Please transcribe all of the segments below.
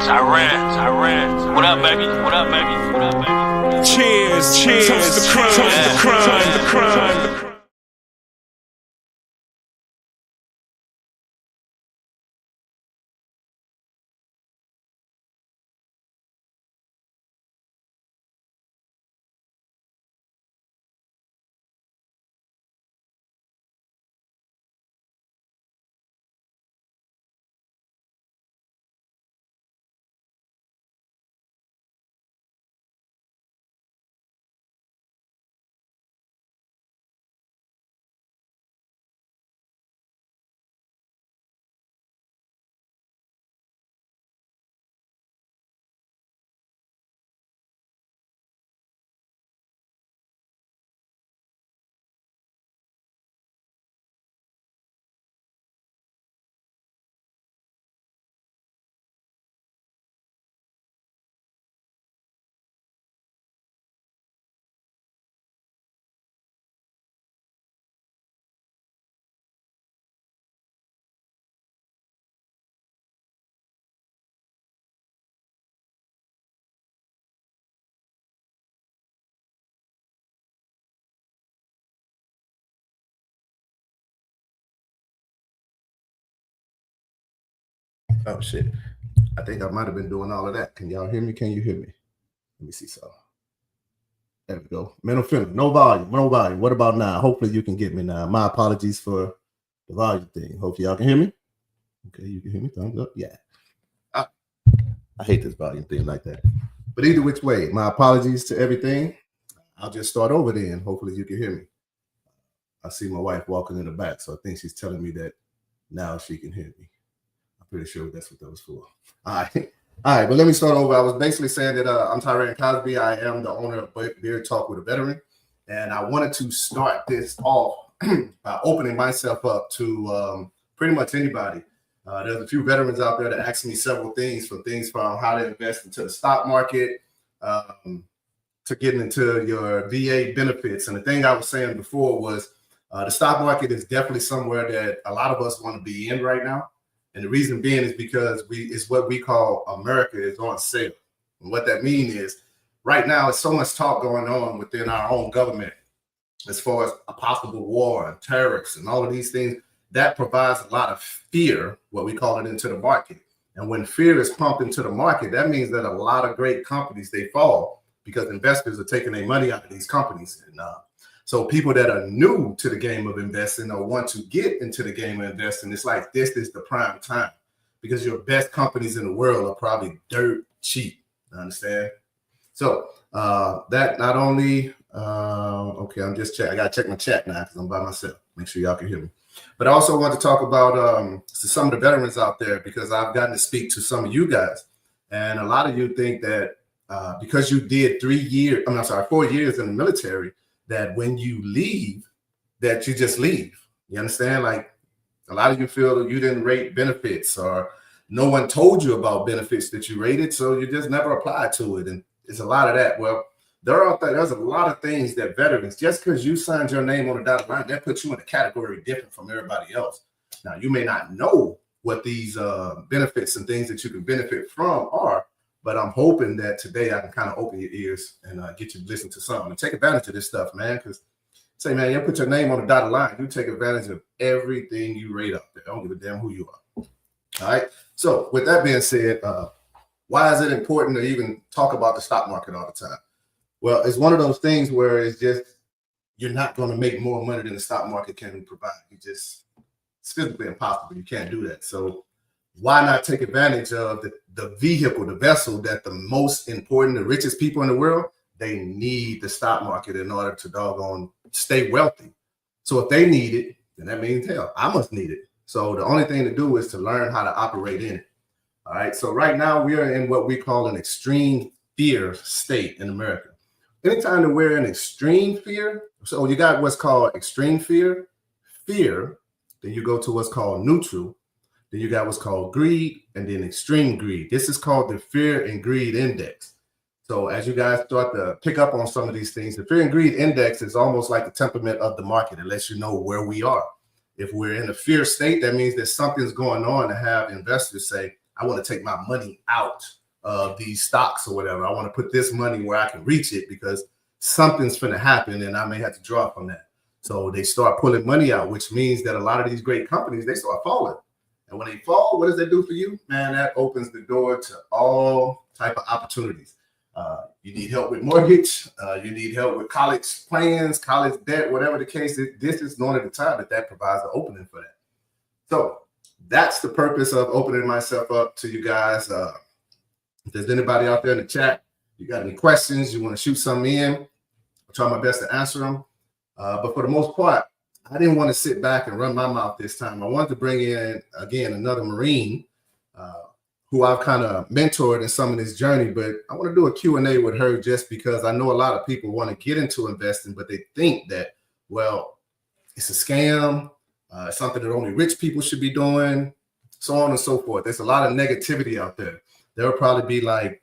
Tarriffs. What up, baby? What up, baby? What up, baby? Cheers, cheers, toast the crime, toast the crime, the crime. Oh shit. I think I might have been doing all of that. Can y'all hear me? Can you hear me? Let me see. So there we go. Mental film. No volume. No volume. What about now? Hopefully you can get me now. My apologies for the volume thing. Hopefully y'all can hear me. Okay, you can hear me. Thumbs up. Yeah. I hate this volume thing like that. But either which way, my apologies to everything. I'll just start over then. Hopefully you can hear me. I see my wife walking in the back, so I think she's telling me that now she can hear me. Pretty sure that's what that was for. All right, but let me start over. I was basically saying that I'm Tyrone Cosby. I am the owner of Beer Talk with a Veteran, and I wanted to start this off by opening myself up to pretty much anybody. There's a few veterans out there that ask me several things, from how to invest into the stock market, to getting into your VA benefits. And the thing I was saying before was the stock market is definitely somewhere that a lot of us want to be in right now. And the reason being is because it's what we call America is on sale. And what that means is right now, it's so much talk going on within our own government as far as a possible war and tariffs and all of these things. That provides a lot of fear, what we call it, into the market. And when fear is pumped into the market, that means that a lot of great companies, they fall because investors are taking their money out of these companies. And so people that are new to the game of investing or want to get into the game of investing, it's like this is the prime time, because your best companies in the world are probably dirt cheap. Understand? So that not only, okay, I'm just checking. I got to check my chat now because I'm by myself. Make sure y'all can hear me. But I also want to talk about some of the veterans out there, because I've gotten to speak to some of you guys. And a lot of you think that because you did 4 years in the military, that when you leave, that you just leave. You understand? Like, a lot of you feel that you didn't rate benefits, or no one told you about benefits that you rated, so you just never applied to it. And it's a lot of that. Well, there's a lot of things that veterans, just because you signed your name on the dotted line, that puts you in a category different from everybody else. Now, you may not know what these benefits and things that you can benefit from are, but I'm hoping that today I can kind of open your ears and get you to listen to something and take advantage of this stuff, man. Because say, man, you put your name on the dotted line, you take advantage of everything you rate up there. I don't give a damn who you are. All right. So with that being said, why is it important to even talk about the stock market all the time? Well, it's one of those things where it's just, you're not going to make more money than the stock market can provide. It's physically impossible. You can't do that. So why not take advantage of the vehicle, the vessel that the most important, the richest people in the world, they need the stock market in order to doggone stay wealthy. So if they need it, then that means, hell, I must need it. So the only thing to do is to learn how to operate in it. All right. So right now we are in what we call an extreme fear state in America. Anytime that we're in extreme fear, so you got what's called extreme fear, then you go to what's called neutral. Then you got what's called greed, and then extreme greed. This is called the fear and greed index. So as you guys start to pick up on some of these things, the fear and greed index is almost like the temperament of the market. It lets you know where we are. If we're in a fear state, that means that something's going on to have investors say, I want to take my money out of these stocks or whatever. I want to put this money where I can reach it because something's going to happen and I may have to draw from that. So they start pulling money out, which means that a lot of these great companies, they start falling. And when they fall, what does that do for you? Man, that opens the door to all type of opportunities. You need help with mortgage. You need help with college plans, college debt, whatever the case is. This is normally the time that provides an opening for that. So that's the purpose of opening myself up to you guys. If there's anybody out there in the chat, you got any questions, you want to shoot something in, I'll try my best to answer them. But for the most part, I didn't want to sit back and run my mouth this time. I wanted to bring in, again, another Marine who I've kind of mentored in some of this journey, but I want to do a Q&A with her just because I know a lot of people want to get into investing, but they think that, well, it's a scam, it's something that only rich people should be doing, so on and so forth. There's a lot of negativity out there. There will probably be like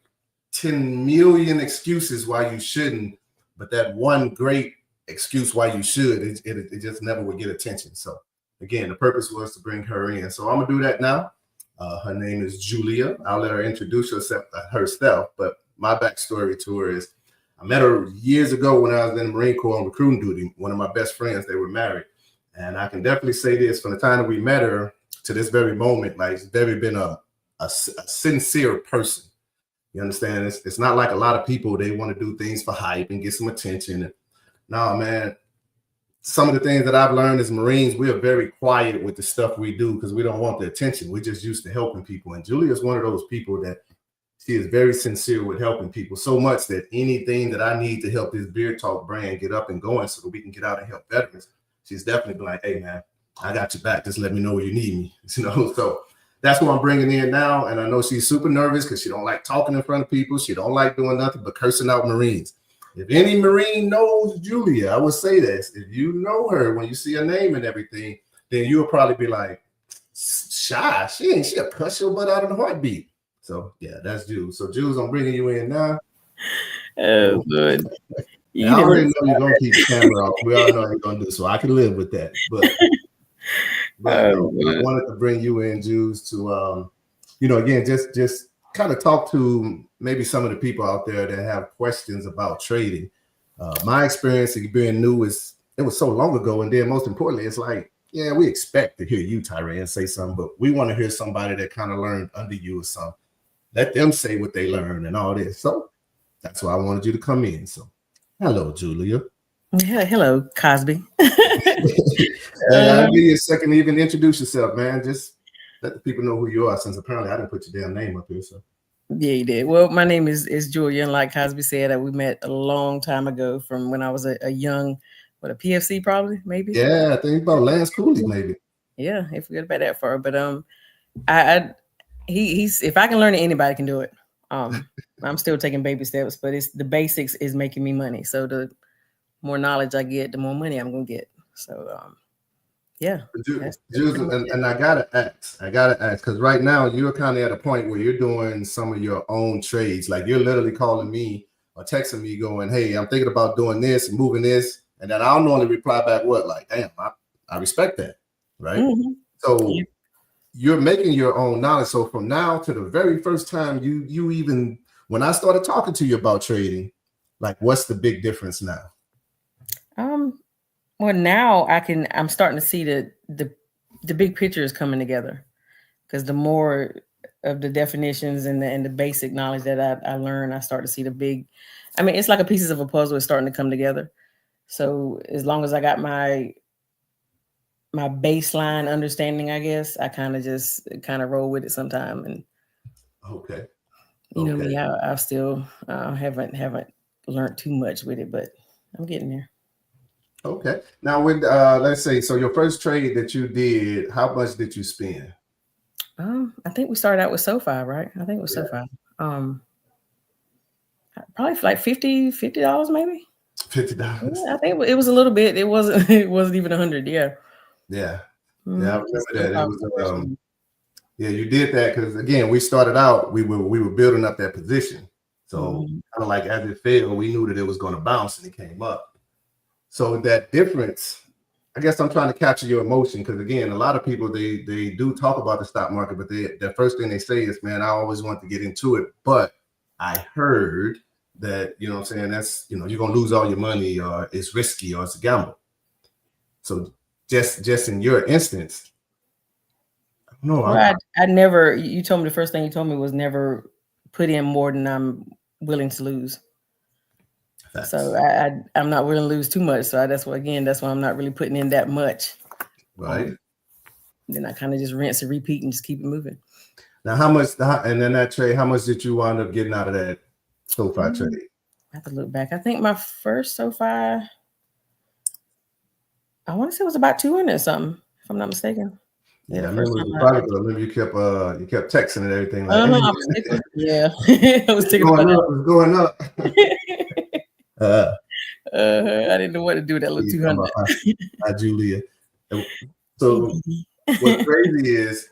10 million excuses why you shouldn't, but that one great excuse why you should, it just never would get attention. So again, the purpose was to bring her in. So I'm gonna do that now. Her name is Julia. I'll let her introduce herself, but my backstory to her is I met her years ago when I was in the Marine Corps on recruiting duty. One of my best friends, they were married. And I can definitely say this, from the time that we met her to this very moment, like she's very been a sincere person. You understand? It's not like a lot of people, they want to do things for hype and get some attention. No, man, some of the things that I've learned as Marines, we are very quiet with the stuff we do because we don't want the attention. We're just used to helping people. And Julia is one of those people that she is very sincere with helping people, so much that anything that I need to help this Beard Talk brand get up and going so that we can get out and help veterans, she's definitely been like, hey, man, I got your back. Just let me know where you need me. You know, so that's what I'm bringing in now. And I know she's super nervous because she don't like talking in front of people. She don't like doing nothing but cursing out Marines. If any Marine knows Julia, I would say this. If you know her, when you see her name and everything, then you'll probably be like, shy. She'll cuss your butt out in a heartbeat. So, yeah, that's Jules. So, Jules, I'm bringing you in now. Oh, good. I already know you're going to keep the camera off. We all know you're going to do so. I can live with that. But I wanted to bring you in, Jules, to, again, just kind of talk to maybe some of the people out there that have questions about trading. My experience of being new it was so long ago. And then most importantly, it's like, yeah, we expect to hear you, Tyrone, say something, but we want to hear somebody that kind of learned under you or something. Let them say what they learned and all this. So that's why I wanted you to come in. So hello, Julia. Yeah, hello, Cosby. I'll give you a second to even introduce yourself, man. Just let the people know who you are, since apparently I didn't put your damn name up here. So yeah, you did. Well, my name is Julia, and like Cosby said, we met a long time ago from when I was a young, a PFC probably, maybe. Yeah, I think about Lance Cooley, maybe. Yeah, I forget about that far. But he's if I can learn it, anybody can do it. I'm still taking baby steps, but it's the basics is making me money. So the more knowledge I get, the more money I'm gonna get. So yeah. Jules, and I gotta ask, because right now you're kind of at a point where you're doing some of your own trades. Like you're literally calling me or texting me going, hey, I'm thinking about doing this and moving this. And then I'll normally reply back, what? Like, damn, I respect that. Right. Mm-hmm. So you're making your own knowledge. So from now to the very first time you even, when I started talking to you about trading, like what's the big difference now? Well, now I'm starting to see the big picture is coming together, because the more of the definitions and the basic knowledge that I learn, I start to see the big, it's like a pieces of a puzzle is starting to come together. So as long as I got my baseline understanding, I guess I kind of roll with it sometime. And okay. You know me, I still haven't learned too much with it, but I'm getting there. Okay. Now, when let's say, so your first trade that you did, how much did you spend? I think we started out with SoFi, right? I think it was SoFi. Probably like $50 maybe. $50. Yeah, I think it was a little bit. It wasn't even 100. Yeah. Yeah. Mm-hmm. Yeah, I remember that. It was yeah, you did that because again, we started out, we were building up that position. So kind of like as it fell, we knew that it was going to bounce and it came up. So that difference I guess I'm trying to capture your emotion because again, a lot of people they do talk about the stock market, but the first thing they say is, "Man, I always want to get into it, but I heard that you know what I'm saying that's you're gonna lose all your money, or it's risky, or it's a gamble." So just in your instance, no, Well, I never. You told me the first thing you told me was never put in more than I'm willing to lose. facts. So I'm not willing to lose too much. So that's why I'm not really putting in that much. Right. Then I kind of just rinse and repeat and just keep it moving. Now, how much? And then that trade, how much did you wind up getting out of that SoFi trade? I have to look back. I think my first SoFi, I want to say it was about 200 or something, if I'm not mistaken. Yeah, I remember it was a while ago. I remember you kept texting and everything like that. Yeah, I was thinking about it was going up. I didn't know what to do with that little 200. Hi, Julia. So what's crazy is,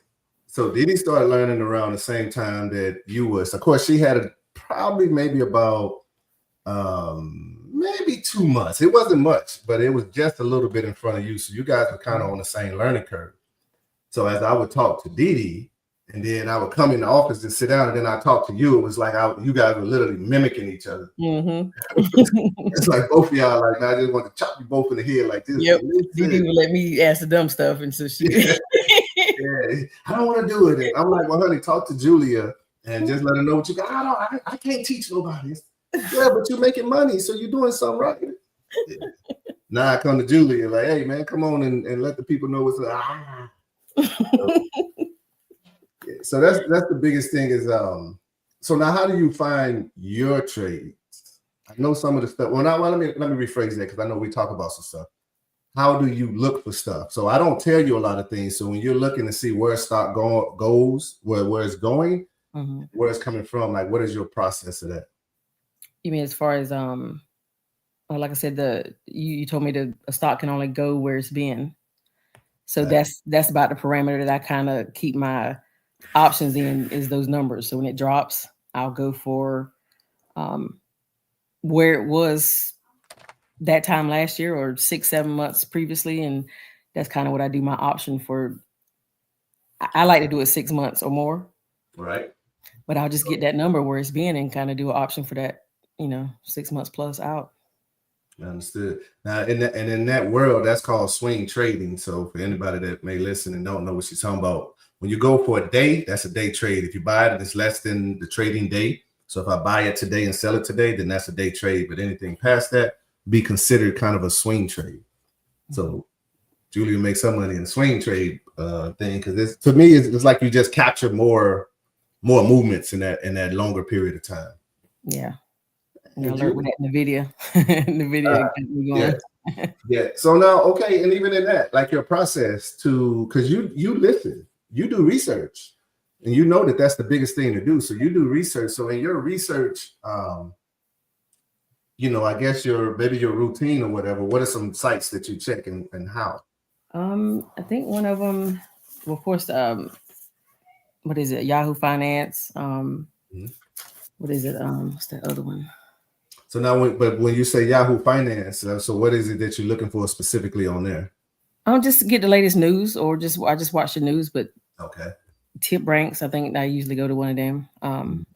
so Didi started learning around the same time that you was. Of course, she had probably maybe about maybe 2 months. It wasn't much, but it was just a little bit in front of you. So you guys were kind of on the same learning curve. So as I would talk to Didi, and then I would come in the office and sit down, and then I talk to you. It was like you guys were literally mimicking each other. Mm-hmm. It's like both of y'all like, man, I just want to chop you both in the head like this. Yep. Didi would let me ask the dumb stuff, and so she. Yeah, I don't want to do it. And I'm like, well, honey, talk to Julia and just let her know what you got. I can't teach nobody. Yeah, but you're making money, so you're doing something right. Yeah. Now I come to Julia like, hey man, come on and let the people know what's up. So that's the biggest thing is so now how do you find your trades? I know some of the stuff. Well, now let me rephrase that because I know we talk about some stuff. How do you look for stuff? So I don't tell you a lot of things. So when you're looking to see where stock goes, where it's going, where it's coming from, like what is your process of that? You mean as far as well, like I said, you told me a stock can only go where it's been. So that's about the parameter that I kind of keep my options in is those numbers. So when it drops, I'll go for where it was that time last year or 6-7 months previously. And that's kind of what I do my option for. I like to do it 6 months or more. Right. But I'll just get that number where it's been and kind of do an option for that, 6 months plus out. Understood. Now, in that world, that's called swing trading. So for anybody that may listen and don't know what she's talking about, when you go for a day, that's a day trade. If you buy it and it's less than the trading day, so if I buy it today and sell it today, then that's a day trade. But anything past that be considered kind of a swing trade. So Julia makes some money in the swing trade thing because to me it's like you just capture more movements in that longer period of time. Yeah. I learned with that in the video. Yeah. So now, okay, and even in that, like your process because you listen, you do research, and you know that's the biggest thing to do. So you do research. So in your research, I guess your routine or whatever. What are some sites that you check and how? I think one of them, well, of course, what is it? Yahoo Finance. What is it? What's that other one? So now, when you say Yahoo Finance, so what is it that you're looking for specifically on there? I'll just get the latest news, or I just watch the news. But okay, Tip Ranks, I think I usually go to one of them. Some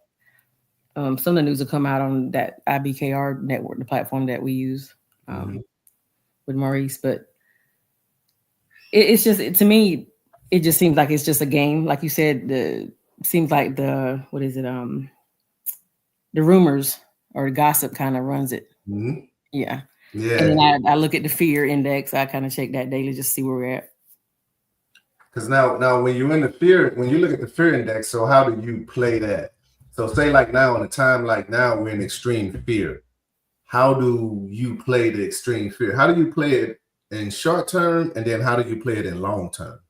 of the news will come out on that IBKR network, the platform that we use with Maurice. But it's just to me, it just seems like it's just a game, like you said. Seems like the rumors or the gossip kind of runs it. Yeah. And then I look at the fear index. I kind of check that daily just to see where we're at. Because now when you look at the fear index, so how do you play that? So say like now, in a time like now, we're in extreme fear. How do you play the extreme fear? How do you play it in short term, and then how do you play it in long term?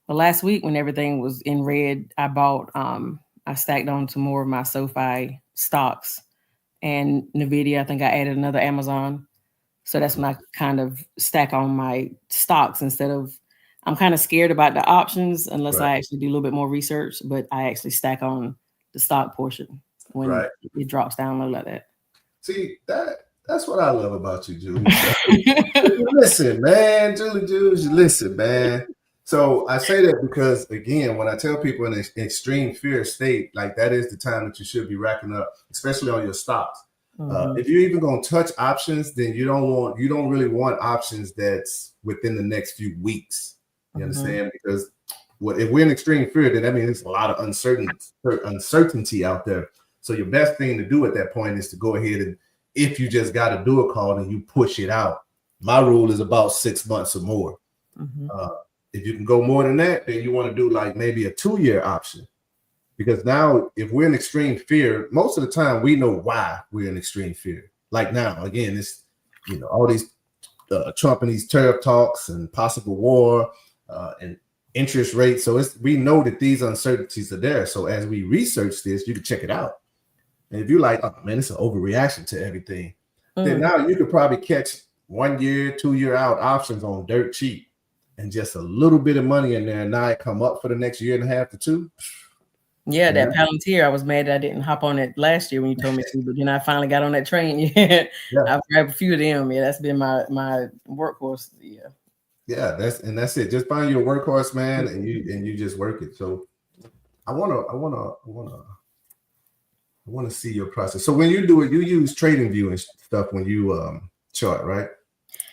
Well, last week when everything was in red, I bought. I stacked on to more of my SoFi stocks and Nvidia. I think I added another Amazon. So that's when I kind of stack on my stocks instead of. I'm kind of scared about the options unless I actually do a little bit more research. But I actually stack on the stock portion when it drops down low like that. See, that That's what I love about you, Julie. Listen, man, Julie, listen, man. So I say that because, again, when I tell people in an extreme fear state, like that is the time that you should be racking up, especially on your stocks. If you're even going to touch options, then you don't really want options that's within the next few weeks. You understand? Because if we're in extreme fear, then that means there's a lot of uncertainty out there. So your best thing to do at that point is to go ahead and, if you just got to do a call, and you push it out. My rule is about 6 months or more. If you can go more than that, then you want to do like maybe a 2-year option. Because now, if we're in extreme fear, most of the time we know why we're in extreme fear. Like now, again, it's all these Trump and these tariff talks and possible war and interest rates. So we know that these uncertainties are there. So as we research this, you can check it out. And if you're like, oh man, it's an overreaction to everything, then now you could probably catch 1 year, 2 year out options on dirt cheap and just a little bit of money in there. And now it come up for the next year and a half to 2. Yeah, that Palantir, I was mad that I didn't hop on it last year when you told me to, but then I finally got on that train. Yeah. I've grabbed a few of them. Yeah, that's been my workhorse. Yeah. Yeah, that's it. Just find your workhorse, man, and you just work it. So I wanna see your process. So when you do it, you use TradingView and stuff when you chart, right?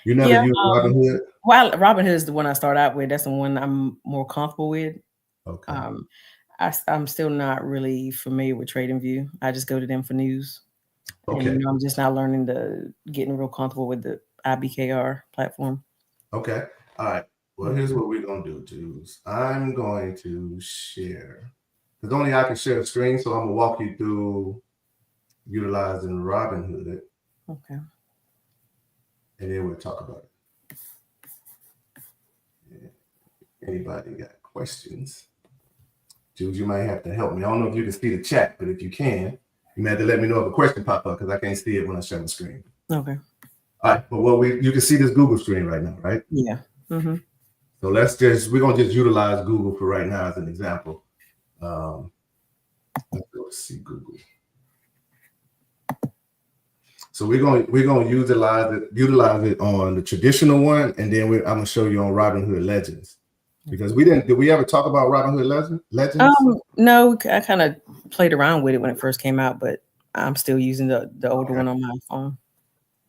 You never use Robinhood? Well, Robinhood is the one I start out with. That's the one I'm more comfortable with. Okay. I'm still not really familiar with TradingView. I just go to them for news. Okay. And, I'm just not getting real comfortable with the IBKR platform. Okay. All right. Well, here's what we're gonna do, Jules. I'm going to share, because only I can share the screen, so I'm gonna walk you through utilizing Robinhood. Okay. And then we'll talk about it. Yeah. Anybody got questions? Jules, you might have to help me. I don't know if you can see the chat, but if you can, you may have to let me know if a question pop up because I can't see it when I share the screen. Okay. All right. But you can see this Google screen right now, right? Yeah. So we're gonna just utilize Google for right now as an example. Let's see Google. So we're gonna utilize it on the traditional one, and then I'm gonna show you on Robinhood Legends. Because did we ever talk about Robinhood Legends? No, I kind of played around with it when it first came out, but I'm still using the older one on my phone.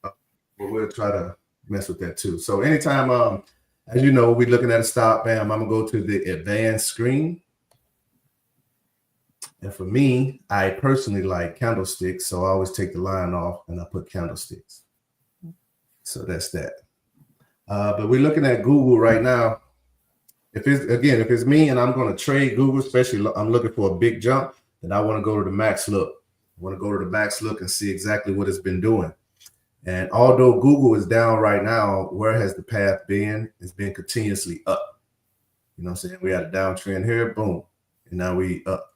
Well, we'll try to mess with that too. So anytime, as you know, we're looking at a stock, bam, I'm gonna go to the advanced screen. And for me, I personally like candlesticks, so I always take the line off and I put candlesticks. So that's that. But we're looking at Google right now. If it's me and I'm going to trade Google, especially I'm looking for a big jump, then I want to go to the max look. I want to go to the max look and see exactly what it's been doing. And although Google is down right now, where has the path been? It's been continuously up. You know what I'm saying? We had a downtrend here, boom, and now we up.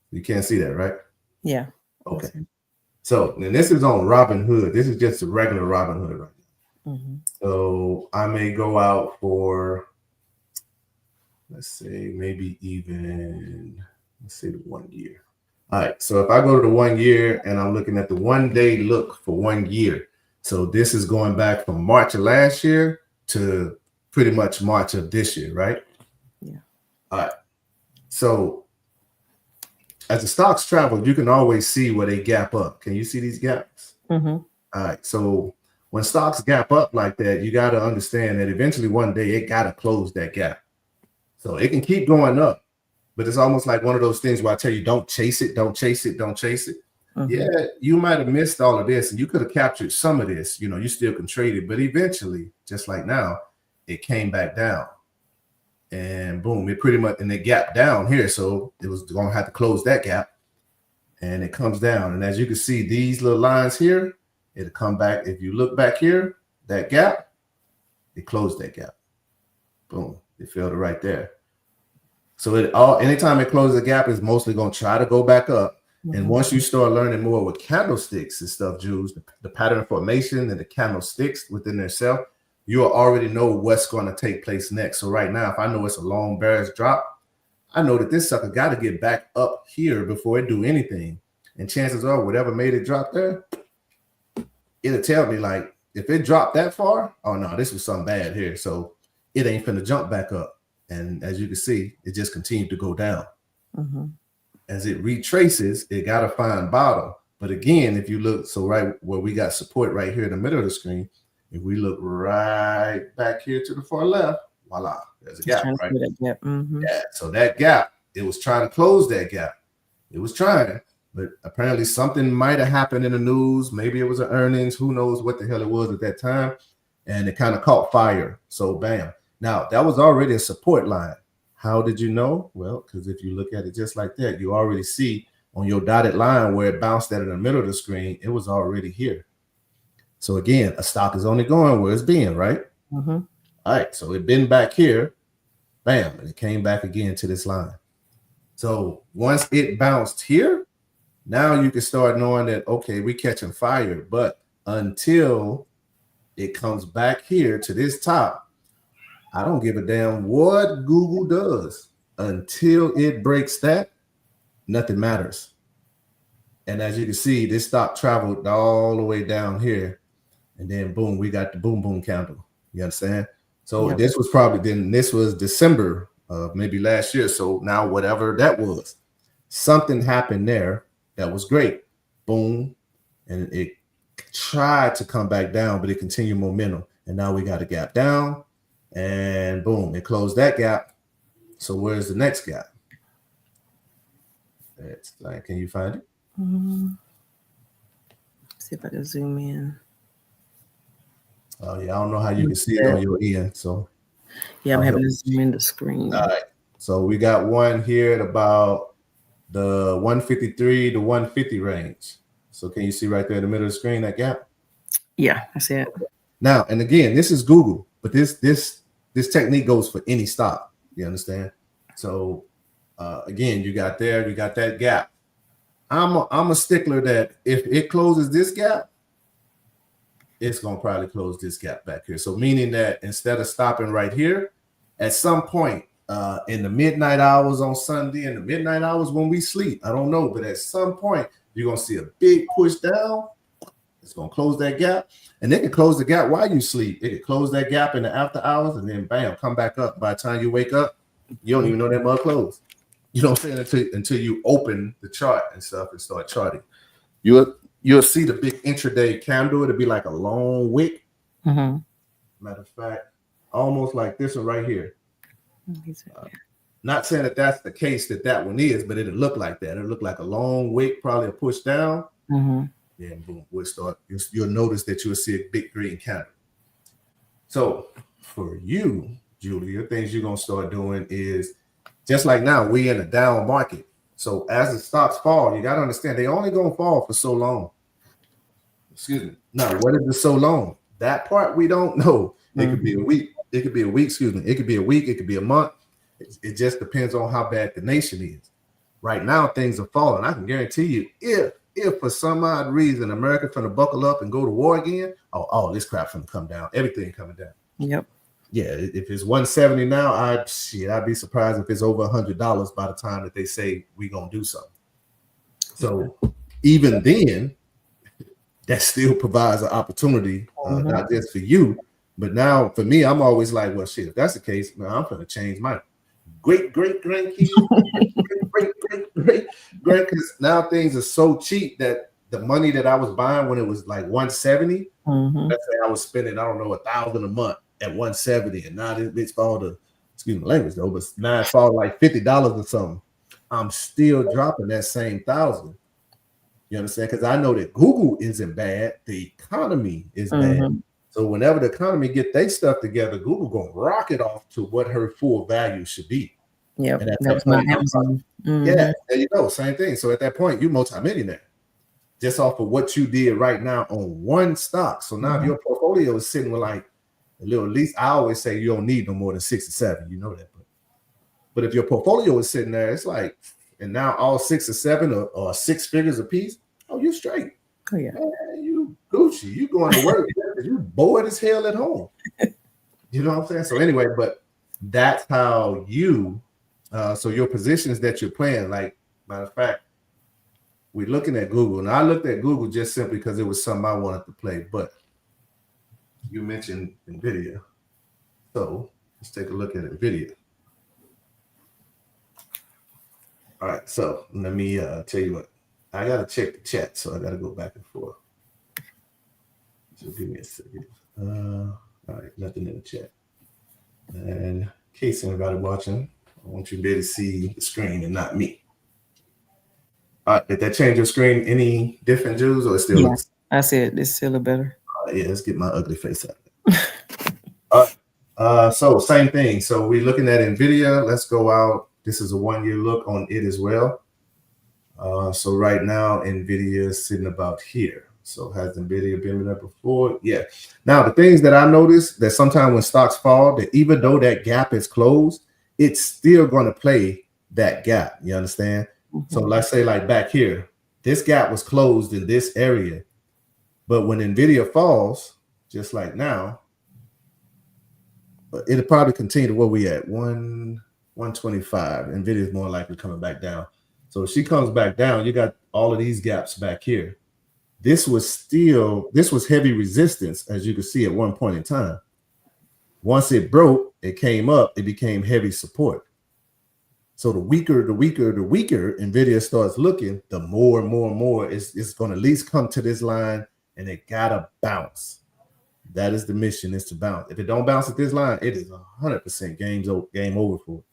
You can't see that, right? Yeah. Okay. So then this is on Robinhood. This is just a regular Robinhood right now. So I may go out for, let's say maybe even, let's say the 1 year. All right. So if I go to the 1 year and I'm looking at the 1 day look for 1 year. So this is going back from March of last year to pretty much March of this year, right? Yeah. All right. So as the stocks travel, you can always see where they gap up. Can you see these gaps? All right. So when stocks gap up like that, you got to understand that eventually one day it got to close that gap. So it can keep going up, but it's almost like one of those things where I tell you, don't chase it, don't chase it, don't chase it. Yeah, you might have missed all of this and you could have captured some of this. You know, you still can trade it, but eventually, just like now, it came back down. And boom, it pretty much, and it gapped down here. So it was going to have to close that gap. And it comes down. And as you can see, these little lines here, it'll come back. If you look back here, that gap, it closed that gap. Boom, it filled it right there. So anytime it closes a gap, it's mostly going to try to go back up. And once you start learning more with candlesticks and stuff, Jules, the pattern formation and the candlesticks within themselves, you'll already know what's going to take place next. So right now, if I know it's a long bearish drop, I know that this sucker got to get back up here before it do anything. And chances are, whatever made it drop there, it'll tell me like if it dropped that far, oh no, this was something bad here. So it ain't finna jump back up. And as you can see, it just continued to go down. Mm-hmm. As it retraces, it got to find bottom. But again, if you look, so right where we got support right here in the middle of the screen, if we look right back here to the far left, voila, there's a gap, right? Gap. Mm-hmm. Yeah, so that gap, it was trying to close that gap. It was trying, but apparently something might have happened in the news. Maybe it was an earnings. Who knows what the hell it was at that time. And it kind of caught fire. So bam. Now, that was already a support line. How did you know? Well, because if you look at it just like that, you already see on your dotted line where it bounced at in the middle of the screen, it was already here. So again, a stock is only going where it's being, right? Mm-hmm. All right, so it been back here, bam, and it came back again to this line. So once it bounced here, now you can start knowing that, okay, we're catching fire. But until it comes back here to this top, I don't give a damn what Google does. Until it breaks that, nothing matters. And as you can see, this stock traveled all the way down here. And then boom, we got the boom, boom candle. You understand? So Yep. this was probably then, this was December of maybe last year. So now whatever that was, something happened there that was great. Boom. And it tried to come back down, but it continued momentum. And now we got a gap down. And boom, it closed that gap. So where's the next gap? It's like, can you find it? Mm-hmm. See if I can zoom in. Oh yeah, I don't know how you can see it on your end. So yeah, I'm having to zoom in the screen. All right. So we got one here at about the 153 to 150 range. So can you see right there in the middle of the screen that gap? Yeah, I see it. Now, and again, this is Google, but this technique goes for any stock. You understand? So again, you got that gap. I'm a stickler that if it closes this gap, it's gonna probably close this gap back here. So meaning that instead of stopping right here, at some point in the midnight hours on Sunday, in the midnight hours when we sleep, I don't know, but at some point you're gonna see a big push down. It's gonna close that gap, and it can close the gap while you sleep. It can close that gap in the after hours, and then bam, come back up. By the time you wake up, you don't even know that mug closed. You know what I'm saying? Until you open the chart and stuff and start charting. You'll see the big intraday candle. It'll be like a long wick. Mm-hmm. Matter of fact, almost like this one right here. Not saying that that's the case that one is, but it'll look like that. It'll look like a long wick, probably a push down. Mm-hmm. Yeah, boom, we'll start. You'll notice that you'll see a big green candle. So for you, Julia, things you're gonna start doing is just like now, we in a down market. So as the stocks fall, you gotta understand they only gonna fall for so long. Excuse me. Now, what is it so long? That part we don't know. It could be a week. It could be a week. Excuse me. It could be a week. It could be a month. It just depends on how bad the nation is. Right now, things are falling. I can guarantee you, if for some odd reason America's gonna buckle up and go to war again, oh, this crap's gonna come down. Everything coming down. Yep. Yeah, if it's 170 now, I'd be surprised if it's over $100 by the time that they say we're gonna do something. So even then, that still provides an opportunity, not just for you, but now for me, I'm always like, well, shit, if that's the case, man, I'm gonna change my great grandkids, great, because now things are so cheap that the money that I was buying when it was like 170, let's say I was spending, I don't know, $1,000 a month at 170, and now it's fall to, excuse my language though, but now it's fall like $50 or something. I'm still dropping that same $1,000. You understand? Because I know that Google isn't bad, the economy is bad. So whenever the economy get their stuff together, Google gonna rocket off to what her full value should be. Yep, and at that's that point, my Amazon. Yeah, there you go, same thing. So at that point, you're multimillionaire just off of what you did right now on one stock. So now if your portfolio is sitting with like a little, at least I always say you don't need no more than 6 or 7. You know that, but if your portfolio is sitting there, it's like, and now all 6 or 7 or 6 figures a piece, oh, you straight. Oh yeah, man, you Gucci. You going to work? You bored as hell at home. You know what I'm saying? So anyway, but that's how you. So your positions that you're playing, like matter of fact, we're looking at Google. And I looked at Google just simply because it was something I wanted to play. But you mentioned NVIDIA. So let's take a look at NVIDIA. All right, so let me tell you what. I got to check the chat, so I got to go back and forth. So give me a second. All right, nothing in the chat. And in case anybody watching, I want you to be able to see the screen and not me. All right, did that change your screen any different, Jules, or it still looks? I said it's still a better. Yeah, let's get my ugly face out. So same thing. So we're looking at NVIDIA. Let's go out. This is a 1-year look on it as well. So right now, NVIDIA is sitting about here. So has NVIDIA been there before? Yeah. Now, the things that I noticed that sometimes when stocks fall, that even though that gap is closed, it's still going to play that gap. You understand? Mm-hmm. So let's say like back here, this gap was closed in this area. But when NVIDIA falls, just like now, it'll probably continue to where we at, 125. NVIDIA is more likely coming back down. So if she comes back down, you got all of these gaps back here. This was heavy resistance, as you can see at one point in time. Once it broke, it came up, it became heavy support. So the weaker NVIDIA starts looking, the more and more it's going to at least come to this line, and it gotta bounce. That is the mission, is to bounce. If it don't bounce at this line, it is 100% game over for it.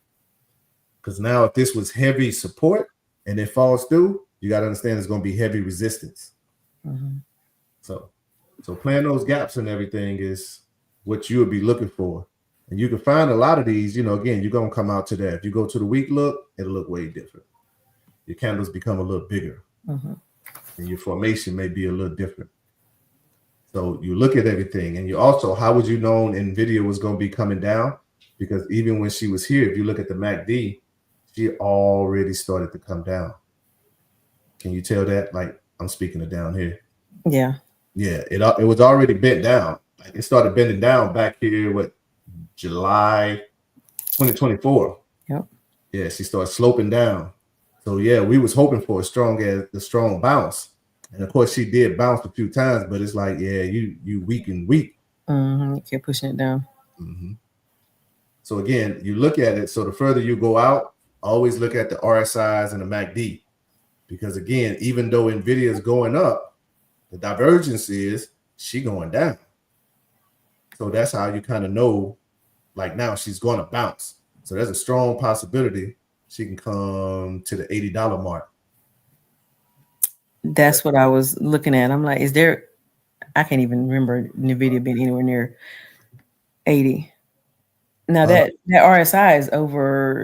Because now if this was heavy support and it falls through, you got to understand it's going to be heavy resistance. Mm-hmm. So playing those gaps and everything is what you would be looking for. And you can find a lot of these, again, you're going to come out to that. If you go to the week look, it'll look way different. Your candles become a little bigger. Mm-hmm. And your formation may be a little different. So you look at everything, and you also, how would you know NVIDIA was going to be coming down? Because even when she was here, if you look at the MACD, she already started to come down. Can you tell that? Like, I'm speaking of down here. Yeah. Yeah, it was already bent down. Like, it started bending down back here, July 2024. Yep. Yeah, she started sloping down. So yeah, we was hoping for a strong bounce. And of course, she did bounce a few times, but it's like, yeah, you weak. Mm-hmm. You kept pushing it down. Mm-hmm. So again, you look at it. So the further you go out, always look at the RSIs and the MACD, because again, even though NVIDIA is going up, the divergence is she going down. So that's how you kind of know, like now she's going to bounce. So there's a strong possibility she can come to the $80 mark. That's what I was looking at. I'm like, I can't even remember NVIDIA being anywhere near 80. Now that RSI is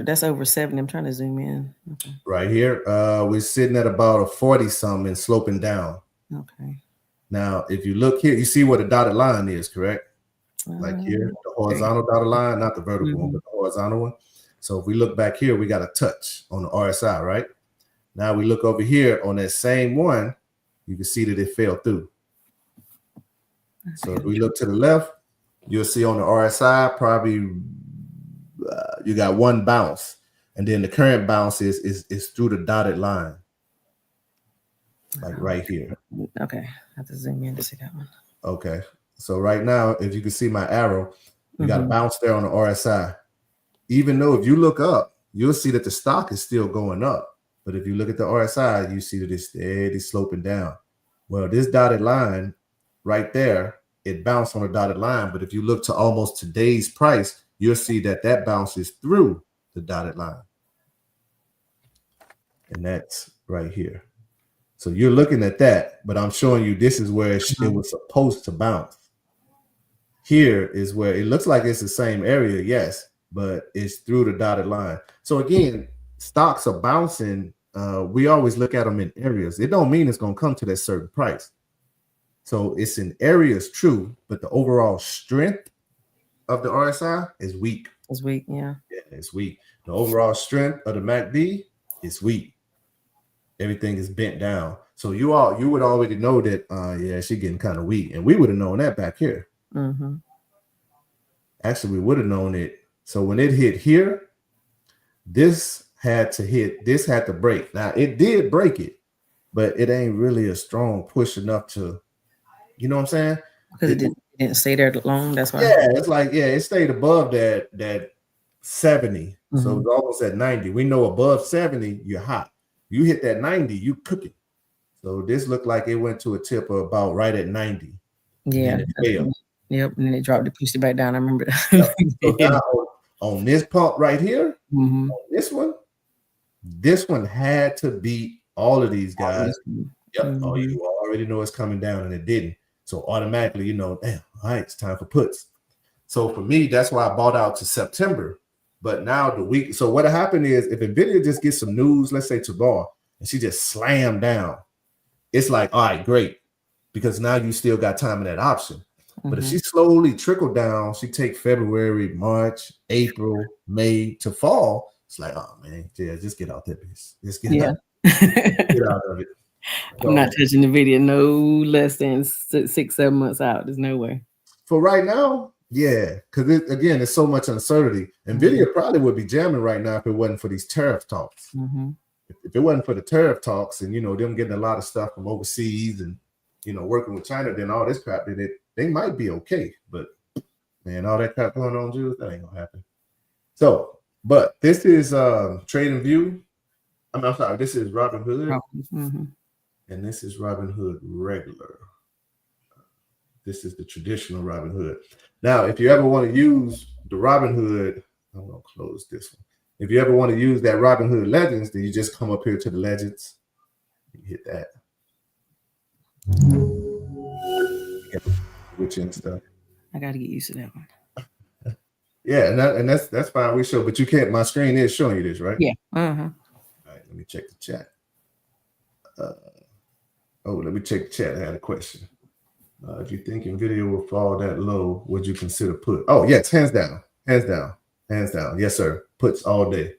that's over 70. I'm trying to zoom in. Okay. Right here, we're sitting at about a 40 something and sloping down. Okay. Now, if you look here, you see where the dotted line is, correct? Like here, the horizontal dotted line, not the vertical one, but the horizontal one. So if we look back here, we got a touch on the RSI, right? Now we look over here on that same one, you can see that it fell through. So if we look to the left, you'll see on the RSI probably you got one bounce, and then the current bounce is through the dotted line, like right here. Okay, I have to zoom in to see that one. Okay, so right now, if you can see my arrow, you got a bounce there on the RSI. Even though if you look up, you'll see that the stock is still going up. But if you look at the RSI, you see that it's steady sloping down. Well, this dotted line right there, it bounced on a dotted line. But if you look to almost today's price, you'll see that bounces through the dotted line. And that's right here. So you're looking at that, but I'm showing you this is where it was supposed to bounce. Here is where it looks like it's the same area, yes, but it's through the dotted line. So again, stocks are bouncing. We always look at them in areas. It don't mean it's going to come to that certain price. So it's in areas, true, but the overall strength of the RSI is weak. It's weak, yeah. Yeah, it's weak. The overall strength of the MACD is weak. Everything is bent down. So you would already know that, yeah, she's getting kind of weak. And we would have known that back here. Mm-hmm. Actually, we would have known it. So when it hit here, this had to break. Now, it did break it, but it ain't really a strong push enough to, you know what I'm saying? Because it didn't stay there long. That's why. Yeah, it's like, yeah, it stayed above that 70. So it's almost at 90. We know above 70, you're hot. You hit that 90, you cooking. So this looked like it went to a tip of about right at 90. Yeah. And it failed. Yep. And then it dropped it, pushed it back down. I remember that. Yep. So now on this pump right here, on this one had to beat all of these guys. Yep. Oh, you already know it's coming down, and it didn't. So automatically, you know, damn, all right, it's time for puts. So for me, that's why I bought out to September. But now the week, so what happened is if Nvidia just gets some news, let's say tomorrow, and she just slammed down, it's like, all right, great, because now you still got time in that option. But if she slowly trickle down, she take February, March, April, May to fall. It's like, oh man, yeah, just get out there, bitch. Just get out. Get out of it. I'm not touching the video no less than 6-7 months out. There's no way. For right now, yeah, because again, there's so much uncertainty. Nvidia probably would be jamming right now if it wasn't for these tariff talks. If it wasn't for the tariff talks and, you know, them getting a lot of stuff from overseas and, you know, working with China, then all this crap, then they might be okay. But man, all that crap going on, Jules, that ain't gonna happen. So, but this is Trade View. I'm sorry, this is Robinhood. And this is Robinhood regular. This is the traditional Robinhood. Now, if you ever want to use the Robinhood, I'm going to close this one. If you ever want to use that Robinhood Legends, then you just come up here to the Legends. You hit that. Which and stuff. I got to get used to that one. Yeah, and that's fine. We show, but you can't. My screen is showing you this, right? Yeah. All right, let me check the chat. Let me check the chat. I had a question. If you think Nvidia will fall that low, would you consider put? Oh, yes, hands down. Hands down. Hands down. Yes, sir. Puts all day.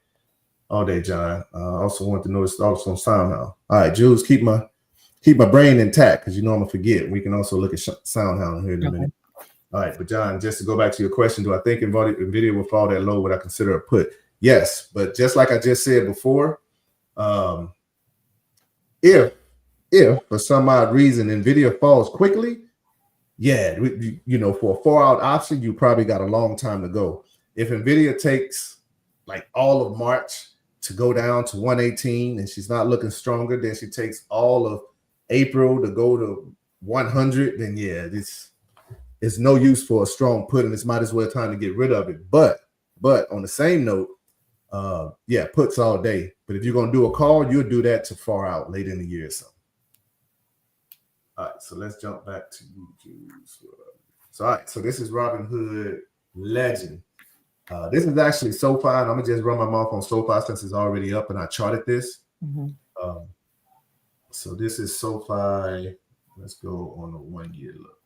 All day, John. I also want to know it's also on SoundHound. All right, Jules, keep my brain intact because you know I'm gonna forget. We can also look at SoundHound here in a minute. All right, but John, just to go back to your question, do I think Nvidia will fall that low? Would I consider a put? Yes, but just like I just said before, if for some odd reason Nvidia falls quickly, yeah, you know, for a 4-out option, you probably got a long time to go. If Nvidia takes like all of March to go down to 118 and she's not looking stronger, then she takes all of April to go to 100, then yeah, it's no use for a strong put, and it's might as well time to get rid of it. But on the same note, yeah, puts all day. But if you're gonna do a call, you'll do that to far out late in the year or something. All right, so let's jump back to YouTube. So all right, so this is Robinhood Legend. This is actually SoFi, and I'm gonna just run my mouth on SoFi since it's already up and I charted this. So this is SoFi. Let's go on a 1-year look.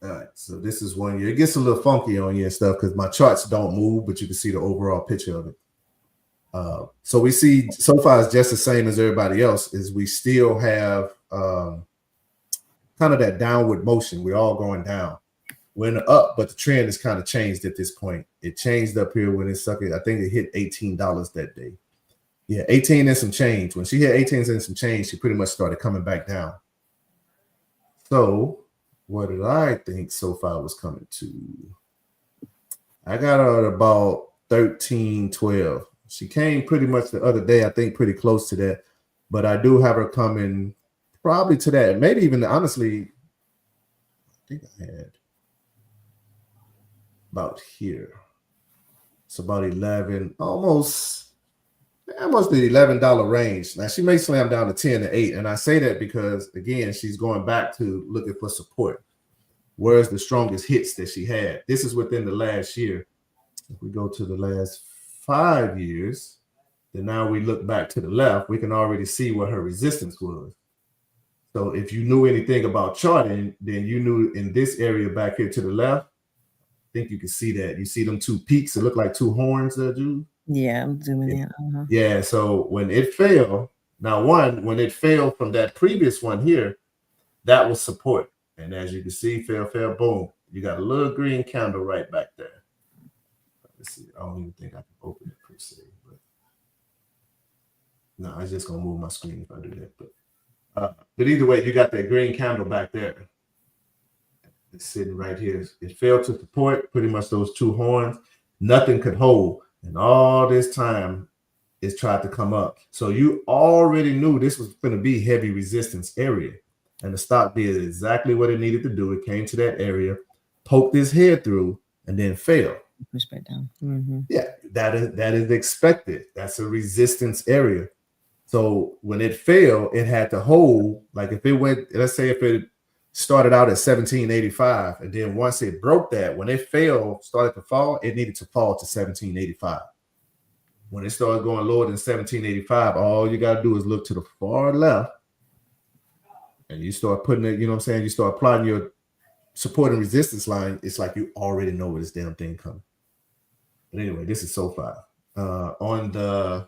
All right, so this is 1 year. It gets a little funky on you and stuff because my charts don't move, but you can see the overall picture of it. So we see SoFi is just the same as everybody else. Is we still have kind of that downward motion. We're all going down. We're in the up, but the trend has kind of changed at this point. It changed up here when it sucked. I think it hit $18 that day. Yeah, 18 and some change. When she hit 18 and some change, she pretty much started coming back down. So what did I think SoFi was coming to? I got her at about 13, 12. She came pretty much the other day, I think pretty close to that. But I do have her coming probably to that. Maybe even, honestly, I think I had about here. It's about 11, almost the $11 range. Now, she may slam down to 10 to 8. And I say that because, again, she's going back to looking for support. Where's the strongest hits that she had? This is within the last year. If we go to the last 5 years, then now we look back to the left, we can already see what her resistance was. So if you knew anything about charting, then you knew in this area back here to the left, I think you can see that. You see them two peaks. It look like two horns there, Jude. Yeah, I'm zooming in. Yeah, so when it fell, when it fell from that previous one here, that was support. And as you can see, fell, boom. You got a little green candle right back there. Let's see. I don't even think I can open it per se. But No, I was just gonna move my screen if I do that. But either way, you got that green candle back there. It's sitting right here. It failed to support pretty much those two horns. Nothing could hold, and all this time it's tried to come up. So you already knew this was going to be heavy resistance area, and the stock did exactly what it needed to do. It came to that area, poked its head through, and then fell. Push back down. Yeah, that is expected. That's a resistance area. So when it fell, it had to hold. Like if it went, let's say if it started out at 1785, and then once it broke that, when it fell, started to fall, it needed to fall to 1785. When it started going lower than 1785, all you got to do is look to the far left, and you start putting it, you know what I'm saying? You start applying your support and resistance line. It's like you already know where this damn thing coming. But anyway, this is SoFi. On the,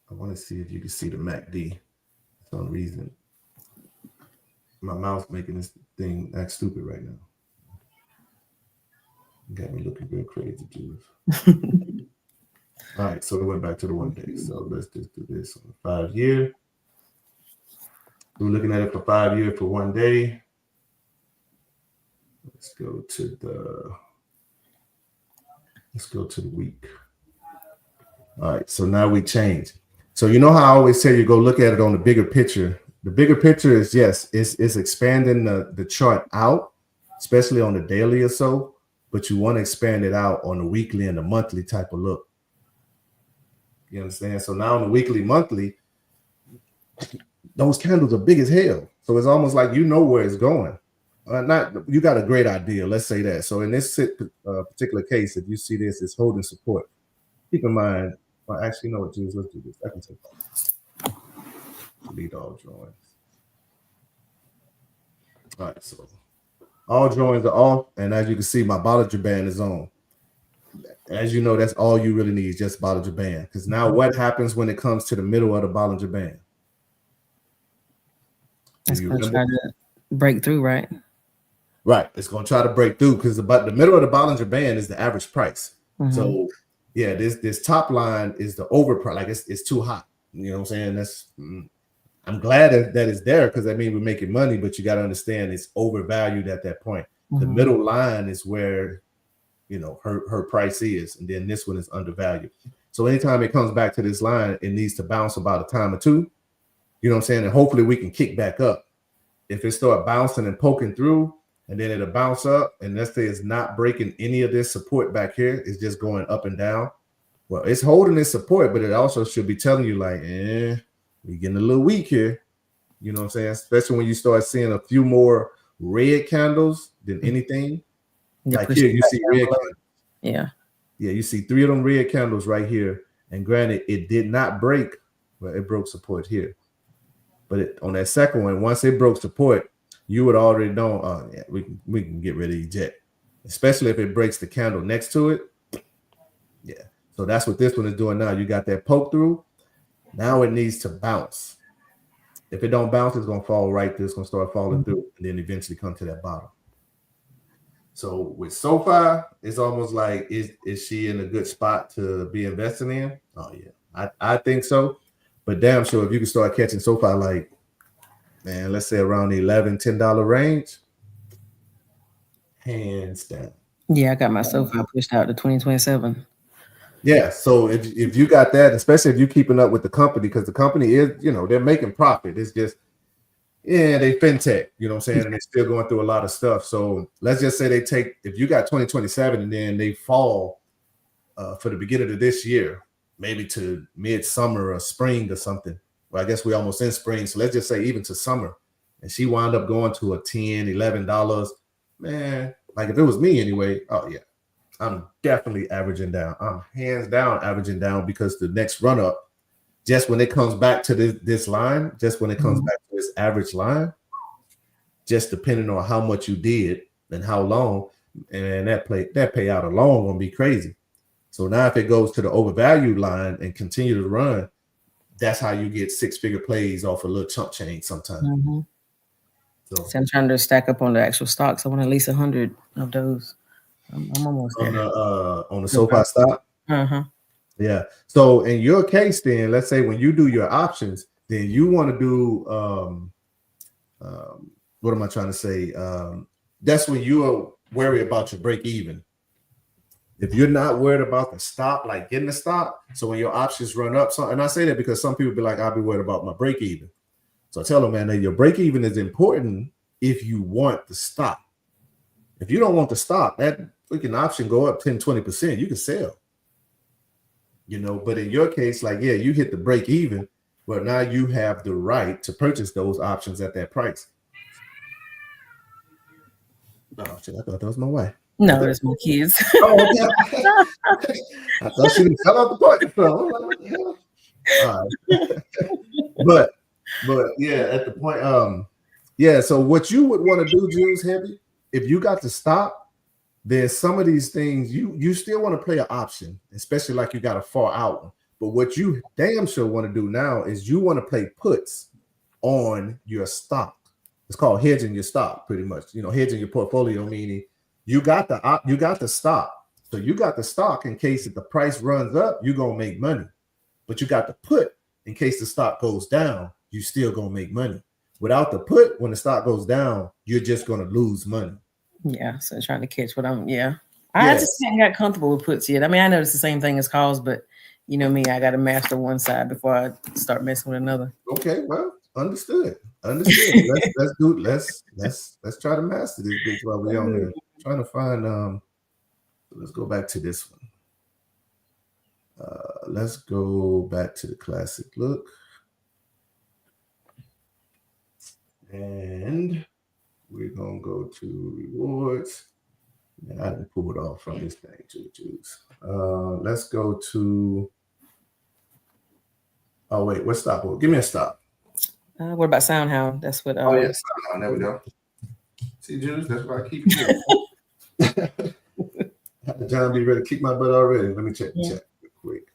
I want to see if you can see the MACD. For some reason, my mouse making this thing act stupid right now. Got me looking real crazy, Jules. All right, so we went back to the 1 day. So let's just do this on 5 year. We're looking at it for 5 years for 1 day. Let's go to the week. All right, so now we change. So you know how I always say you go look at it on the bigger picture. The bigger picture is, yes, it's expanding the chart out, especially on the daily or so, but you want to expand it out on the weekly and the monthly type of look. You understand? So now on the weekly, monthly, those candles are big as hell. So it's almost like you know where it's going. You got a great idea. Let's say that. So in this particular case, if you see this, it's holding support. Keep in mind, well, actually, you know what, Jules, let's do this. I can take that. Delete all drawings. All right, so all drawings are off, and as you can see, my Bollinger Band is on. As you know, that's all you really need, just Bollinger Band. Because now what happens when it comes to the middle of the Bollinger Band? It's going to try to break through, right? Right. It's going to try to break through because the middle of the Bollinger Band is the average price. So, yeah, this top line is the overprice. Like it's too hot. You know what I'm saying? I'm glad that it's there because that means we're making money, but you got to understand it's overvalued at that point. The middle line is where, you know, her price is, and then this one is undervalued. So anytime it comes back to this line, it needs to bounce about a time or two. You know what I'm saying? And hopefully we can kick back up. If it start bouncing and poking through, and then it'll bounce up, and let's say it's not breaking any of this support back here, it's just going up and down. Well, it's holding its support, but it also should be telling you like, we're getting a little weak here. You know what I'm saying? Especially when you start seeing a few more red candles than anything. Like here, you see red candles. Yeah. Yeah, you see 3 of them red candles right here. And granted, it did not break, but it broke support here. But on that second one, once it broke support, you would already know, yeah, we can get rid of eject, especially if it breaks the candle next to it. Yeah. So that's what this one is doing now. You got that poke through. Now it needs to bounce. If it don't bounce, it's going to fall right through. It's going to start falling through and then eventually come to that bottom. So with SoFi, it's almost like, is she in a good spot to be investing in? Oh, yeah. I think so. But damn sure if you can start catching SoFi like, man, let's say around the $11, $10 range, hands down. Yeah, I got my SoFi pushed out to 2027. Yeah, so if you got that, especially if you're keeping up with the company, because the company is, you know, they're making profit. It's just, yeah, they fintech, you know what I'm saying? And they're still going through a lot of stuff. So let's just say if you got 2027 and then they fall for the beginning of this year, maybe to midsummer or spring or something. Well, I guess we're almost in spring. So let's just say even to summer. And she wound up going to a $10, $11. Man, like if it was me anyway, oh yeah. I'm definitely averaging down. I'm hands down averaging down because the next run up, just when it comes back to this line, just when it comes back to this average line, just depending on how much you did and how long, and that payout alone gonna be crazy. So now if it goes to the overvalued line and continue to run, that's how you get 6-figure plays off a little chump change sometimes. So I'm trying to stack up on the actual stocks. I want at least 100 of those. I'm almost there. On the SoFi stock. Yeah. So in your case, then let's say when you do your options, then you want to do what am I trying to say? That's when you are worried about your break even. If you're not worried about the stop, like getting the stop, so when your options run up, and I say that because some people be like, I'll be worried about my break even. So I tell them, man, that your break even is important if you want the stop. If you don't want the stop, that freaking option go up 10, 20%, you can sell. You know, but in your case, like, yeah, you hit the break even, but now you have the right to purchase those options at that price. Oh shit, I thought that was my wife. No, there's my kids. Oh, okay. I thought she fell out the party. All right. but yeah, at the point, yeah. So what you would want to do, Jules Heavy, if you got to stop, then some of these things you still want to play an option, especially like you got a far out one. But what you damn sure want to do now is you want to play puts on your stock. It's called hedging your stock, pretty much. You know, hedging your portfolio, meaning you got the stock. So you got the stock in case if the price runs up, you're gonna make money. But you got the put in case the stock goes down, you still gonna make money. Without the put, when the stock goes down, you're just gonna lose money. Yeah, so trying to catch what I just haven't got comfortable with puts yet. I mean, I know it's the same thing as calls, but you know me, I got to master one side before I start messing with another. Okay, well, understood. Let's try to master this bitch while we're on here. I'm trying to find let's go back to this one. Let's go back to the classic look. And we're gonna go to rewards. I didn't pull it off from this thing to choose. Let's go to. Oh wait, what stop? Give me a stop. What about SoundHound? That's what. Oh yes, yeah, there we go. See, Jules, that's why I keep you. John be ready to kick my butt already. Let me check real quick.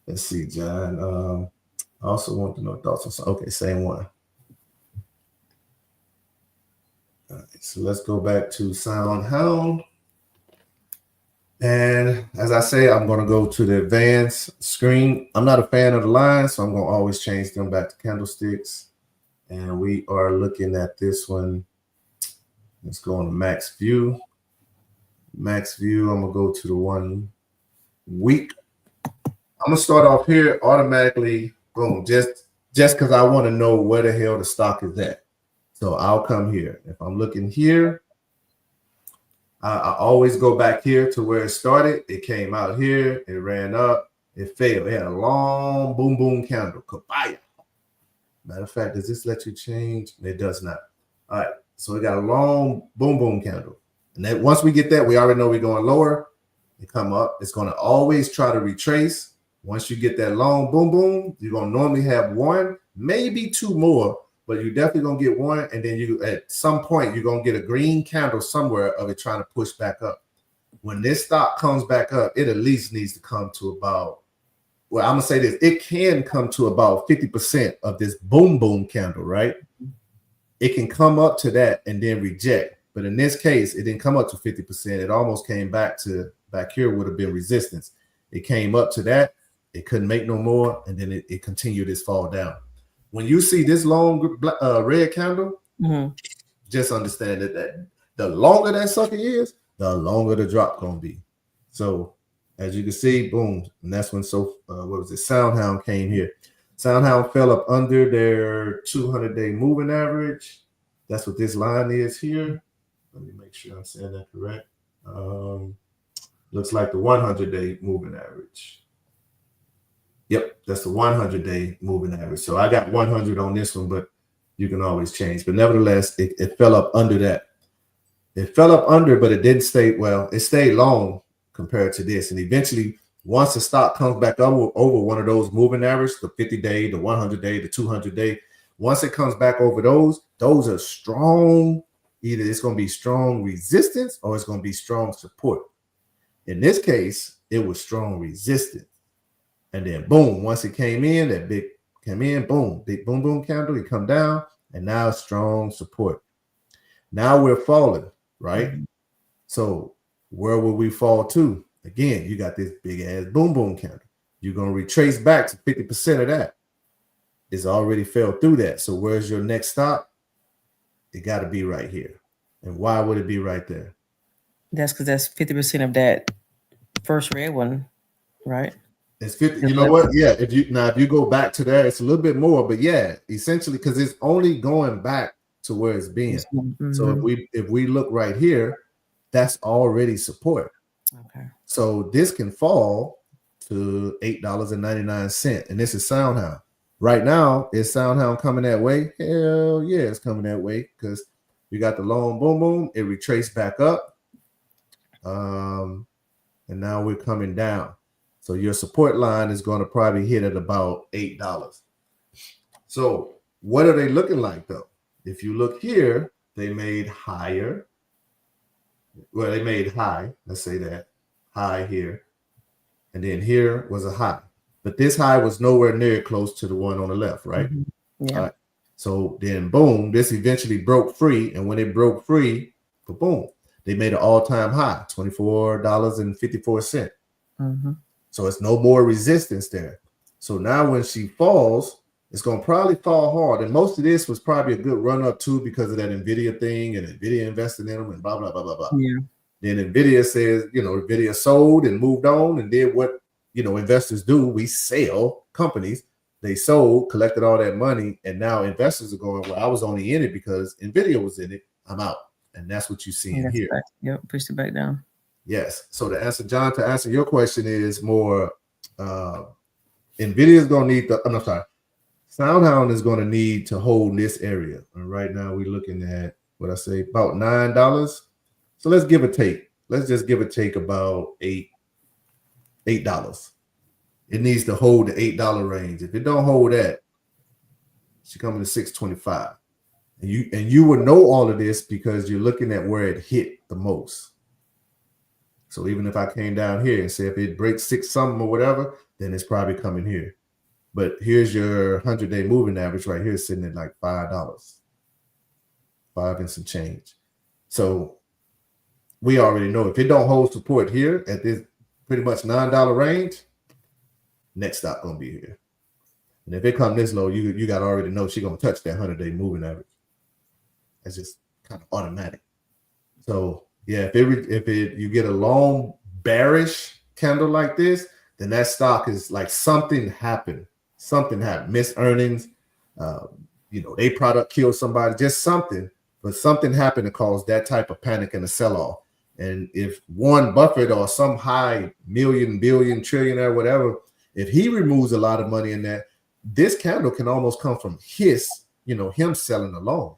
Let's see, John. I also want to know thoughts on something. Okay, same one. All right, so let's go back to SoundHound. And as I say, I'm going to go to the advanced screen. I'm not a fan of the lines, so I'm going to always change them back to candlesticks. And we are looking at this one. Let's go on to max view. Max view, I'm going to go to the 1 week. I'm going to start off here automatically. Boom, just because I want to know where the hell the stock is at. So I'll come here. If I'm looking here, I always go back here to where it started. It came out here. It ran up. It failed. It had a long boom, boom candle. Kabaya. Matter of fact, does this let you change? It does not. All right. So we got a long boom, boom candle. And then once we get that, we already know we're going lower. It come up. It's going to always try to retrace. Once you get that long boom, boom, you're going to normally have one, maybe two more. But you're definitely going to get one, and then you at some point, you're going to get a green candle somewhere of it trying to push back up. When this stock comes back up, it at least needs to come to about, well, I'm going to say this. It can come to about 50% of this boom, boom candle, right? It can come up to that and then reject. But in this case, it didn't come up to 50%. It almost came back here would have been resistance. It came up to that. It couldn't make no more, and then it continued its fall down. When you see this long red candle, just understand that the longer that sucker is, the longer the drop gonna be. So as you can see, boom, and that's when what was it? SoundHound came here. SoundHound fell up under their 200-day moving average. That's what this line is here. Let me make sure I'm saying that correct. Looks like the 100-day moving average. Yep, that's the 100-day moving average. So I got 100 on this one, but you can always change. But nevertheless, it fell up under that. It fell up under, but it didn't stay, well, it stayed long compared to this. And eventually, once the stock comes back over one of those moving averages, the 50-day, the 100-day, the 200-day, once it comes back over those are strong. Either it's going to be strong resistance or it's going to be strong support. In this case, it was strong resistance. And then boom, once it came in, that big came in, boom, big boom, boom candle, it come down, and now strong support. Now we're falling, right? So where will we fall to? Again, you got this big ass boom boom candle. You're going to retrace back to 50% of that. It's already fell through that. So where's your next stop? It got to be right here. And why would it be right there? That's because that's 50% of that first red one, right? It's 50. You know what? Yeah. If you go back to there, it's a little bit more, but yeah, essentially, because it's only going back to where it's been. Mm-hmm. So if we look right here, that's already support. Okay. So this can fall to $8.99, and this is SoundHound. Right now, is SoundHound coming that way? Hell yeah, it's coming that way because you got the long boom boom. It retraced back up, and now we're coming down. So your support line is going to probably hit at about $8. So what are they looking like though? If you look here, they made higher. Well, they made high. Let's say that high here, and then here was a high. But this high was nowhere near close to the one on the left, right? Mm-hmm. Yeah. All right. So then, boom, this eventually broke free, and when it broke free, boom, they made an all-time high, $24.54. Mm-hmm. So it's no more resistance there. So now when she falls, it's going to probably fall hard. And most of this was probably a good run up too because of that NVIDIA thing and NVIDIA invested in them and blah, blah, blah, blah, blah. Yeah. Then NVIDIA says, NVIDIA sold and moved on and did what, investors do. We sell companies. They sold, collected all that money. And now investors are going, well, I was only in it because NVIDIA was in it. I'm out. And that's what you see in here. Back. Yep. Pushed it back down. Yes. So to answer your question is more, NVIDIA is going to need SoundHound is going to need to hold this area. And right now we're looking at what I say about $9. So let's give a take. Let's just give a take about $8. It needs to hold the $8 range. If it don't hold that, she coming to $6.25. And you would know all of this because you're looking at where it hit the most. So even if I came down here and say if it breaks 6 something or whatever, then it's probably coming here. But here's your 100-day moving average right here sitting at like $5. 5 and some change. So we already know if it don't hold support here at this pretty much $9 range, next stop gonna be here. And if it come this low, you got to already know she's gonna touch that 100-day moving average. That's just kind of automatic. So yeah, if you get a long bearish candle like this, then that stock is like something happened. Something happened. Missed earnings. They product killed somebody. Just something. But something happened to cause that type of panic and a sell-off. And if Warren Buffett or some high million, billion, trillionaire, whatever, if he removes a lot of money in that, this candle can almost come from him selling alone.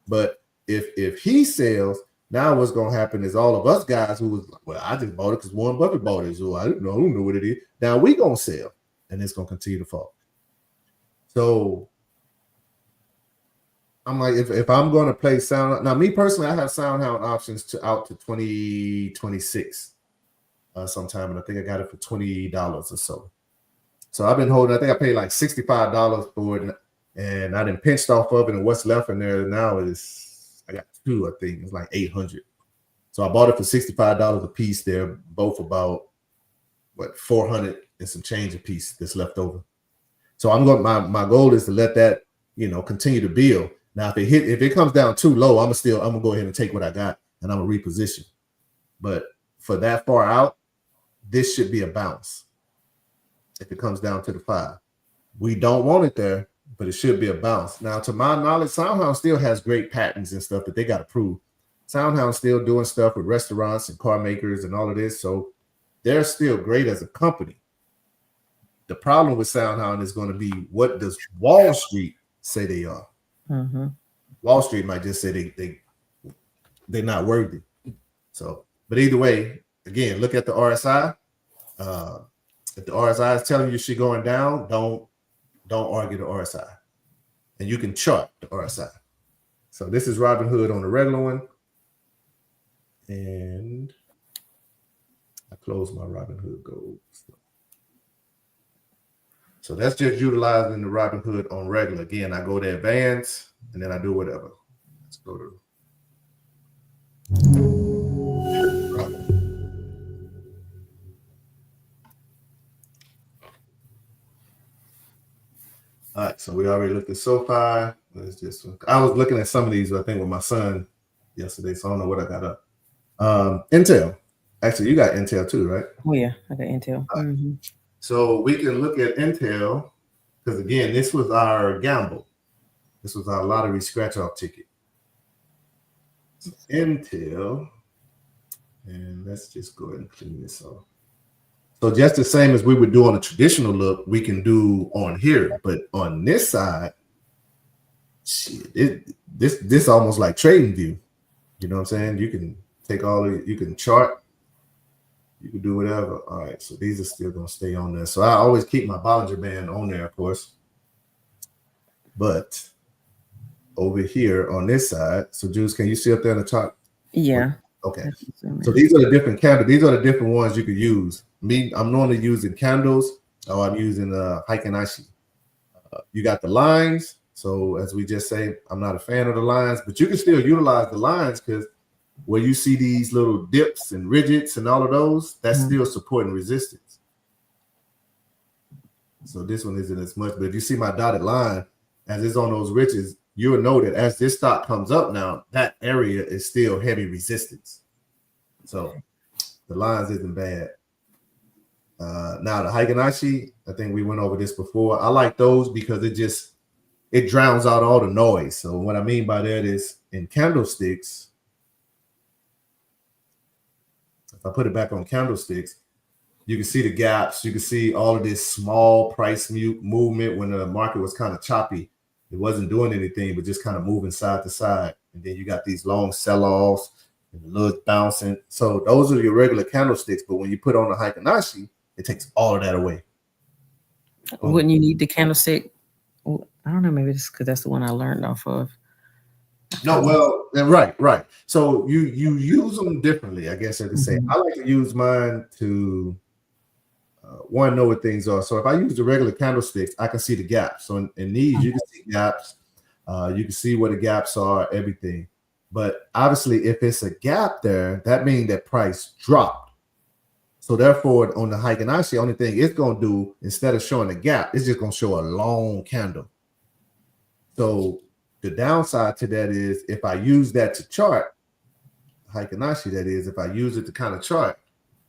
But if he sells, now what's going to happen is all of us guys who was like, well, I just bought it because Warren Buffett bought it. So I don't know what it is. Now we going to sell and it's going to continue to fall. So I'm like, if I'm going to play Sound, now me personally, I have SoundHound options out to 2026 sometime. And I think I got it for $20 or so. So I've been holding, I think I paid like $65 for it. And I done pinched off of it. And what's left in there now is, I got 2, I think. It's like 800. So I bought it for $65 a piece. They're both about, 400 and some change a piece that's left over. So my goal is to let that, continue to build. Now, if it comes down too low, I'm gonna go ahead and take what I got and I'm gonna reposition. But for that far out, this should be a bounce. If it comes down to the 5, we don't want it there, but it should be a bounce. Now, to my knowledge, SoundHound still has great patents and stuff that they got to prove. SoundHound still doing stuff with restaurants and car makers and all of this, so they're still great as a company. The problem with SoundHound is going to be, what does Wall Street say they are? Mm-hmm. Wall Street might just say they're not worthy. So, but either way, again, look at the RSI. If the RSI is telling you she's going down, don't argue the RSI. And you can chart the RSI. So this is Robinhood on the regular one. And I closed my Robinhood goals. So that's just utilizing the Robinhood on regular. Again, I go to advanced and then I do whatever. Let's go to All right, so we already looked at SoFi. What is this one? I was looking at some of these, I think, with my son yesterday, so I don't know what I got up. Intel. Actually, you got Intel too, right? Oh yeah, I got Intel. Mm-hmm. So we can look at Intel because again, this was our gamble. This was our lottery scratch-off ticket. So Intel, and let's just go ahead and clean this off. So just the same as we would do on a traditional look, we can do on here, but on this side, shit, this almost like trading view. You know what I'm saying? You can take you can chart, you can do whatever. All right, so these are still gonna stay on there. So I always keep my Bollinger Band on there, of course. But over here on this side, so Juice, can you see up there in the top? Yeah. Okay. So these are the different candles. These are the different ones you could use. Me, I'm normally using candles, or I'm using Heiken Ashi. You got the lines. So as we just say, I'm not a fan of the lines, but you can still utilize the lines because where you see these little dips and ridges and all of those, that's still supporting resistance. So this one isn't as much, but if you see my dotted line, as it's on those ridges, you'll know that as this stock comes up now, that area is still heavy resistance. So the lines isn't bad. Now the Heiken Ashi, I think we went over this before. I like those because it drowns out all the noise. So what I mean by that is in candlesticks, if I put it back on candlesticks, you can see the gaps. You can see all of this small price movement when the market was kind of choppy. It wasn't doing anything, but just kind of moving side to side. And then you got these long sell-offs and the little bouncing. So those are your regular candlesticks. But when you put on the Heiken Ashi, it takes all of that away. Wouldn't you need the candlestick? I don't know. Maybe it's because that's the one I learned off of. No, well, right. So you use them differently, I guess I could say. I like to use mine to one, know what things are. So if I use the regular candlesticks, I can see the gaps. So in these, you can see gaps. You can see where the gaps are, everything. But obviously, if it's a gap there, that means that price dropped. So therefore, on the Heiken Ashi, the only thing it's going to do, instead of showing a gap, it's just going to show a long candle. So the downside to that is if I use that to chart, Heiken Ashi, that is, if I use it to kind of chart,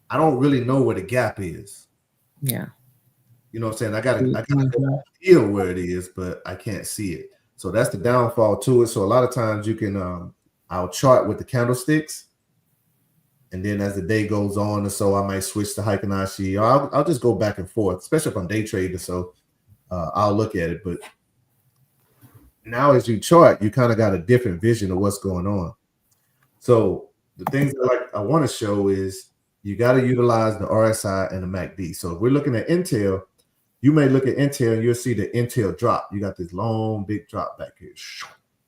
I don't really know where the gap is. Yeah. You know what I'm saying? I gotta feel where it is, but I can't see it. So that's the downfall to it. So a lot of times you can I'll chart with the candlesticks. And then as the day goes on or so, I might switch to Heiken Ashi. I'll just go back and forth, especially if I'm day trading. So I'll look at it. But now as you chart, you kind of got a different vision of what's going on. So the things that I want to show is you got to utilize the RSI and the MACD. So if we're looking at Intel, you may look at Intel and you'll see the Intel drop. You got this long, big drop back here.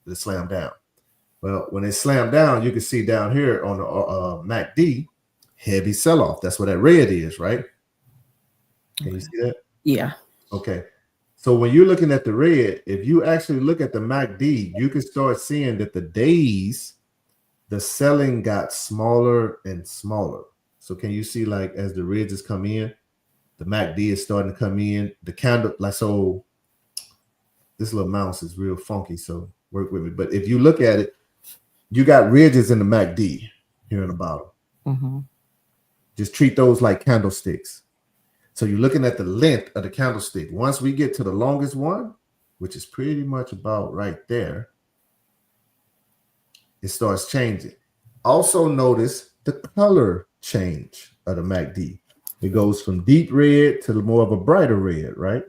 It slammed down. Well, when it slammed down, you can see down here on the MACD, heavy sell-off. That's what that red is, right? Can you see that? Yeah. Okay. So when you're looking at the red, if you actually look at the MACD, you can start seeing that the days, the selling got smaller and smaller. So can you see, like, as the ridges come in, the MACD is starting to come in. The candle, like, so this little mouse is real funky, so work with me. But if you look at it, you got ridges in the MACD here in the bottom. Just treat those like candlesticks. So you're looking at the length of the candlestick. Once we get to the longest one, which is pretty much about right there, it starts changing. Also notice the color change of the MACD. It goes from deep red to more of a brighter red, right?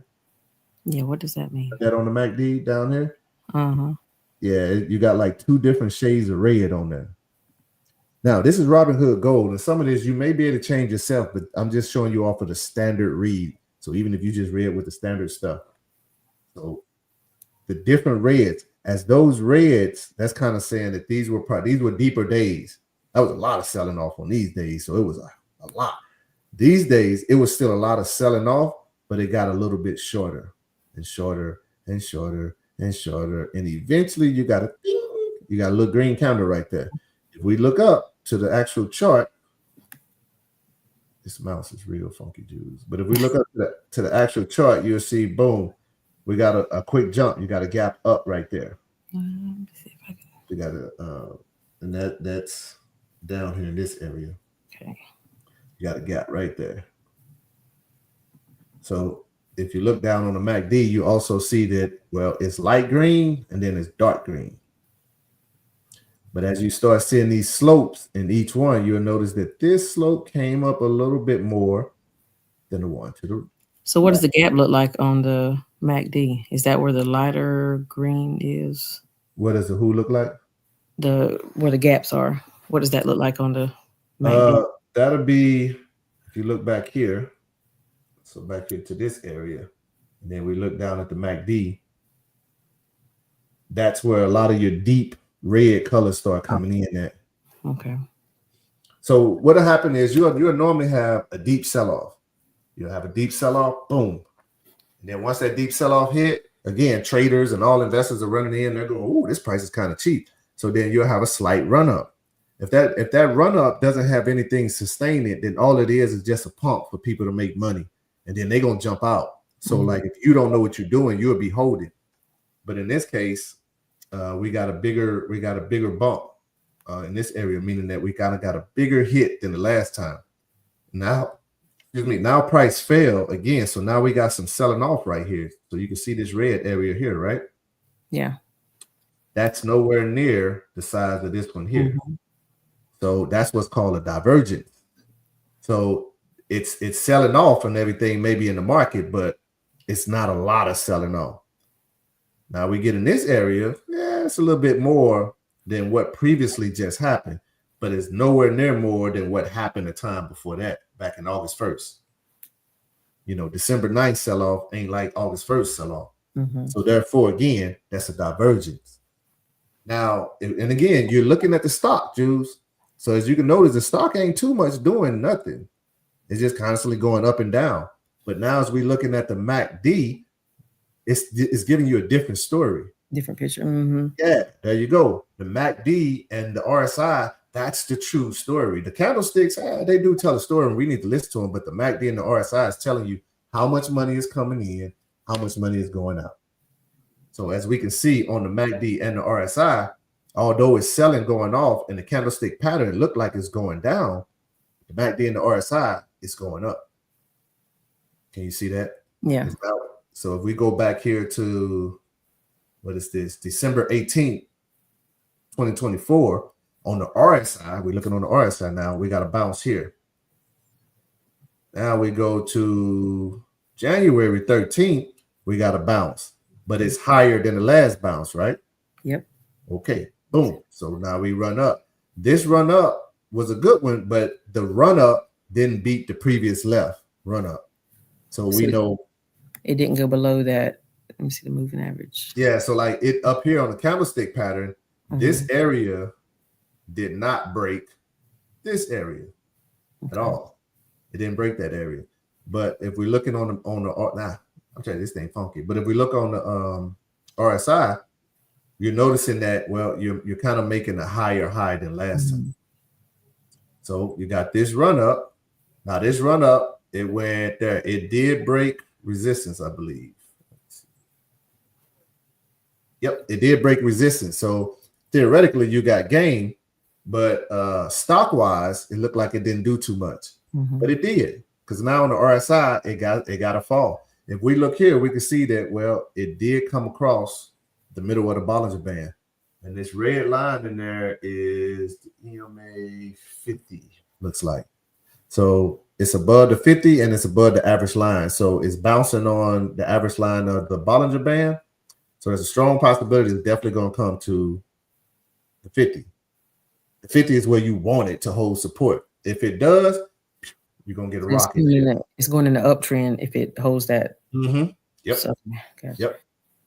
Yeah, what does that mean? That on the MACD down here? Yeah, you got like 2 different shades of red on there. Now, this is Robinhood Gold, and some of this you may be able to change yourself, but I'm just showing you off of the standard read. So even if you just read with the standard stuff. So the different reds, as those reds, that's kind of saying that these were deeper days. That was a lot of selling off on these days, so it was a lot. These days, it was still a lot of selling off, but it got a little bit shorter and shorter and shorter and shorter. And eventually you got a little green candle right there. If we look up to the actual chart, this mouse is real funky, dudes. But if we look up to the actual chart, you'll see, boom, We got a quick jump. You got a gap up right there. Let me see if I can. You got a and that's down here in this area. Okay. You got a gap right there. So if you look down on the MACD, you also see that, well, it's light green and then it's dark green. But as you start seeing these slopes in each one, you'll notice that this slope came up a little bit more than the one to the. So what does the gap look like on the MACD? Is that where the lighter green is? What does the who look like? Where the gaps are. What does that look like on the MACD? That'll be, if you look back here, so back here to this area, and then we look down at the MACD, that's where a lot of your deep red colors start coming in at. Okay. So what'll happen is you'll normally have a deep sell-off. You'll have a deep sell-off, boom. And then once that deep sell-off hit, again, traders and all investors are running in, they're going, oh, this price is kind of cheap. So then you'll have a slight run-up. If that run-up doesn't have anything sustain it, then all it is just a pump for people to make money. And then they're going to jump out. So like if you don't know what you're doing, you'll be holding. But in this case, we got a bigger bump in this area, meaning that we kind of got a bigger hit than the last time. Now price fell again. So now we got some selling off right here. So you can see this red area here, right? Yeah. That's nowhere near the size of this one here. So that's what's called a divergence. So it's selling off and everything maybe in the market, but it's not a lot of selling off. Now we get in this area, it's a little bit more than what previously just happened, but it's nowhere near more than what happened the time before that, back in August 1st. You know, December 9th sell-off ain't like August 1st sell-off. So therefore, again, that's a divergence. Now, and again, you're looking at the stock, Jules. So as you can notice, the stock ain't too much doing nothing. It's just constantly going up and down. But now as we're looking at the MACD, it's giving you a different story. Different picture. Yeah, there you go. The MACD and the RSI, that's the true story. The candlesticks, they do tell a story and we need to listen to them, but the MACD and the RSI is telling you how much money is coming in, how much money is going out. So as we can see on the MACD and the RSI, although it's selling going off and the candlestick pattern look like it's going down, the MACD and the RSI is going up. Can you see that? Yeah. So if we go back here to, what is this? December 18th, 2024, on the RSI, we're looking on the RSI now, we got a bounce here. Now we go to January 13th, we got a bounce, but it's higher than the last bounce, right? Yep. Okay, boom. So now we run up. This run up was a good one, but the run up didn't beat the previous left run up. So we know it didn't go below that. Let me see the moving average. Yeah, so like it up here on the candlestick pattern, this area did not break this area at all. It didn't break that area. But if we're looking on the I'm telling you, this thing funky. But if we look on the RSI, you're noticing that, well, you're kind of making a higher high than last time. So you got this run up. Now this run up, it went there. It did break resistance, I believe. Yep, it did break resistance. So theoretically, you got gain, but stock-wise, it looked like it didn't do too much. But it did, because now on the RSI, it got a fall. If we look here, we can see that, well, it did come across the middle of the Bollinger Band. And this red line in there is the EMA 50, looks like. So it's above the 50 and it's above the average line. So it's bouncing on the average line of the Bollinger Band. So there's a strong possibility it's definitely going to come to the 50. The 50 is where you want it to hold support. If it does, you're going to get a rocket. It's going in the uptrend if it holds that. Yep. So, okay. Yep.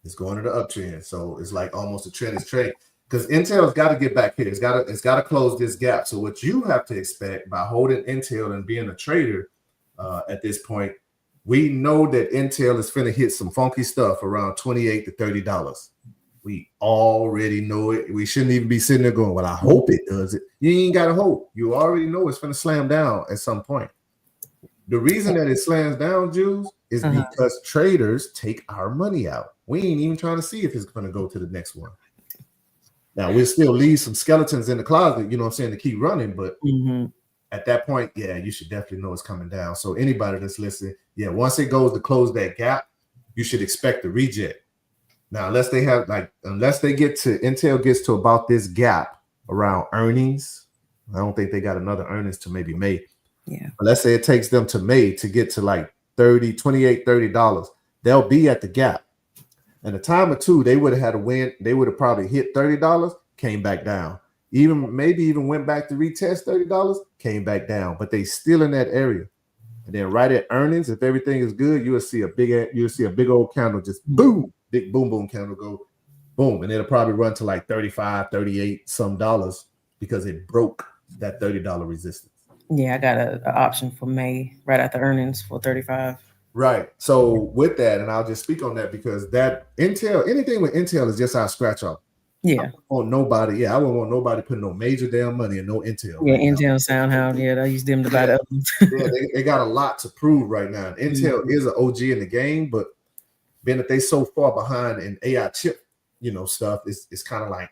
It's going in the uptrend. So it's like almost a trend is trade. Because Intel's got to get back here. It's got to close this gap. So what you have to expect by holding Intel and being a trader at this point, we know that Intel is finna hit some funky stuff around $28 to $30. We already know it. We shouldn't even be sitting there going, well, I hope it does it. You ain't got to hope. You already know it's finna slam down at some point. The reason that it slams down, Jews, is because traders take our money out. We ain't even trying to see if it's going to go to the next one. Now, we'll still leave some skeletons in the closet, you know what I'm saying, to keep running. But at that point, yeah, you should definitely know it's coming down. So anybody that's listening, yeah, once it goes to close that gap, you should expect a reject. Now, unless they get to Intel gets to about this gap around earnings, I don't think they got another earnings to maybe May. Yeah. But let's say it takes them to May to get to like $30. They'll be at the gap. And a time or two, they would have had a win. They would have probably hit $30, came back down. Maybe went back to retest $30, came back down. But they still in that area. And then right at earnings, if everything is good, you'll see a big old candle just boom, big boom boom candle go boom, and it'll probably run to like 35, 38 some dollars because it broke that $30 resistance. Yeah, I got an option for May right after earnings for 35. Right. So with that, and I'll just speak on that because that Intel, anything with Intel is just our scratch off. Yeah. I wouldn't want nobody putting no major damn money in no Intel. Yeah, right Intel SoundHound. Yeah, I use them to buy the other ones. Yeah, they got a lot to prove right now. Intel is an OG in the game, but being that they so far behind in AI chip, stuff, it's kind of like,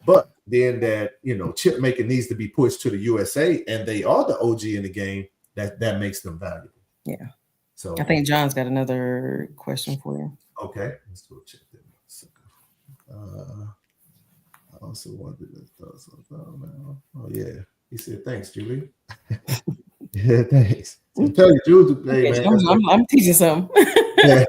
But then that, chip making needs to be pushed to the USA, and they are the OG in the game. That makes them valuable. Yeah. So I think John's got another question for you. Okay, let's go check that. I also wanted to thought something. Oh yeah, he said thanks, Julie. Yeah, thanks. I'm telling you, Jules, hey, man. I'm teaching something. Yeah.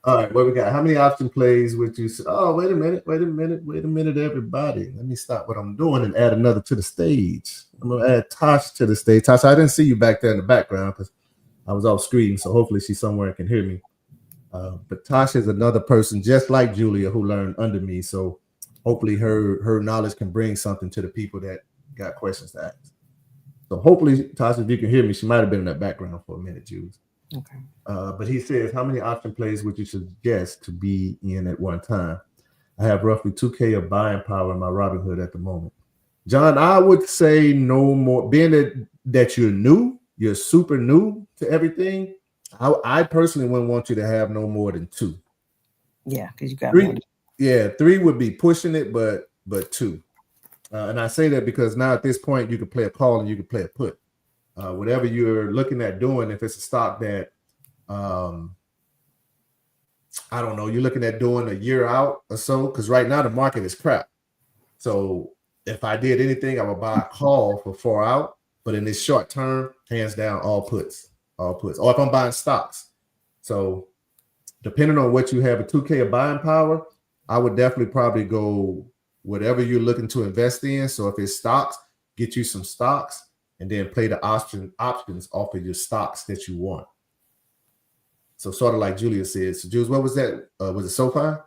All right, what we got? How many option plays would you say? Oh, wait a minute, everybody. Let me stop what I'm doing and add another to the stage. I'm gonna add Tosh to the stage. Tosh, I didn't see you back there in the background because I was off screen, so hopefully she's somewhere and can hear me. But Tosh is another person just like Julia who learned under me, so hopefully her knowledge can bring something to the people that got questions to ask. So hopefully, Tosh, if you can hear me, she might have been in that background for a minute, Jules. Okay. But he says, how many option plays would you suggest to be in at one time? I have roughly 2K of buying power in my Robinhood at the moment. John, I would say no more. Being that you're super new to everything, I personally wouldn't want you to have no more than 2. Yeah, because you got 3. Yeah, 3 would be pushing it, but 2. And I say that because now at this point you can play a call and you can play a put. Whatever you're looking at doing, if it's a stock that I don't know, you're looking at doing a year out or so, because right now the market is crap. So if I did anything, I would buy a call for 4 out. But in this short term, hands down, all puts. Or if I'm buying stocks. So depending on what you have a 2K of buying power, I would definitely probably go whatever you're looking to invest in. So if it's stocks, get you some stocks and then play the options off of your stocks that you want. So sort of like Julia said. So Jules, what was that? Was it SoFi?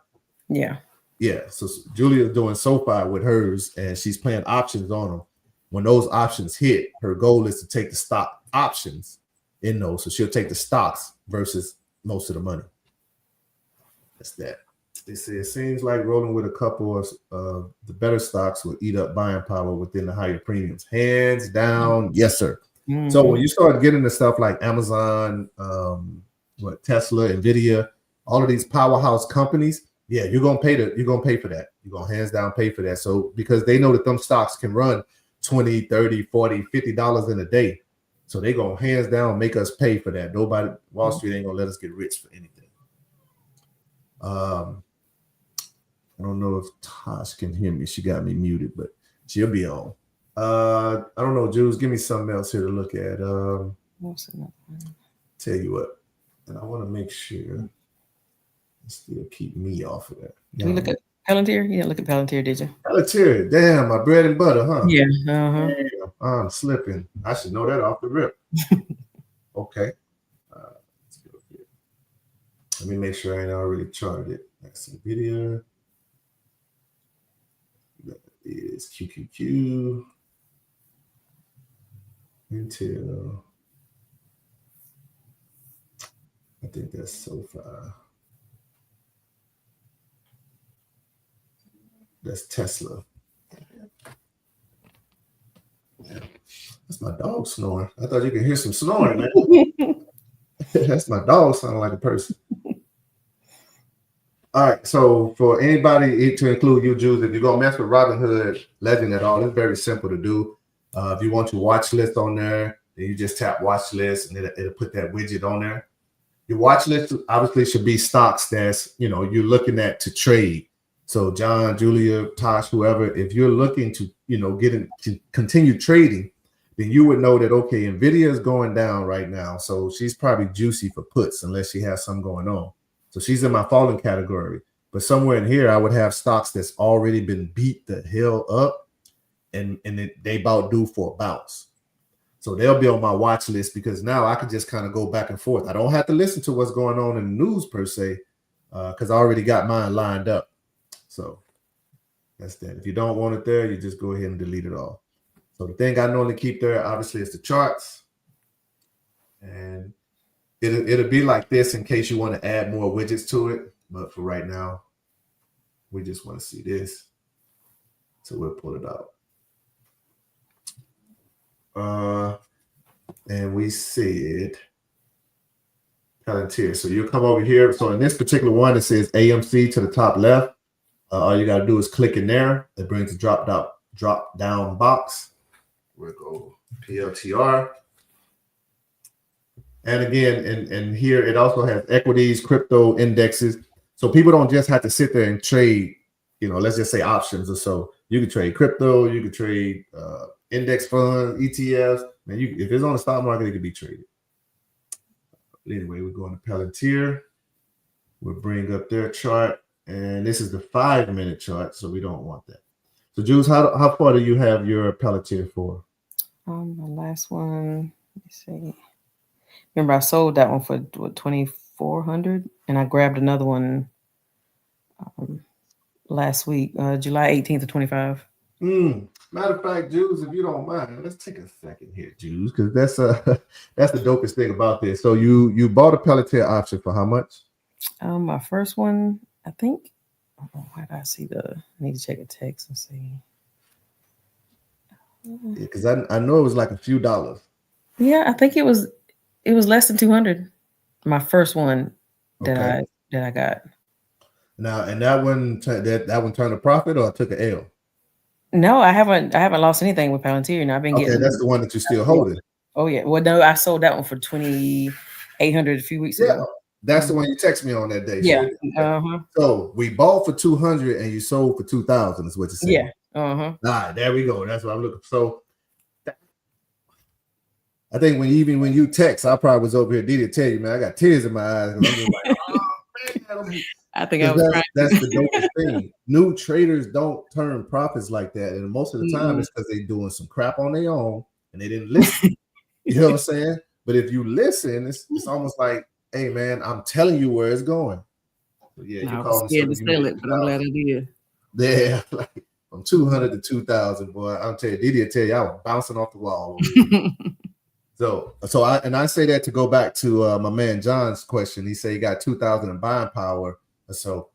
Yeah. Yeah. So Julia's doing SoFi with hers and she's playing options on them. When those options hit, her goal is to take the stock options in those. So she'll take the stocks versus most of the money. That's that. They say it seems like rolling with a couple of the better stocks will eat up buying power within the higher premiums. Hands down, yes, sir. Mm-hmm. So when you start getting the stuff like Amazon, Tesla, Nvidia, all of these powerhouse companies, yeah, you're gonna pay for that. You're gonna hands down pay for that. So because they know that them stocks can run $20, $30, $40, $50 in a day. So they gonna hands down make us pay for that. Nobody, Wall Street ain't gonna let us get rich for anything. I don't know if Tosh can hear me. She got me muted, but she'll be on. I don't know, Jules. Give me something else here to look at. Tell you what, and I want to make sure still keep me off of that. Can you look at Palantir? You didn't look at Palantir, did you? Palantir, damn, my bread and butter, huh? Yeah. Uh-huh. Damn, I'm slipping. I should know that off the rip. Okay. Let's go here. Let me make sure I ain't already charted it. That's some video. That is QQQ. Intel. I think that's SoFi. That's Tesla. That's my dog snoring. I thought you could hear some snoring, man. That's my dog sounding like a person. All right, so for anybody to include you, Jews, if you're gonna mess with Robinhood Legend at all, it's very simple to do. If you want your watch list on there, then you just tap watch list and it'll put that widget on there. Your watch list obviously should be stocks that's you're looking at to trade. So John, Julia, Tosh, whoever, if you're looking to to continue trading, then you would know that okay, Nvidia is going down right now, so she's probably juicy for puts unless she has something going on. So she's in my falling category. But somewhere in here, I would have stocks that's already been beat the hell up, and they about due for a bounce. So they'll be on my watch list because now I can just kind of go back and forth. I don't have to listen to what's going on in the news per se, because I already got mine lined up. So that's that. If you don't want it there, you just go ahead and delete it all. So the thing I normally keep there, obviously, is the charts. And it'll be like this in case you want to add more widgets to it. But for right now, we just want to see this. So we'll pull it out. And we said Palantir. So you'll come over here. So in this particular one, it says AMC to the top left. All you got to do is click in there. It brings a drop down box. We'll go PLTR. And again, and here it also has equities, crypto indexes. So people don't just have to sit there and trade, let's just say options or so. You can trade crypto, you can trade index funds, ETFs. Man, if it's on the stock market, it can be traded. But anyway, we're going to Palantir. We'll bring up their chart. And this is the 5-minute chart, so we don't want that. So, Jules, how far do you have your Palantir for? The last one, let me see. Remember, I sold that one for what, $2,400, and I grabbed another one last week, July 18th to 25. Matter of fact, Jules, if you don't mind, let's take a second here, Jules, because that's the dopest thing about this. So you bought a Palantir option for how much? My first one, I think. Why did I see I need to check a text and see. Yeah, because I know it was like a few dollars. Yeah, I think it was less than 200. My first one that I got. Now, and that one turned a profit or took an L? No, I haven't lost anything with Palantir. I've been getting. That's the one that you're still holding. Oh yeah. Well, no, I sold that one for $2,800 a few weeks ago. That's the one you text me on that day. Yeah. So we bought for 200 and you sold for 2,000 is what you're saying. Yeah. All right, there we go. That's what I'm looking for. So I think when you text, I probably was over here. Did tell you, man, I got tears in my eyes. I'm just like, oh, man. I think I was that's the dopest thing. New traders don't turn profits like that. And most of the time it's because they're doing some crap on their own and they didn't listen. You know what I'm saying? But if you listen, it's almost like, hey man, I'm telling you where it's going. So yeah, I was scared to sell it, but I'm glad I did. Yeah, like from 200 to 2,000, boy. I'll tell you, Didi tell you, I was bouncing off the wall. So I say that to go back to my man John's question. He said he got 2,000 in buying power. So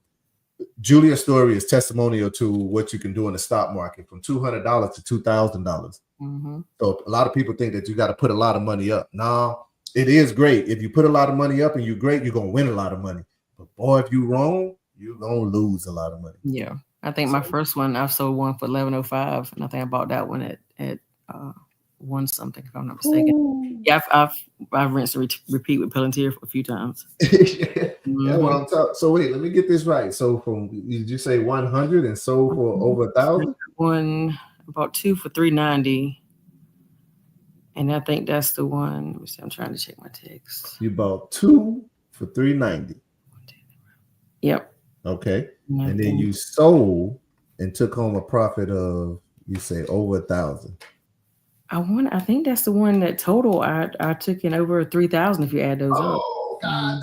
Julia's story is testimonial to what you can do in the stock market from $200 to $2,000. So a lot of people think that you got to put a lot of money up. No, it is great. If you put a lot of money up and you're great, you're going to win a lot of money. But boy, if you're wrong, you're going to lose a lot of money. Yeah. I think my first one, I sold one for $11.05, and I think I bought that one at one something, if I'm not mistaken. Ooh. Yeah, I've rinsed and repeat with Palantir a few times. Yeah, well, I'm talking. So wait, let me get this right. So did you say 100 and sold for over 1,000? One, about two for $390, and I think that's the one. Let me see. I'm trying to check my text. You bought two for $390. Yep. Okay. And then you sold and took home a profit of, you say, over 1,000. I think that's the one that total I took in over 3,000 if you add those up. Oh God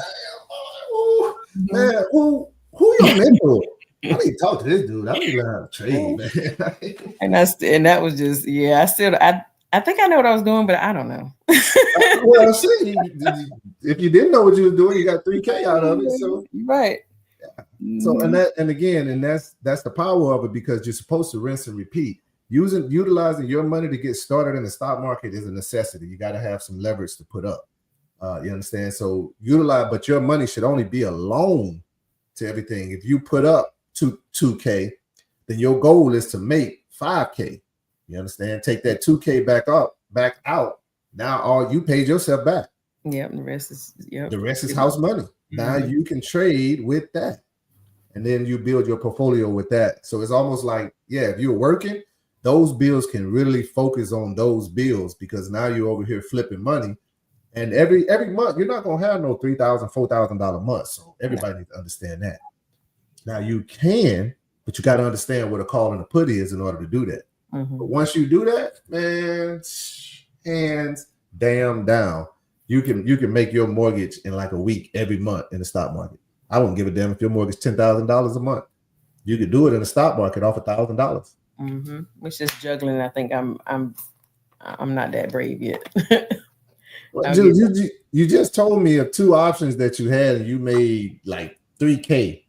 damn! Man, who your mentor? I need to talk to this dude. I need to learn how to trade, man. and that was just I think I know what I was doing, but I don't know. Well, see, if you didn't know what you was doing, you got 3K out of it. So right. So that's the power of it, because you're supposed to rinse and repeat. Utilizing your money to get started in the stock market is a necessity. You got to have some leverage to put up. You understand? So utilize, but your money should only be a loan to everything. If you put up 2K, then your goal is to make 5K. You understand? Take that 2K back out. Now all you paid yourself back. Yep, the rest is House money. Now you can trade with that. And then you build your portfolio with that. So it's almost like, if you're working, those bills can really focus on those bills, because now you're over here flipping money. And every month, you're not going to have no $3,000, $4,000 month. So everybody needs to understand that. Now you can, but you got to understand what a call and a put is in order to do that. But once you do that, man, hands down, you can make your mortgage in like a week every month in the stock market. I wouldn't give a damn if your mortgage $10,000 a month. You could do it in the stock market off $1,000. Which is juggling. I think I'm not that brave yet. Well, Jude, you just told me of 2 options that you had, and you made like 3K.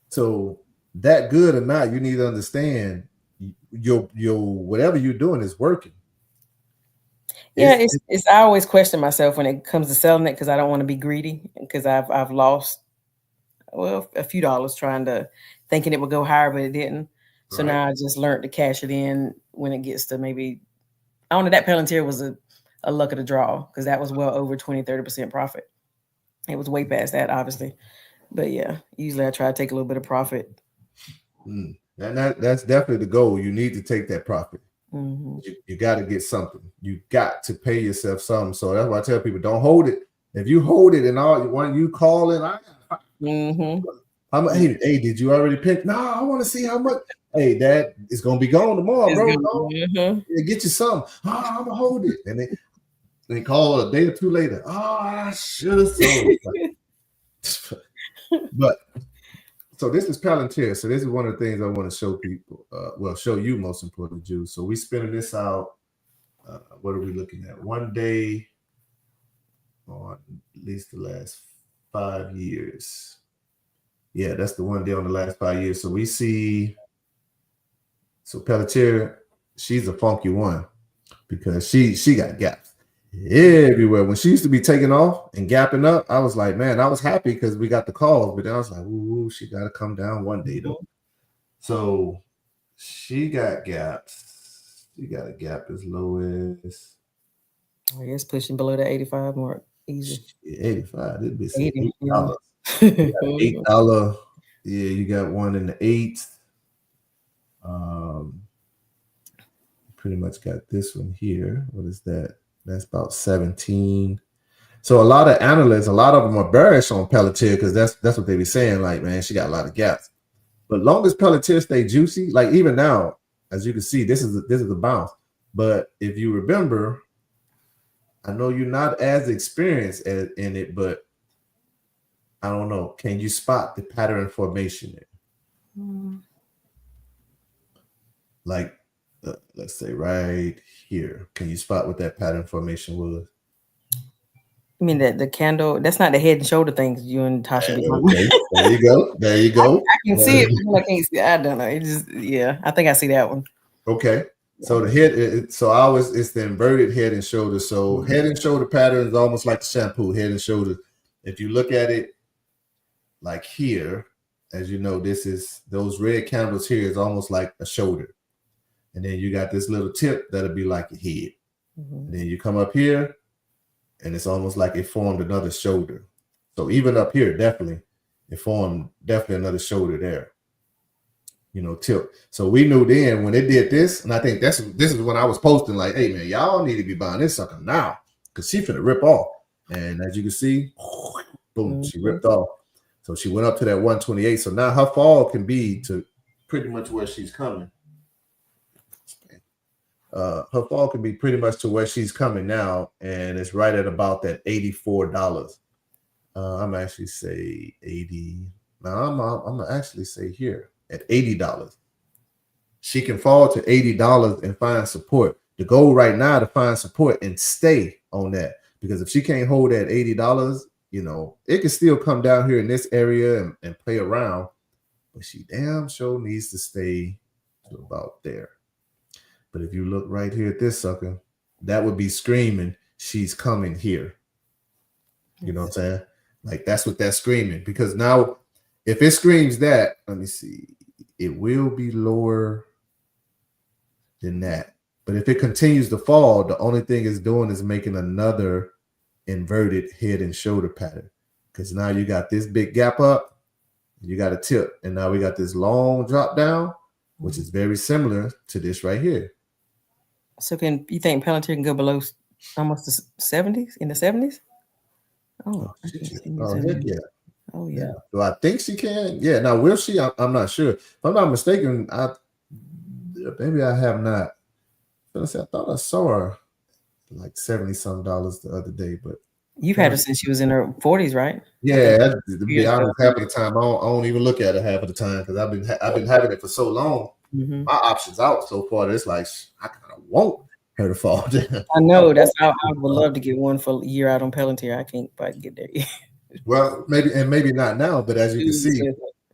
So that good or not, you need to understand your whatever you're doing is working. Yeah, it's I always question myself when it comes to selling it, because I don't want to be greedy, because I've lost a few dollars thinking it would go higher, but it didn't. So now I just learned to cash it in when it gets to maybe, I don't know, that Palantir was a luck of the draw, because that was well over 20-30% profit. It was way past that, obviously. But yeah, usually I try to take a little bit of profit. And that's definitely the goal. You need to take that profit. You got to get something. You got to pay yourself something. So that's why I tell people, don't hold it. If you hold it and when you call in, hey, did you already pick? No, I want to see how much. Hey, that is going to be gone tomorrow, bro. Yeah, get you some. I'm going to hold it. And they call a day or two later. I should have sold it. But so this is Palantir. So this is one of the things I want to show people. Show you, most importantly, Jude. So we spinning this out. What are we looking at? 1 day on at least the last 5 years. Yeah, that's the 1 day on the last 5 years. So we see. So Palantir, she's a funky one, because she got gaps everywhere. When she used to be taking off and gapping up, I was like, man, I was happy because we got the calls, but then I was like, ooh, she got to come down one day though. So she got gaps. She got a gap as low as, I guess, pushing below the 85 mark. Easy. 85. It'd be $8. $8. Yeah, you got one in the 8s. Pretty much got this one here. What is that? That's about 17. So a lot of analysts, a lot of them are bearish on Palantir, because that's what they be saying. Like, man, she got a lot of gaps. But long as Palantir stay juicy, like even now, as you can see, this is a bounce. But if you remember, I know you're not as experienced in it, but I don't know. Can you spot the pattern formation there? Like, let's say right here. Can you spot what that pattern formation was? I mean, the candle, that's not the head and shoulder things you and Tasha be talking about. There you go. I can see it, but I can't see it. I don't know. It just, I think I see that one. Okay. So the head, it's the inverted head and shoulder. So head and shoulder pattern is almost like the shampoo, head and shoulder. If you look at it like here, as you know, this is those red candles here is almost like a shoulder. And then you got this little tip that'll be like a head. And then you come up here, and it's almost like it formed another shoulder. So even up here, it formed another shoulder there. Tip. So we knew then when it did this, and I think this is when I was posting like, hey man, y'all need to be buying this sucker now, because she finna rip off. And as you can see, boom, she ripped off. So she went up to that 128. So now her fall can be to pretty much where she's coming. Her fall can be pretty much to where she's coming now, and it's right at about that $84. I'm actually say 80. Now I'm gonna actually say here at $80. She can fall to $80 and find support. The goal right now to find support and stay on that, because if she can't hold that $80, it can still come down here in this area and play around, but she damn sure needs to stay to about there. But if you look right here at this sucker, that would be screaming, she's coming here. You know what I'm saying? Like that's what that's screaming. Because now, if it screams that, let me see, it will be lower than that. But if it continues to fall, the only thing it's doing is making another inverted head and shoulder pattern. Because now you got this big gap up, you got a tip, and now we got this long drop down, which is very similar to this right here. So can you think Palantir can go below almost the 70s, in the 70s? Oh, I can't see Oh, this heck in- yeah. Oh yeah. Do I think she can? Yeah. Now, will she? I'm not sure. If I'm not mistaken, maybe I have not. I thought I saw her like $70-some the other day, but You've had her since she was in her 40s, right? yeah, to be years honest, ago. half of the time I don't even look at it half of the time because I've been having it for so long. Mhm. My options out so far. It's like I kind of want her to fall down. I know. That's how I would love to get one for a year out on Palantir. I can't quite get there yet. Well, maybe not now, but as you can see,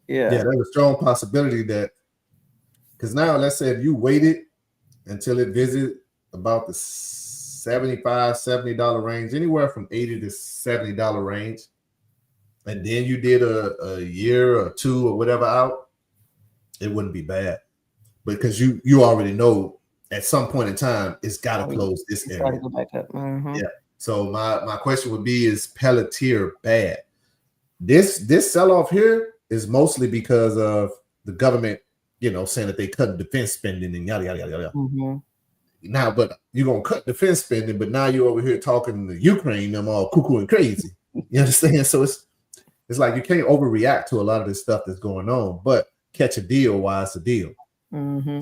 Yeah. there's a strong possibility that because now let's say if you waited until it visit about the $70 range, anywhere from $80 to $70 range, and then you did a year or two or whatever out, it wouldn't be bad. Because you already know at some point in time it's got to close this area. Gotta go back up. Yeah. So my question would be: is Palantir bad? This sell off here is mostly because of the government, saying that they cut defense spending and yada yada yada yada. Mm-hmm. Now, but you're gonna cut defense spending, but now you're over here talking to Ukraine, them all cuckoo and crazy. You understand? So it's like you can't overreact to a lot of this stuff that's going on, but catch a deal while it's a deal. Mm-hmm.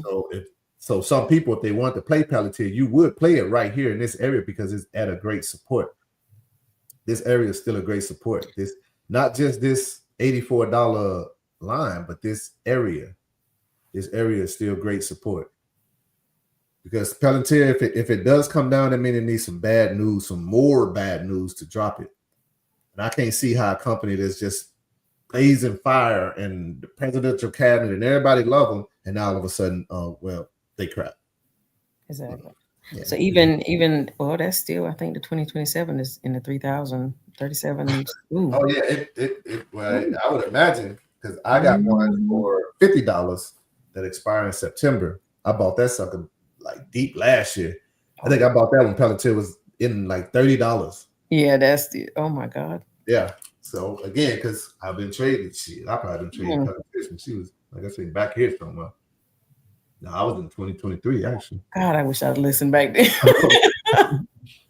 So some people, if they want to play Palantir, you would play it right here in this area because it's at a great support. This area is still a great support. This not just this $84 line, but this area. This area is still great support. Because Palantir, if it does come down, that means it needs some bad news, some more bad news to drop it. And I can't see how a company that's just blazing fire and the presidential cabinet and everybody love them, and now all of a sudden, they crap. Exactly. Yeah. So even well, that's still, I think the 2027 is in the 3,037. Oh yeah, I would imagine because I got one for $50 that expired in September. I bought that sucker like deep last year. I think I bought that when Palantir was in like $30. Yeah, that's the, oh my God. Yeah. So again, because I've been trading shit. I probably been trading Palantir when she was, like I said, back here somewhere. No, I was in 2023 actually. God, I wish I'd listened back then.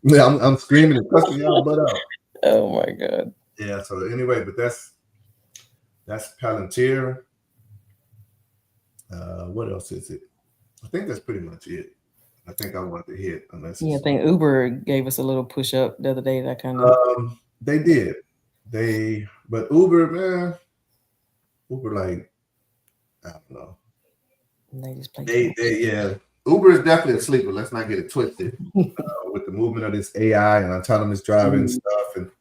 Yeah, I'm screaming and cussing y'all butt out. Oh my God. Yeah. So anyway, but that's Palantir. What else is it? I think that's pretty much it. I think I want to hit unless I think Uber gave us a little push up the other day. That kind of they did. But Uber, man, like I don't know. They just play. Yeah. Uber is definitely a sleeper. Let's not get it twisted with the movement of this AI and autonomous driving stuff. And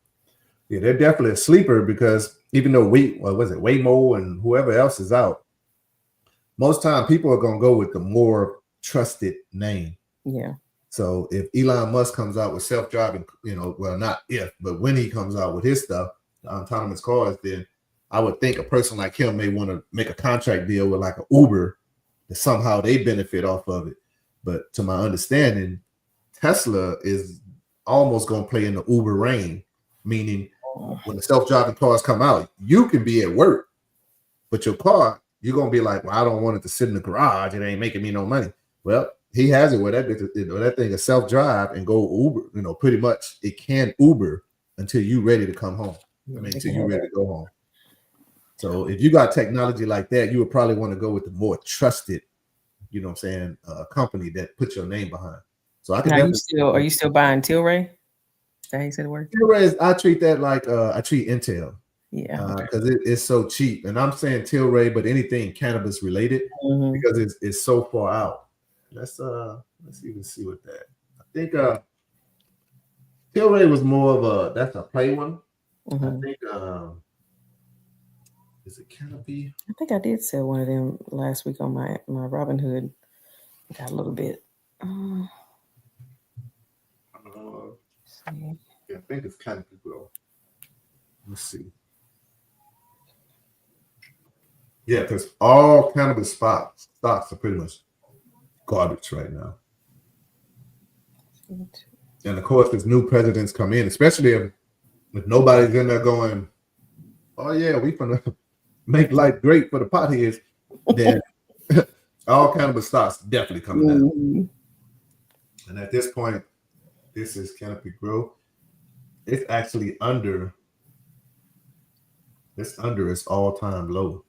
yeah, they're definitely a sleeper because even though Waymo and whoever else is out, most time people are gonna go with the more trusted name. Yeah. So if Elon Musk comes out with self-driving, well, not if, but when he comes out with his stuff, the autonomous cars, then I would think a person like him may want to make a contract deal with like an Uber that somehow they benefit off of it. But to my understanding, Tesla is almost going to play in the Uber reign, meaning when the self-driving cars come out, you can be at work, but your car, you're going to be like, well, I don't want it to sit in the garage. It ain't making me no money. Well, he has it where that thing is self-drive and go Uber, pretty much it can Uber until you're ready to come home. Until you're ready to go home. So if you got technology like that, you would probably want to go with the more trusted, company that put your name behind. So I can are you still buying Tilray? Is that how you said the word? Tilray, I treat that like I treat Intel. Yeah. Because it's so cheap. And I'm saying Tilray, but anything cannabis related because it's so far out. Let's even see what that. I think Tilray was more of that's a play one. I think is it Canopy? I think I did sell one of them last week on my Robinhood. Got a little bit. Yeah, I think it's Canopy, bro. Let's see. Yeah, because all cannabis stocks are pretty much garbage right now. And of course, as new presidents come in, especially if nobody's in there going, "Oh yeah, we gonna make life great for the potheads," then all cannabis stocks definitely coming down. Mhm. And at this point, this is Canopy Growth. It's actually under. It's under its all-time low.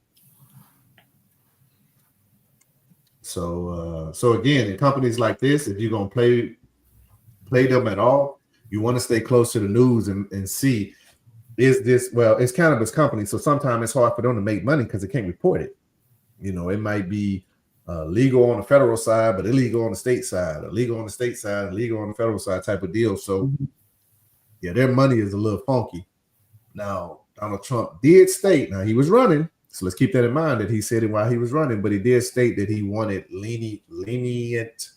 So again, in companies like this, if you're gonna play them at all, you want to stay close to the news and see, is this, well, it's cannabis company, so sometimes it's hard for them to make money because they can't report it. It might be legal on the federal side, but illegal on the state side, or legal on the state side and legal on the federal side type of deal. So yeah, their money is a little funky. Now, Donald Trump did state, now he was running, so let's keep that in mind, that he said it while he was running, but he did state that he wanted lenient,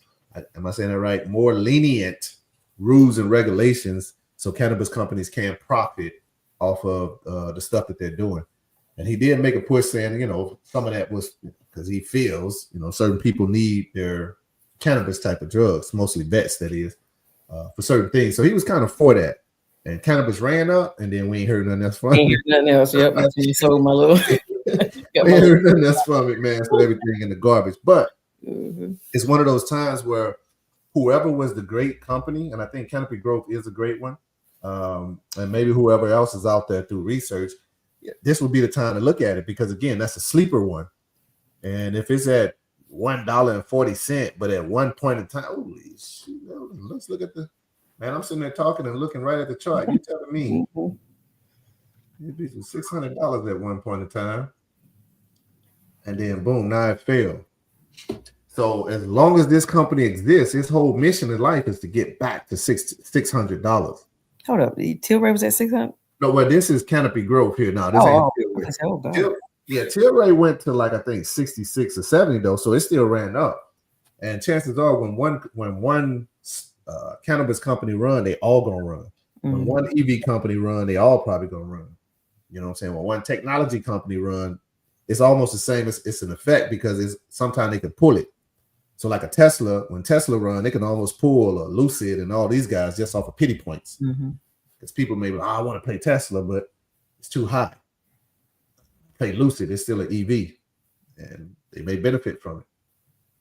am I saying that right? More lenient rules and regulations so cannabis companies can profit off of the stuff that they're doing. And he did make a push saying, some of that was because he feels, certain people need their cannabis type of drugs, mostly vets, that is, for certain things. So he was kind of for that. And cannabis ran up, and then we ain't heard nothing else from it. Ain't heard nothing else. Yep, that's when you sold my little. We ain't heard nothing else from it, man. So everything in the garbage. But it's one of those times where whoever was the great company, and I think Canopy Growth is a great one, and maybe whoever else is out there through research, this would be the time to look at it, because again, that's a sleeper one. And if it's at $1.40, but at one point in time, holy shit, let's look at the. Man, I'm sitting there talking and looking right at the chart. You telling me it'd be $600 at one point in time, and then boom, now it failed. So as long as this company exists, its whole mission in life is to get back to $600. Hold up, the Tilray was at 600. No, well, this is Canopy Growth here now. This ain't Tilray. Tilray went to I think 66 or 70 though, so it still ran up. And chances are, when one cannabis company run, they all gonna run. When one EV company run, they all probably gonna run. You know what I'm saying? When one technology company run, it's almost the same. It's an effect, because sometimes they can pull it. So like a Tesla, when Tesla run, they can almost pull a Lucid and all these guys just off of pity points. Because people may be like, I want to play Tesla, but it's too high. Play Lucid, it's still an EV, and they may benefit from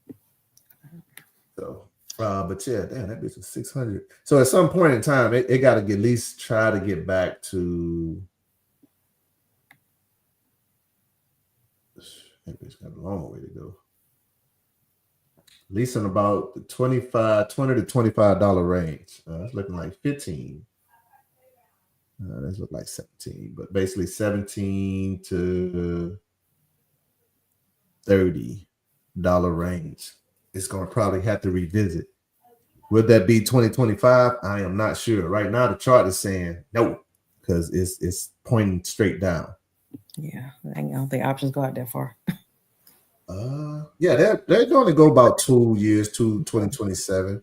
it. So. But yeah, damn, that bitch was 600. So at some point in time, it got to at least try to get back to. That bitch got a long way to go. At least in about the $20 to $25 range. It's looking like 15. This look like 17, but basically 17 to $30 range. It's going to probably have to revisit. Would that be 2025? I am not sure. Right now, the chart is saying no, because it's pointing straight down. Yeah, I don't think options go out that far. Yeah, they're going to go about 2 years to 2027.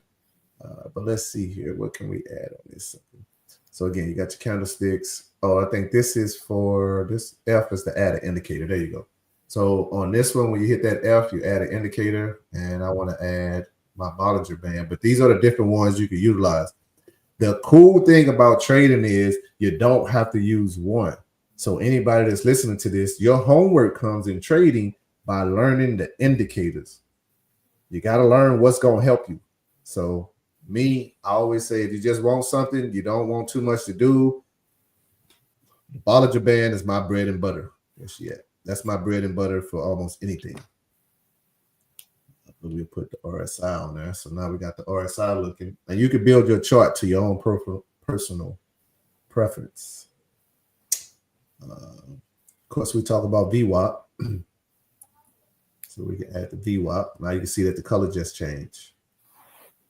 But let's see here. What can we add on this? So again, you got your candlesticks. Oh, I think this is for this F is to add an indicator. There you go. So on this one, when you hit that F, you add an indicator, and I want to add my Bollinger Band. But these are the different ones you can utilize. The cool thing about trading is you don't have to use one. So anybody that's listening to this, your homework comes in trading by learning the indicators. You got to learn what's going to help you. So I always say, if you just want something, you don't want too much to do, the Bollinger Band is my bread and butter. Where's she at? That's my bread and butter for almost anything. We'll put the RSI on there. So now we got the RSI looking. And you can build your chart to your own personal preference. Of course, we talk about VWAP. So we can add the VWAP. Now you can see that the color just changed.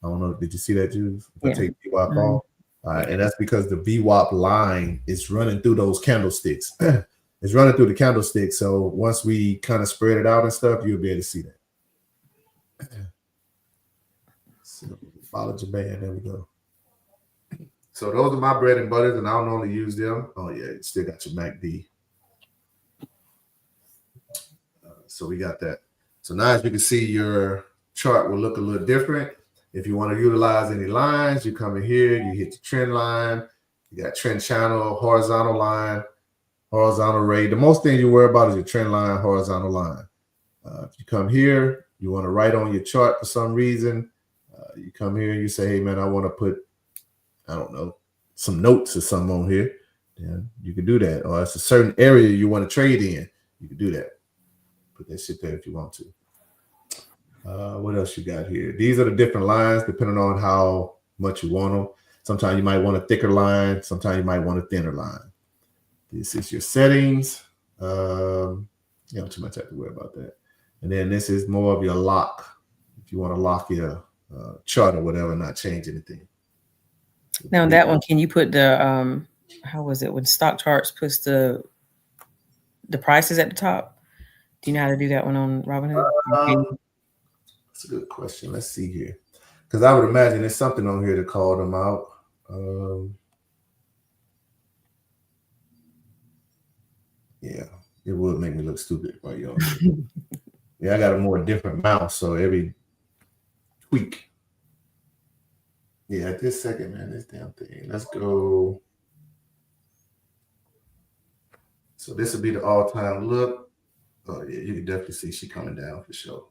I don't know. Did you see that, Jules? If I take VWAP off. All right. And that's because the VWAP line is running through those candlesticks. It's running through the candlesticks. So once we kind of spread it out and stuff, you'll be able to see that. So Bollinger Band, there we go. So those are my bread and butters, and I don't normally use them. Oh yeah, you still got your MACD. So we got that. So now as you can see, your chart will look a little different. If you want to utilize any lines, you come in here, you hit the trend line, you got trend channel, horizontal line, horizontal ray. The most thing you worry about is your trend line, horizontal line. If you come here, you want to write on your chart for some reason, you come here and you say, hey man, I want to put, I don't know, some notes or something on here. Then you can do that. Or it's a certain area you want to trade in, you can do that. Put that shit there if you want to. What else you got here? These are the different lines depending on how much you want them. Sometimes you might want a thicker line. Sometimes you might want a thinner line. This is your settings. You don't too much have to worry about that. And then this is more of your lock. If you want to lock your chart or whatever, not change anything. Now that one, can you put the how was it when stock charts puts the prices at the top? Do you know how to do that one on Robinhood? That's a good question. Let's see here. Because I would imagine there's something on here to call them out. Yeah, it would make me look stupid while you're on here. Yeah, I got a more different mouse, so every tweak. Yeah, at this second, man, this damn thing. Let's go. So this would be the all-time look. Oh yeah, you can definitely see she coming down for sure.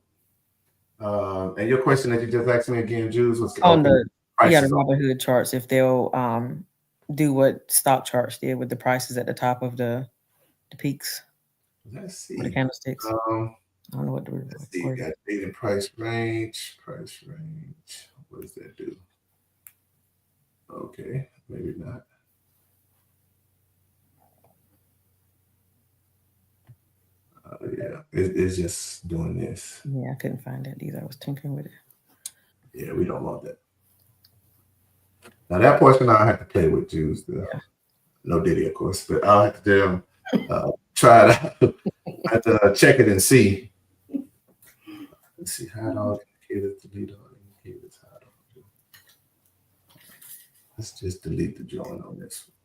And your question that you just asked me again, Jules, was on the Robinhood charts, if they'll do what stock charts did with the prices at the top of the peaks. Let's see. The candlesticks. I don't know what to let's see. You got date and price range. Price range. What does that do? Okay, maybe not. Yeah, it's just doing this. Yeah, I couldn't find that either. I was tinkering with it. Yeah, we don't want that. Now that portion I have to play with, Jews. No Diddy, of course, but I'll have to try it out. I have to check it and see. Let's see, hide all indicators, delete all indicators, hide all. Let's just delete the drawing on this one.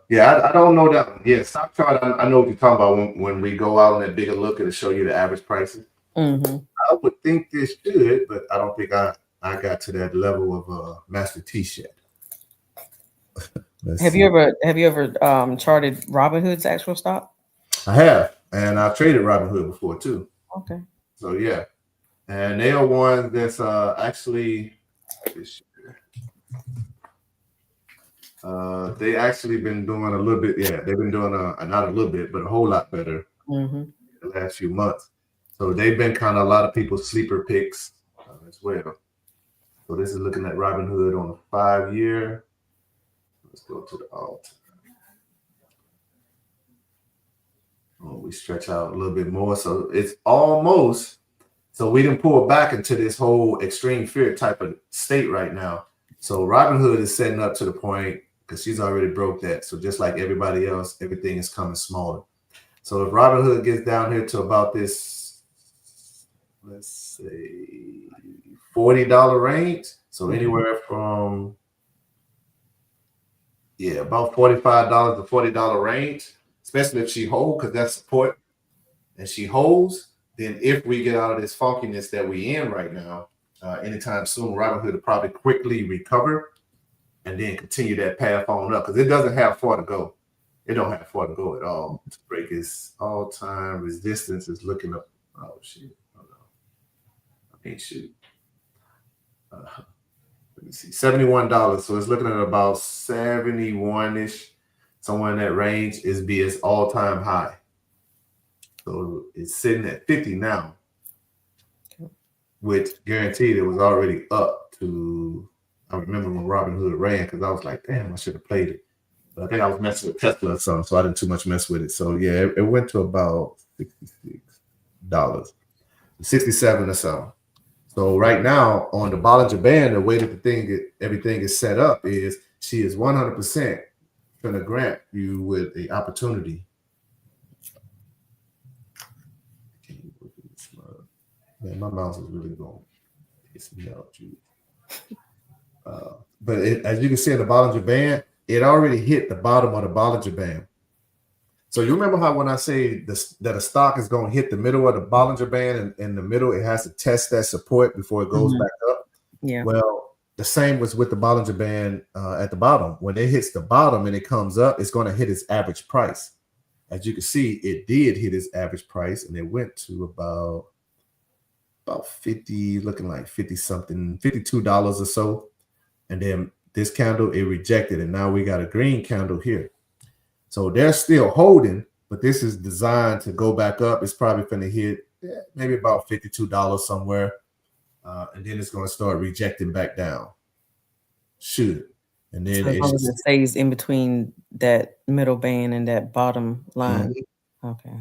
Yeah, I don't know that one. Yeah, stock chart, I know what you're talking about. When we go out on that bigger look, it'll show you the average prices. Mm-hmm. I would think this should, but I don't think I got to that level of Master T yet. Have you ever charted Robinhood's actual stock? I have, and I've traded Robinhood before too. Okay. So yeah, and they are one that's actually this year. They actually been doing a little bit. Yeah, they've been doing not a little bit, but a whole lot better the last few months. So they've been kind of a lot of people's sleeper picks as well. So this is looking at Robinhood on a 5-year. Let's go to the alt. Oh, we stretch out a little bit more. So it's almost, so we didn't pull back into this whole extreme fear type of state right now. So Robinhood is setting up to the point, because she's already broke that. So just like everybody else, everything is coming smaller. So if Robinhood gets down here to about this, let's say $40 range. So anywhere from, yeah, about $45 to $40 range, especially if she holds, because that's support, and she holds, then if we get out of this funkiness that we in right now, anytime soon, Robinhood will probably quickly recover and then continue that path on up, because it doesn't have far to go. It don't have far to go at all. To break its all-time resistance is looking up. Oh, shit. Hold on. I can't shoot. Let me see. $71. So it's looking at about 71-ish. Somewhere in that range is be its all-time high. So it's sitting at 50 now, which guaranteed it was already up to, I remember when Robinhood ran, because I was like, damn, I should have played it. But I think I was messing with Tesla or something, so I didn't too much mess with it. So yeah, it went to about $66, 67 or so. So right now on the Bollinger Band, the way that everything is set up is she is 100% going to grant you with the opportunity. Man, my mouse is really going It's me out, Jude. But as you can see in the Bollinger Band, it already hit the bottom of the Bollinger Band. So you remember how when I say that a stock is going to hit the middle of the Bollinger Band, and in the middle it has to test that support before it goes back up? Yeah. Well, the same was with the Bollinger Band at the bottom. When it hits the bottom and it comes up, it's going to hit its average price. As you can see, it did hit its average price, and it went to about 50, looking like 50 something, $52 or so. And then this candle, it rejected, and now we got a green candle here. So they're still holding, but this is designed to go back up. It's probably going to hit maybe about $52 somewhere, and then it's going to start rejecting back down. Should. And then it stays in between that middle band and that bottom line. Mm-hmm. Okay.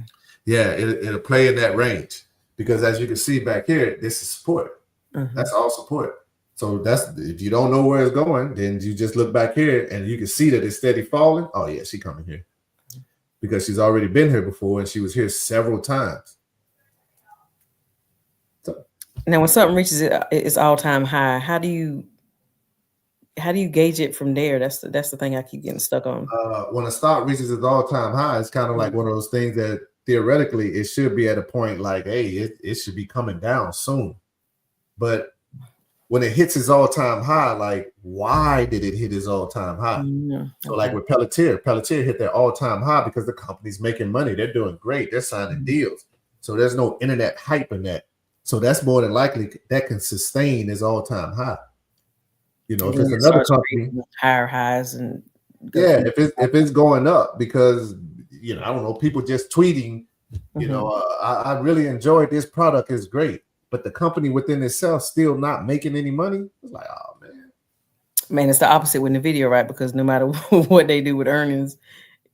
Yeah, it'll play in that range, because as you can see back here, this is support. Mm-hmm. That's all support. So that's, if you don't know where it's going, then you just look back here and you can see that it's steady falling. Oh yeah, she's coming here because she's already been here before, and she was here several times. So, now, when something reaches its all-time high, how do you gauge it from there? That's the thing I keep getting stuck on. When a stock reaches its all-time high, it's kind of like one of those things that theoretically it should be at a point like, hey, it should be coming down soon. But when it hits its all-time high, like, why did it hit its all-time high? Okay. So like with Pelletier hit their all-time high because the company's making money. They're doing great. They're signing deals. So there's no internet hype in that. So that's more than likely that can sustain its all-time high. You know, if it's another company, higher highs, and if it's going up because, you know, I don't know, people just tweeting, you know, I really enjoyed this product, is great. But the company within itself still not making any money. It's like, oh man, it's the opposite with NVIDIA, right? Because no matter what they do with earnings,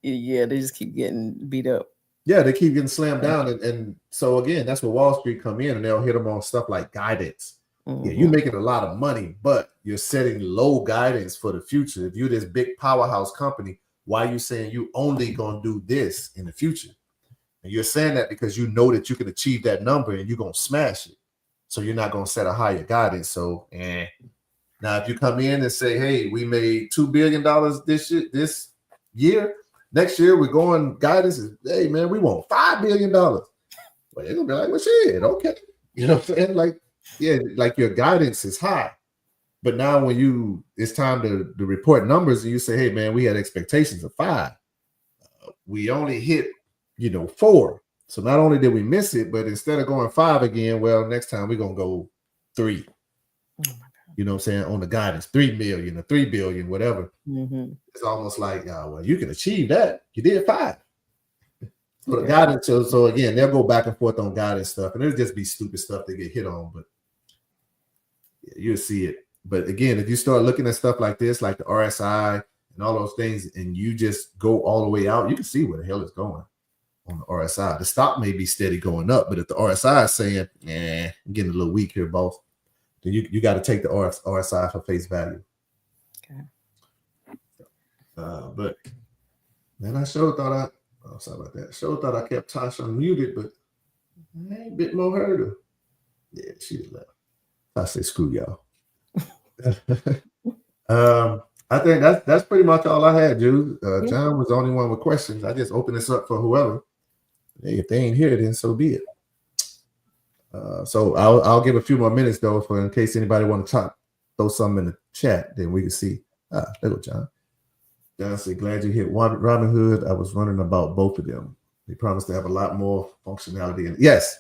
they just keep getting beat up. Yeah, they keep getting slammed down, and so again, that's where Wall Street come in, and they'll hit them on stuff like guidance. Yeah, you're making a lot of money, but you're setting low guidance for the future. If you're this big powerhouse company, why are you saying you only gonna do this in the future? And you're saying that because you know that you can achieve that number and you're gonna smash it. So you're not going to set a higher guidance. So, now if you come in and say, hey, we made $2 billion this year, next year we're going guidance is, hey, man, we want $5 billion. Well, they're going to be like, well, shit, okay. You know what I'm saying? Like, yeah, like your guidance is high. But now when it's time to report numbers and you say, hey, man, we had expectations of 5. We only hit, 4. So not only did we miss it, but instead of going 5 again, well, next time we're going to go 3. Oh my God. You know what I'm saying? On the guidance, 3 million or 3 billion, whatever. Mm-hmm. It's almost like, well, you can achieve that. You did 5. So the guidance, so again, they'll go back and forth on guidance stuff, and it'll just be stupid stuff they get hit on, but yeah, you'll see it. But again, if you start looking at stuff like this, like the RSI and all those things, and you just go all the way out, you can see where the hell it's going. On the RSI, the stock may be steady going up, but if the RSI is saying, I'm getting a little weak here, boss, then you got to take the RSI for face value. Okay. But man, I sure thought sorry about that. Sure thought I kept Tasha muted, but I ain't a bit more heard her. Yeah, she just left. I say screw y'all. I think that's pretty much all I had, Jude. John was the only one with questions. I just opened this up for whoever. Hey, if they ain't here, then so be it. So I'll give a few more minutes though, for in case anybody want to throw something in the chat, then we can see. There go John. John said, glad you hit Robinhood. I was wondering about both of them. They promised to have a lot more functionality. Yes.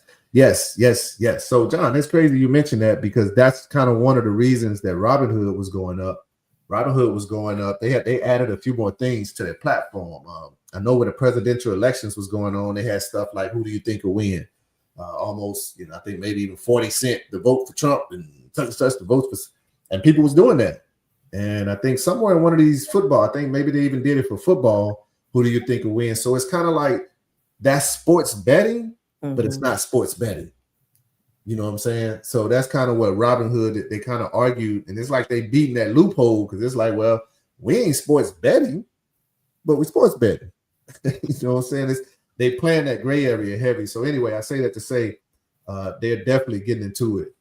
So John, it's crazy you mentioned that, because that's kind of one of the reasons that Robinhood was going up. They added a few more things to their platform. I know when the presidential elections was going on, they had stuff like, who do you think will win? Almost, I think maybe even 40 cents to vote for Trump and such to vote for, and people was doing that. And I think somewhere in one of these football, I think maybe they even did it for football. Who do you think will win? So it's kind of like that's sports betting, but it's not sports betting. You know what I'm saying? So that's kind of what Robinhood, they kind of argued, and it's like they beating that loophole, because it's like, well, we ain't sports betting, but we sports betting. You know what I'm saying? They playing that gray area heavy. So anyway, I say that to say they're definitely getting into it.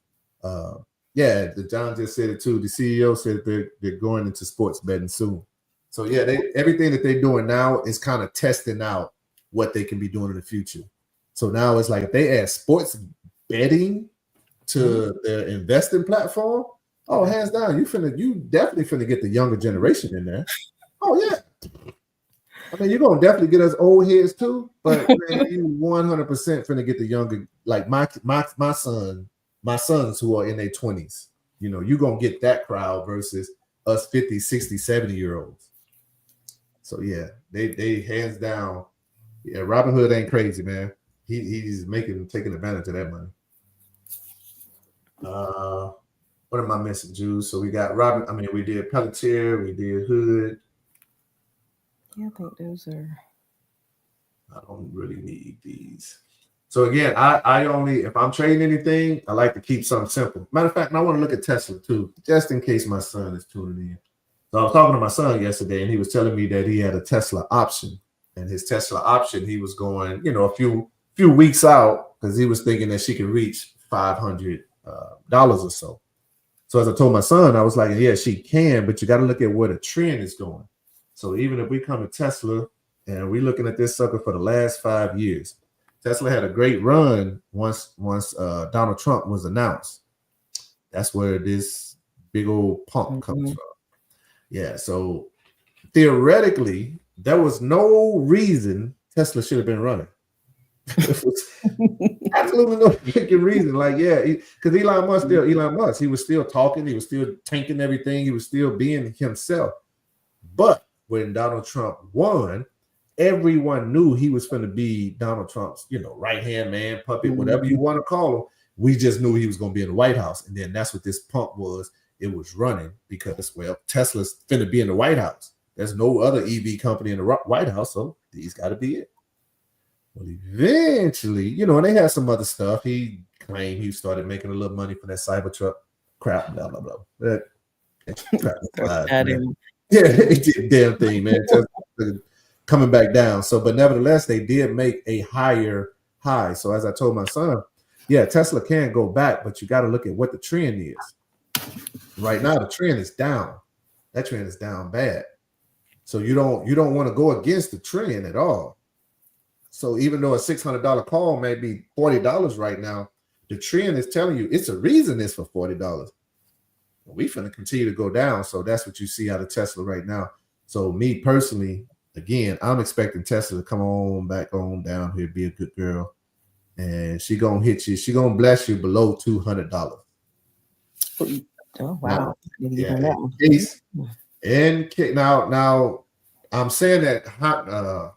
Yeah, the John just said it too. The CEO said they're going into sports betting soon. So yeah, everything that they're doing now is kind of testing out what they can be doing in the future. So now it's like if they add sports betting to their investing platform, oh, hands down, you definitely finna get the younger generation in there. Oh yeah. I mean, you're gonna definitely get us old heads too, but man, you 100% finna get the younger, like my sons who are in their 20s. You know, you're gonna get that crowd versus us 50, 60, 70-year-olds. So yeah, they hands down. Yeah, Robin Hood ain't crazy, man. He's taking advantage of that money. What am I missing, Juice? So we got Robin. I mean, we did Pelletier, we did Hood. Yeah, I think those are. I don't really need these. So again, I only, if I'm trading anything, I like to keep something simple. Matter of fact, I want to look at Tesla too, just in case my son is tuning in. So I was talking to my son yesterday, and he was telling me that he had a Tesla option, and his Tesla option, he was going, you know, a few weeks out because he was thinking that she could reach $500 or so. So as I told my son, I was like, yeah, she can, but you got to look at where the trend is going. So even if we come to Tesla and we're looking at this sucker for the last 5 years, Tesla had a great run once Donald Trump was announced. That's where this big old pump comes from. Yeah, so theoretically, there was no reason Tesla should have been running. Absolutely no freaking reason. Like, yeah, because Elon Musk. He was still talking, he was still tanking everything, he was still being himself. But when Donald Trump won, everyone knew he was going to be Donald Trump's, you know, right-hand man, puppet, whatever you want to call him. We just knew he was going to be in the White House. And then that's what this pump was. It was running because, well, Tesla's going to be in the White House. There's no other EV company in the White House, so these got to be it. Well, eventually, you know, and they had some other stuff. He claimed he started making a little money for that Cybertruck crap, blah, blah, blah. Yeah, it did damn thing, man. Coming back down. So, but nevertheless, they did make a higher high. So as I told my son, yeah, Tesla can go back, but you got to look at what the trend is. Right now, the trend is down. That trend is down bad. So you don't want to go against the trend at all. So even though a $600 call may be $40 right now, the trend is telling you it's a reason it's for $40. We finna continue to go down. So that's what you see out of Tesla right now. So me personally, again, I'm expecting Tesla to come on back on down here, be a good girl, and she gonna hit you. She gonna bless you below $200. Oh wow! Now I'm saying that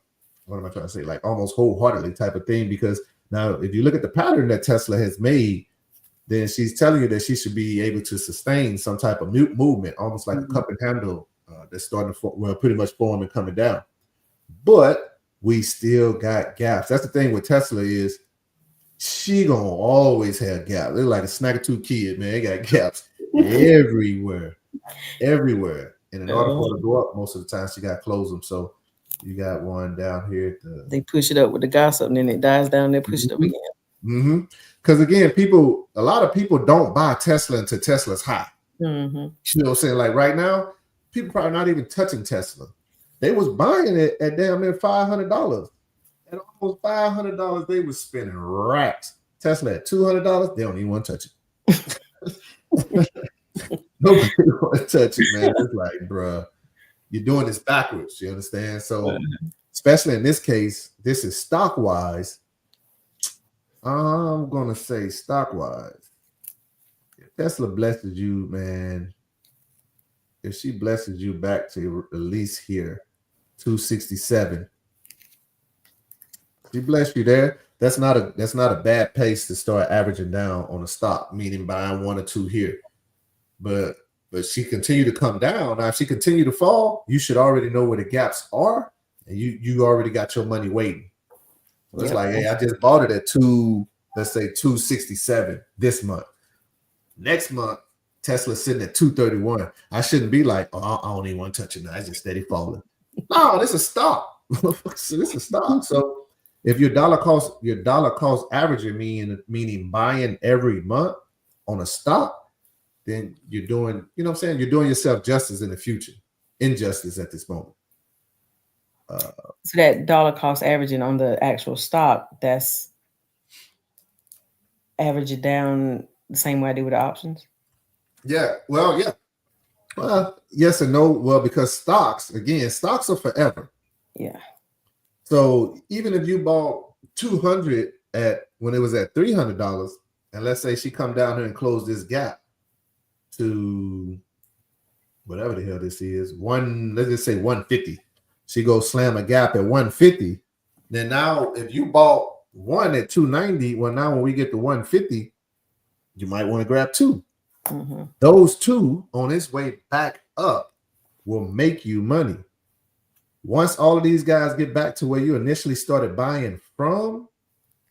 what am I trying to say? Like almost wholeheartedly type of thing, because now if you look at the pattern that Tesla has made, then she's telling you that she should be able to sustain some type of movement, almost like a cup and handle that's starting to pretty much form and coming down. But we still got gaps. That's the thing with Tesla is she gonna always have gaps. They're like a snack-a-two kid, man. They got gaps everywhere. And in order for her to go up, most of the time she got to close them. So you got one down here. They push it up with the gossip, and then it dies down. They push it up again. Because again, a lot of people don't buy Tesla until Tesla's high. You know what I'm saying? Like right now, people probably not even touching Tesla. They was buying it at damn near $500. At almost $500, they was spending racks. Tesla at $200, they don't even want to touch it. Nobody want to touch it, man. It's like, bruh, you're doing this backwards. You understand? So, especially in this case, this is stock wise. I'm gonna say stock wise. If Tesla blesses you, man. If she blesses you back to at least here, 267. She bless you there. That's not a bad pace to start averaging down on a stock, meaning buying one or two here. But she continue to come down. Now, if she continue to fall, you should already know where the gaps are, and you already got your money waiting. So it's like, hey, I just bought it at let's say 267 this month. Next month, Tesla's sitting at 231. I shouldn't be like, oh, I don't even want to touch it now. It's just steady falling. No, this is stock. This is stock. So if your dollar cost averaging meaning buying every month on a stock, then you're doing, you know what I'm saying? You're doing yourself justice in the future, injustice at this moment. So that dollar cost averaging on the actual stock, that's average it down the same way I do with the options. Yeah. Well, yeah. Well, yes and no. Well, because stocks are forever. Yeah. So even if you bought 200 at when it was at $300, and let's say she come down here and close this gap to whatever the hell this is, let's just say 150. She goes slam a gap at 150. Then now, if you bought one at 290, well, now when we get to 150, you might want to grab two. Mm-hmm. Those two on its way back up will make you money. Once all of these guys get back to where you initially started buying from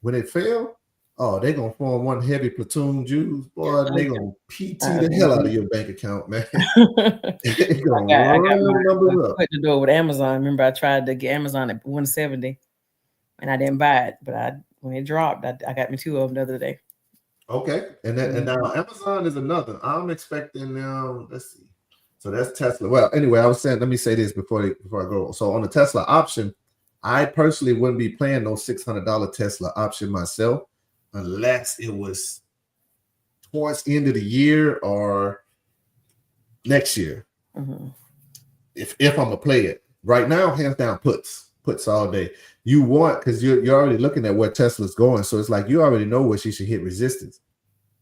when it fell, oh, they're gonna form one heavy platoon, Jews, boy. They're gonna PT the hell out of your bank account, man. I got my foot in the door with Amazon. Remember, I tried to get Amazon at 170 and I didn't buy it, but when it dropped, I got me two of them the other day. Okay, and now Amazon is another. I'm expecting let's see. So that's Tesla. Well, anyway, I was saying, let me say this before I go. So on the Tesla option, I personally wouldn't be playing no $600 Tesla option myself unless it was towards the end of the year or next year. Mm-hmm. If I'm gonna play it right now, hands down, puts all day. You want, because you're already looking at where Tesla's going, so it's like you already know where she should hit resistance.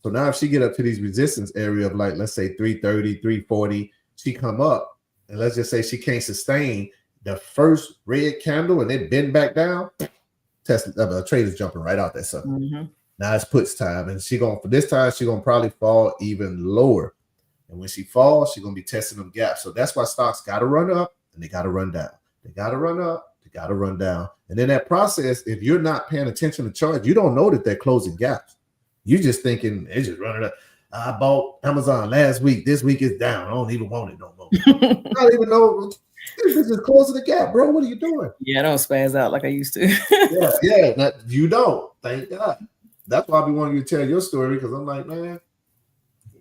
So now if she get up to these resistance area of like, let's say 330, 340, she come up, and let's just say she can't sustain the first red candle and then bend back down, Tesla trader's jumping right out that sucker. Mm-hmm. Now it's puts time, and for this time she gonna probably fall even lower. And when she falls, she's gonna be testing them gaps. So that's why stocks gotta run up and they gotta run down. They gotta run up, they gotta run down. And in that process, if you're not paying attention to charts, you don't know that they're closing gaps. You're just thinking they're just running up. I bought Amazon last week. This week is down. I don't even want it no more. I don't even know. This is just closing the gap, bro. What are you doing? Yeah, I don't spaz out like I used to. yeah. You don't. Thank God. That's why I be wanting you to tell your story, because I'm like, man,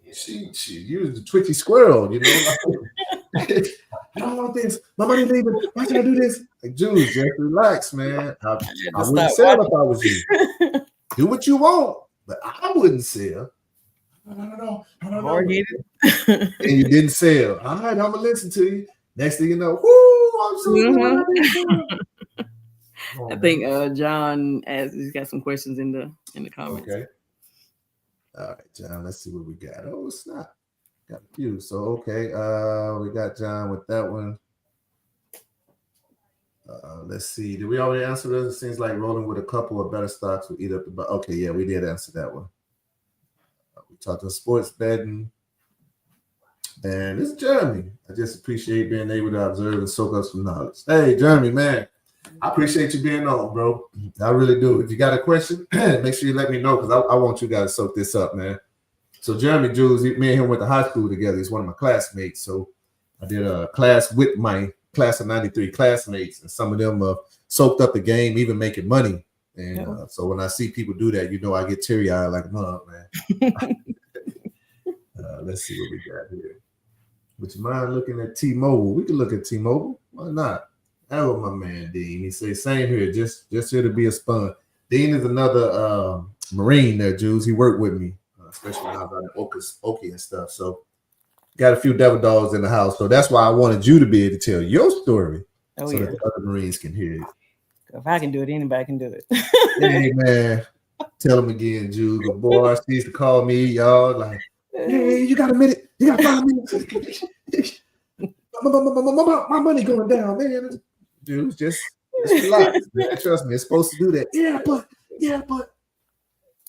you was the twitchy squirrel, you know. Like, I don't want this. My money leaving. Why should I do this? Like, dude, just relax, man. I wouldn't sell if I was you. Do what you want, but I wouldn't sell. I don't know. And you didn't sell. All right, I'm gonna listen to you. Next thing you know, I'm so glad. I think John he's got some questions in the comments. Okay. All right, John. Let's see what we got. Oh, it's not. Got a few. So okay, we got John with that one. Let's see. Did we already answer this? It seems like rolling with a couple of better stocks will eat up the. Okay, yeah, we did answer that one. We talked to sports betting. And this is Jeremy. I just appreciate being able to observe and soak up some knowledge. Hey, Jeremy, man, I appreciate you being on, bro. I really do. If you got a question, make sure you let me know, because I want you guys to soak this up, man. So Jeremy Jules, me and him went to high school together. He's one of my classmates. So I did a class with my class of 93 classmates, and some of them soaked up the game, even making money. And so when I see people do that, you know, I get teary-eyed like, no, man. Let's see what we got here. Would you mind looking at T-Mobile? We can look at T-Mobile. Why not? That was my man, Dean. He said, same here, just here to be a spun. Dean is another Marine there, Jules. He worked with me, especially when I was out in Okie and stuff. So got a few devil dogs in the house. So that's why I wanted you to be able to tell your story that the other Marines can hear it. If I can do it, anybody can do it. Hey, man. Tell him again, Jules. The boy, she used to call me, y'all, like, hey, you got a minute? You got 5 minutes? My money going down, man. Dude, just relax, man. Trust me, it's supposed to do that. Yeah, but.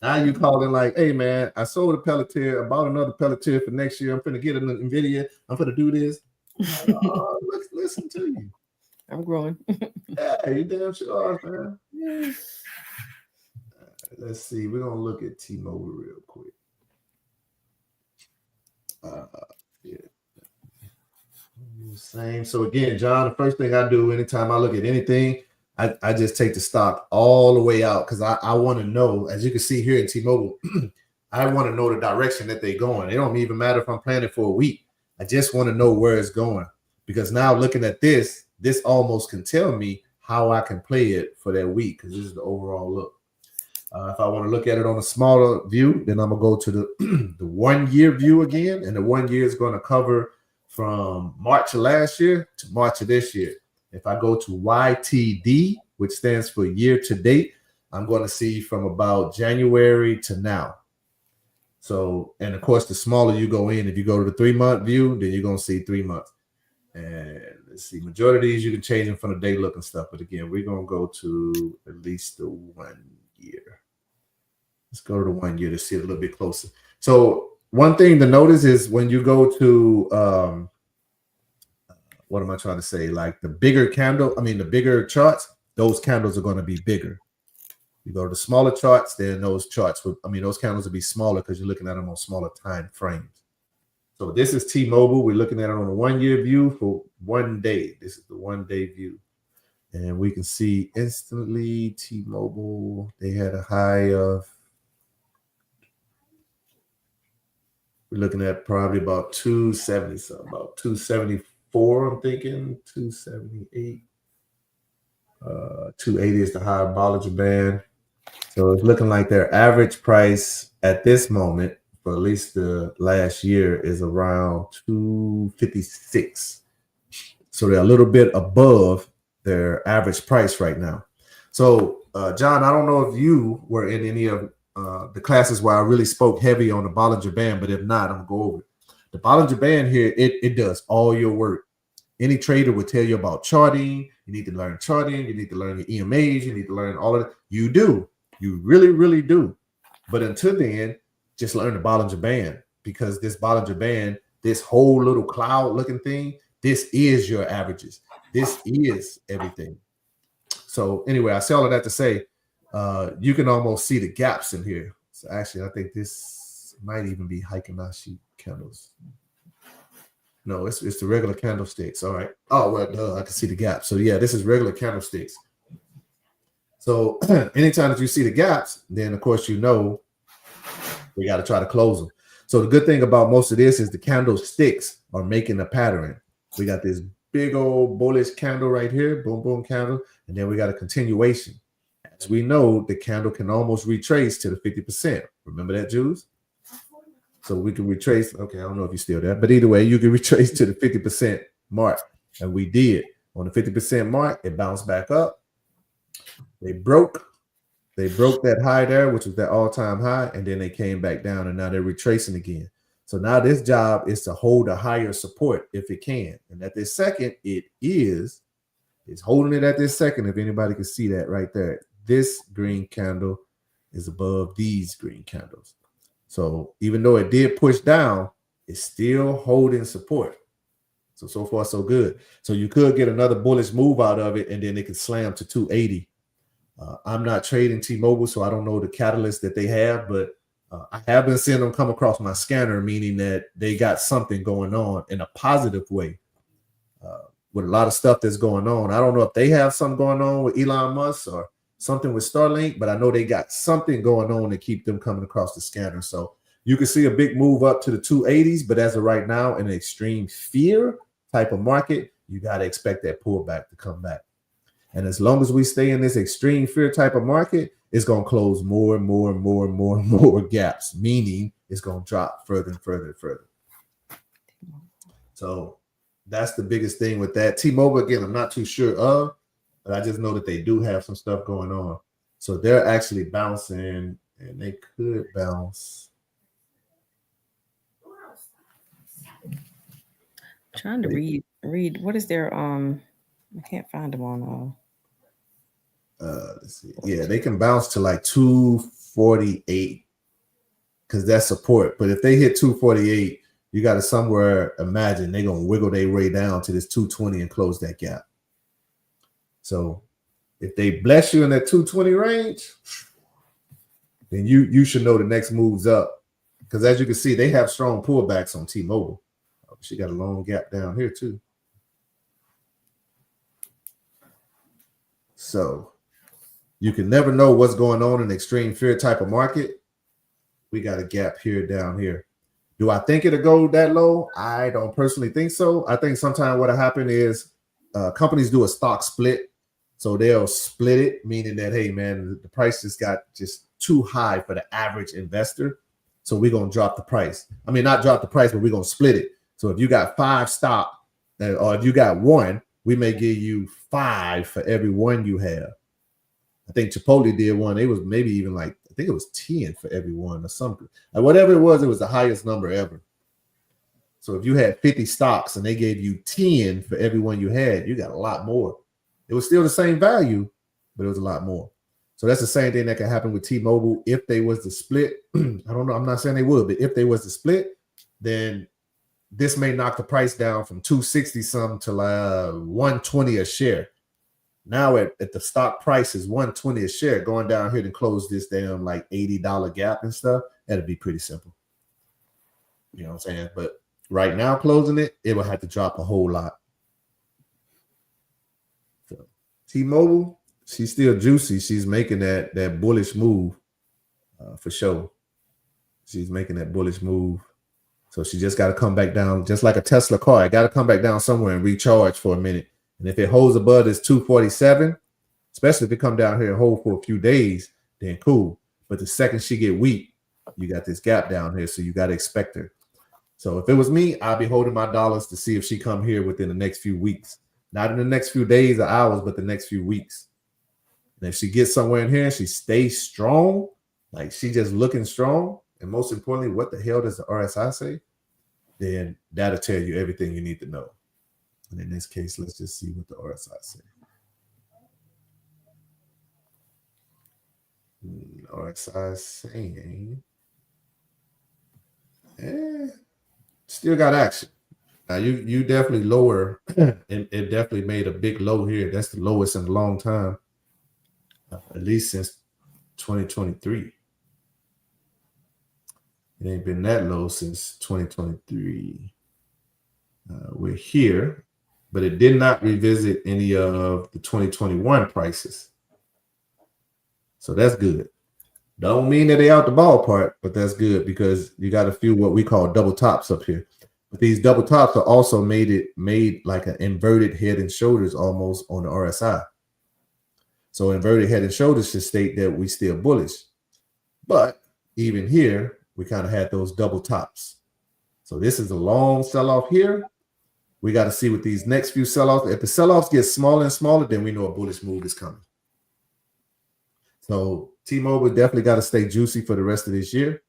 Now you calling like, hey, man, I sold a Pelletier. I bought another Pelletier for next year. I'm finna get an NVIDIA. I'm finna do this. Let's listen to you. I'm growing. Yeah, you damn sure are, man. Yeah. Let's see. We're going to look at T-Mobile real quick. Yeah. Same. So again, John, the first thing I do anytime I look at anything, I just take the stock all the way out, because I want to know, as you can see here in T-Mobile, I want to know the direction that they're going. It don't even matter if I'm planning for a week. I just want to know where it's going, because now looking at this almost can tell me how I can play it for that week, because this is the overall look. If I want to look at it on a smaller view, then I'm going to go to the, the 1 year view again. And the 1 year is going to cover from March of last year to March of this year. If I go to YTD, which stands for year to date, I'm going to see from about January to now. So, and of course, the smaller you go in, if you go to the 3 month view, then you're going to see 3 months. And let's see, majority of these you can change them from the day look and stuff. But again, we're going to go to at least the 1 year. Let's go to the 1 year to see it a little bit closer. So one thing to notice is when you go to, what am I trying to say? Like the bigger candle, the bigger charts, those candles are going to be bigger. You go to the smaller charts, then those charts, those candles will be smaller because you're looking at them on smaller time frames. So this is T-Mobile. We're looking at it on a 1 year view for 1 day. This is the 1 day view. And we can see instantly T-Mobile, they had a high of, we're looking at probably about 270 something, about 274, I'm thinking, 278. 280 is the high Bollinger Band. So it's looking like their average price at this moment, for at least the last year, is around 256. So they're a little bit above their average price right now. So, John, I don't know if you were in any of the classes where I really spoke heavy on the Bollinger Band, but if not, I'm going to go over it. The Bollinger Band here, it does all your work. Any trader would tell you about charting. You need to learn charting. You need to learn your EMAs. You need to learn all of it. You do. You really, really do. But until then, just learn the Bollinger Band, because this Bollinger Band, this whole little cloud looking thing, this is your averages. This is everything. So anyway, I say all of that to say, you can almost see the gaps in here. So actually, I think this might even be Heikinashi candles. No, it's the regular candlesticks. All right. Oh, well, I can see the gap. So yeah, this is regular candlesticks. So anytime that you see the gaps, then of course, we got to try to close them. So the good thing about most of this is the candlesticks are making a pattern. We got this big old bullish candle right here, boom, boom candle. And then we got a continuation. As we know, the candle can almost retrace to the 50%. Remember that, Jews? So we can retrace. Okay, I don't know if you're still there, but either way, you can retrace to the 50% mark. And we did. On the 50% mark, it bounced back up. They broke that high there, which was that all-time high, and then they came back down, and now they're retracing again. So now this job is to hold a higher support if it can. And at this second, it's holding it at this second, if anybody can see that right there. This green candle is above these green candles. So even though it did push down, it's still holding support. So far, so good. So you could get another bullish move out of it, and then it could slam to 280. I'm not trading T-Mobile, so I don't know the catalyst that they have, but I have been seeing them come across my scanner, meaning that they got something going on in a positive way with a lot of stuff that's going on. I don't know if they have something going on with Elon Musk or something with Starlink, but I know they got something going on to keep them coming across the scanner. So you can see a big move up to the 280s, but as of right now, in an extreme fear type of market, you got to expect that pullback to come back. And as long as we stay in this extreme fear type of market, it's going to close more and more and more and more and more gaps, meaning it's going to drop further and further and further. So that's the biggest thing with that. T-Mobile, again, I'm not too sure of, but I just know that they do have some stuff going on. So they're actually bouncing, and they could bounce. Trying to read. What is their I can't find them on Let's see. Yeah, they can bounce to like 248 because that's support. But if they hit 248, you got to somewhere imagine they're gonna wiggle their way down to this 220 and close that gap. So if they bless you in that 220 range, then you should know the next move's up. Because as you can see, they have strong pullbacks on T-Mobile. Oh, she got a long gap down here too. So you can never know what's going on in extreme fear type of market. we got a gap here down here. Do I think it'll go that low? I don't personally think so. I think sometimes what'll happen is companies do a stock split. So they'll split it, meaning that, hey, man, the price just got just too high for the average investor. So we're going to drop the price. I mean, not drop the price, but we're going to split it. So if you got 5 stock, or if you got 1, we may give you 5 for every 1 you have. I think Chipotle did one. It was maybe even like, I think it was 10 for every 1 or something. Like whatever it was the highest number ever. So if you had 50 stocks and they gave you 10 for every 1 you had, you got a lot more. It was still the same value, but it was a lot more. So that's the same thing that can happen with T-Mobile if they was to split. I don't know. I'm not saying they would, but if they was to split, then this may knock the price down from 260 something to 120 a share. Now at the stock price is 120 a share. Going down here to close this damn like $80 gap and stuff, that'd be pretty simple. You know what I'm saying? But right now, closing it, it will have to drop a whole lot. So T-Mobile, she's still juicy. She's making that bullish move for sure. She's making that bullish move. So she just got to come back down, just like a Tesla car. It got to come back down somewhere and recharge for a minute. And if it holds above this 247, especially if it come down here and hold for a few days, then cool. But the second she get weak, you got this gap down here, so you got to expect her. So if it was me, I'd be holding my dollars to see if she come here within the next few weeks. Not in the next few days or hours, but the next few weeks. And if she gets somewhere in here and she stays strong, like she just looking strong, and most importantly, what the hell does the RSI say? Then that'll tell you everything you need to know. And in this case, let's just see what the RSI say. RSI saying, still got action. Now you definitely lower, and it definitely made a big low here. That's the lowest in a long time, at least since 2023. It ain't been that low since 2023. We're here, but it did not revisit any of the 2021 prices. So that's good. Don't mean that they out the ballpark, but that's good because you got a few what we call double tops up here. But these double tops are also made like an inverted head and shoulders almost on the RSI. So inverted head and shoulders should state that we still bullish. But even here, we kind of had those double tops. So this is a long sell-off here. We got to see what these next few sell-offs. If the sell-offs get smaller and smaller, then we know a bullish move is coming. So T-Mobile definitely got to stay juicy for the rest of this year.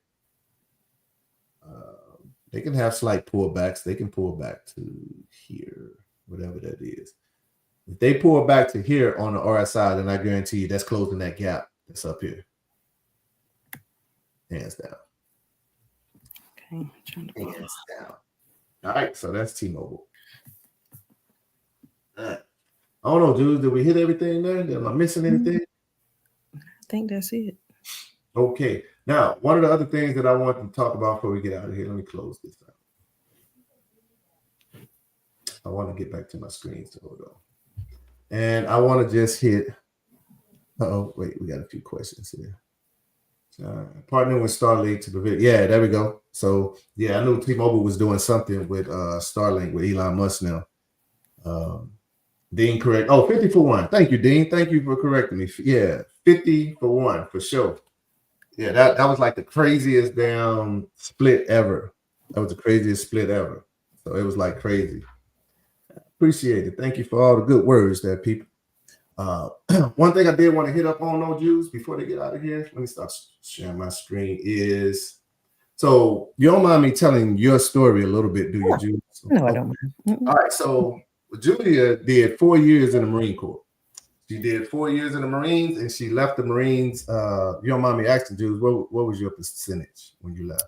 They can have slight pullbacks. They can pull back to here, whatever that is. If they pull back to here on the RSI, then I guarantee you that's closing that gap that's up here. Hands down. Okay, hands down. All right, so that's T-Mobile. All right. I don't know, dude. Did we hit everything there? Am I missing anything? I think that's it. Okay. Now, one of the other things that I want to talk about before we get out of here, let me close this out. I want to get back to my screen, so hold on. And I want to just hit. Oh, wait, we got a few questions here. Partnering with Starlink to prevent. Yeah, there we go. So, yeah, I knew T-Mobile was doing something with Starlink with Elon Musk now. Dean, correct. Oh, 50 for 1. Thank you, Dean. Thank you for correcting me. Yeah, 50 for 1 for sure. Yeah, that was like the craziest damn split ever. That was the craziest split ever. So it was like crazy. Appreciate it. Thank you for all the good words there, people. One thing I did want to hit up on, no Jews, before they get out of here. Let me start sharing my screen. So you don't mind me telling your story a little bit, do you, Jews? No, I don't mind. All right, so Julia did 4 years in the Marine Corps. She did 4 years in the Marines, and she left the Marines. You don't mind me asking, Jews, what was your percentage when you left?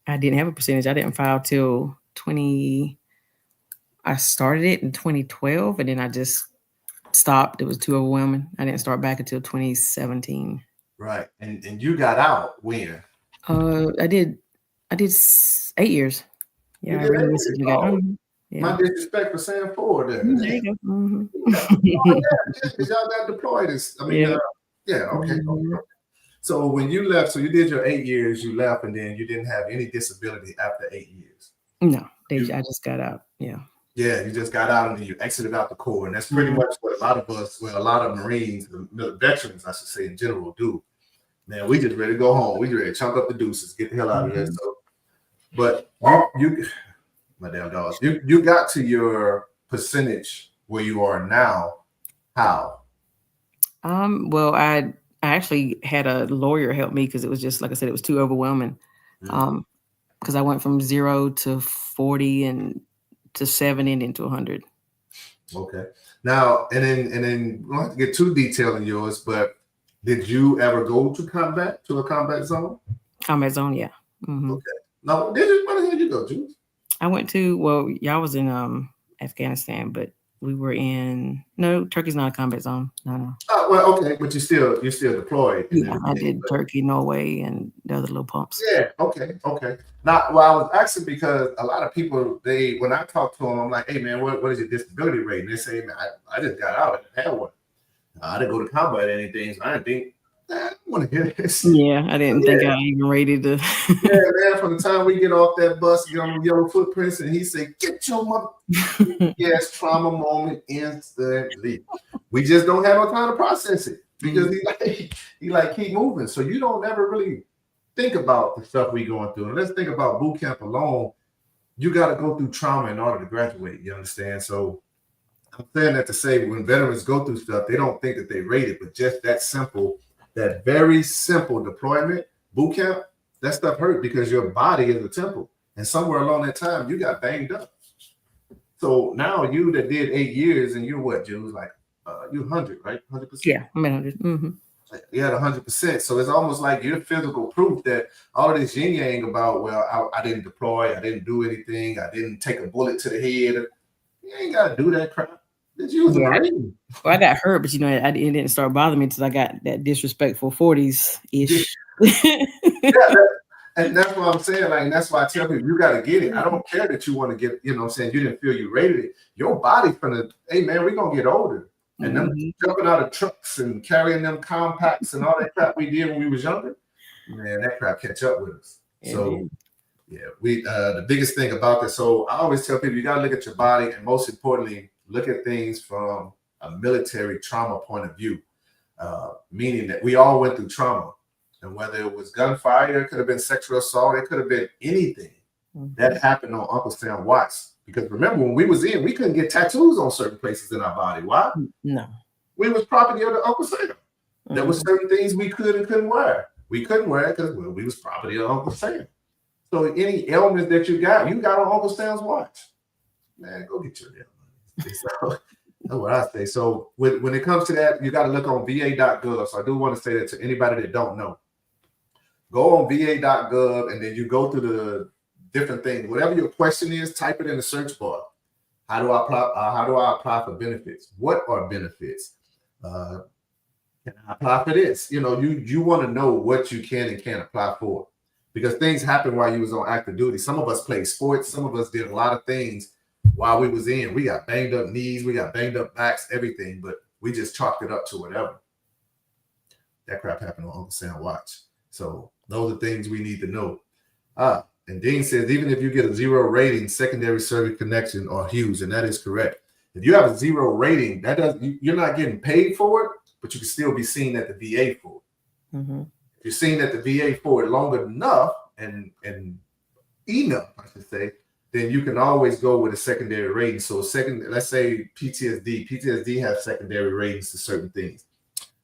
I didn't have a percentage. I didn't file till I started it in 2012, and then I just stopped. It was too overwhelming. I didn't start back until 2017. Right, and you got out when? I did 8 years. Yeah, I really miss it. Yeah. My disrespect for saying 4 there. There you go. Mm-hmm. Y'all got deployed. Okay. So when you left, so you did your 8 years, you left, and then you didn't have any disability after 8 years. No, I just got out. Yeah. Yeah, you just got out and then you exited out the Corps, and that's pretty Mhm. much what a lot of us, well, a lot of Marines, veterans, I should say, in general, do. Man, we just ready to go home. We just ready to chunk up the deuces, get the hell out of there. Mhm. So, but you my damn dogs, you got to your percentage where you are now. How? Well, I actually had a lawyer help me because it was just like I said, it was too overwhelming. Mhm. Because I went from 0 to 40 and to 70 and then to 100. Okay. Now, and then we don't have to get too detailed in yours, but did you ever go to a combat zone? Combat zone, yeah. Mhm. Okay. No, did you? Where the hell did you go, Jules? I went to y'all was in Afghanistan, but we were in Turkey's not a combat zone. No. Oh, well, okay, but you're still deployed and Yeah, I everything. did But Turkey, Norway, and the other little pumps. yeah, okay. Now, well, I was asking because a lot of people, when I talk to them, I'm like, hey man, what is your disability rate? And they say, man, I just got out and had one. I didn't go to combat or anything, so I didn't think, I want to hear this. Yeah, I didn't think Yeah. I even rated the. Yeah, man, from the time we get off that bus, get on the yellow footprints, and he said, get your mother. Yes, trauma moment instantly. We just don't have no time to process it because he like keep moving. So you don't ever really think about the stuff we going through. And let's think about boot camp alone. You got to go through trauma in order to graduate. You understand? So I'm saying that to say when veterans go through stuff, they don't think that they rate it, but just that simple, that very simple deployment, boot camp, that stuff hurt because your body is a temple. And somewhere along that time, you got banged up. So now you that did 8 years and you're what, Jules? Like you 100, right? 100%. Yeah, I'm at 100. Mm-hmm. You had 100%. So it's almost like you're physical proof that all of this yin yang about, well, I didn't deploy, I didn't do anything, I didn't take a bullet to the head. You ain't got to do that crap. Did you? Well, I got hurt, but it didn't start bothering me until I got that disrespectful 40s ish. Yeah, and that's what I'm saying. Like, that's why I tell people you got to get it. I don't care that you want to get, you know what I'm saying, you didn't feel you rated it. Your body's gonna, hey man, we're gonna get older. And them jumping out of trucks and carrying them compacts and all that crap we did when we was younger, man, that crap catch up with us. So yeah, we the biggest thing about this. So I always tell people you gotta look at your body, and most importantly, look at things from a military trauma point of view. Meaning that we all went through trauma. And whether it was gunfire, it could have been sexual assault, it could have been anything that happened on Uncle Sam Watts. Because remember, when we was in, we couldn't get tattoos on certain places in our body. Why? No. We was property of the Uncle Sam. There were certain things we could and couldn't wear. We couldn't wear it because we was property of Uncle Sam. So any ailments that you got on Uncle Sam's watch. Man, go get your damn money. So, that's what I say. So when it comes to that, you got to look on va.gov. So I do want to say that to anybody that don't know. Go on va.gov and then you go through the different things. Whatever your question is, type it in the search bar. How do I apply for benefits? What are benefits? Can I apply for this? You know, you want to know what you can and can't apply for because things happen while you was on active duty. Some of us played sports. Some of us did a lot of things while we was in. We got banged up knees. We got banged up backs, everything, but we just chalked it up to whatever. That crap happened on Uncle Sam Watch. So those are things we need to know. And Dean says, even if you get a 0 rating, secondary service connection are huge, and that is correct. If you have a 0 rating, you're not getting paid for it, but you can still be seen at the VA for it. If you're seen at the VA for it long enough and enough, I should say, then you can always go with a secondary rating. So let's say PTSD. PTSD has secondary ratings to certain things.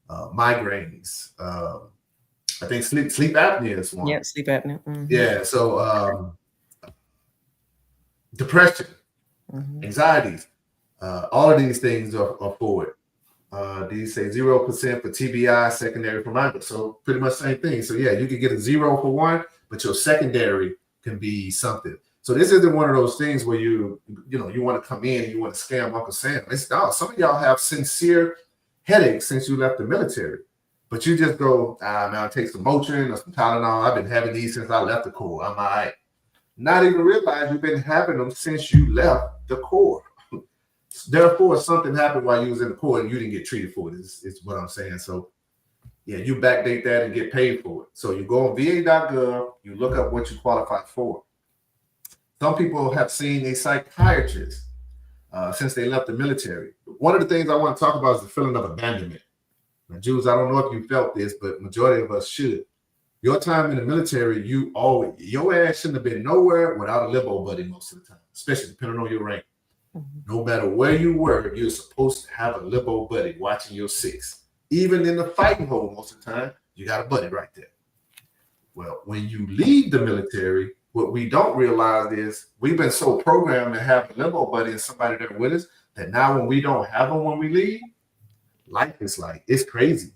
Migraines. I think sleep apnea is one. Yeah, sleep apnea. Yeah, so depression, anxieties, all of these things are for it. These say 0% for TBI, secondary for migraine. So pretty much same thing. So yeah, you can get a 0 for one, but your secondary can be something. So this isn't one of those things where you want to come in and you want to scam Uncle Sam. Some of y'all have sincere headaches since you left the military. But you just go, man, I'll take some Motrin or some Tylenol. I've been having these since I left the Corps. I'm all right. Not even realize you've been having them since you left the Corps. Therefore, something happened while you was in the Corps and you didn't get treated for it, is what I'm saying. So Yeah, you backdate that and get paid for it. So you go on VA.gov, you look up what you qualify for. Some people have seen a psychiatrist since they left the military. One of the things I want to talk about is the feeling of abandonment. Now, Jews, I don't know if you felt this, but majority of us should. Your time in the military, your ass shouldn't have been nowhere without a libo buddy most of the time, especially depending on your rank. No matter where you were, you're supposed to have a libo buddy watching your six. Even in the fighting hole, most of the time, you got a buddy right there. Well, when you leave the military, what we don't realize is we've been so programmed to have a libo buddy and somebody there with us that now when we don't have them when we leave, life is like, it's crazy.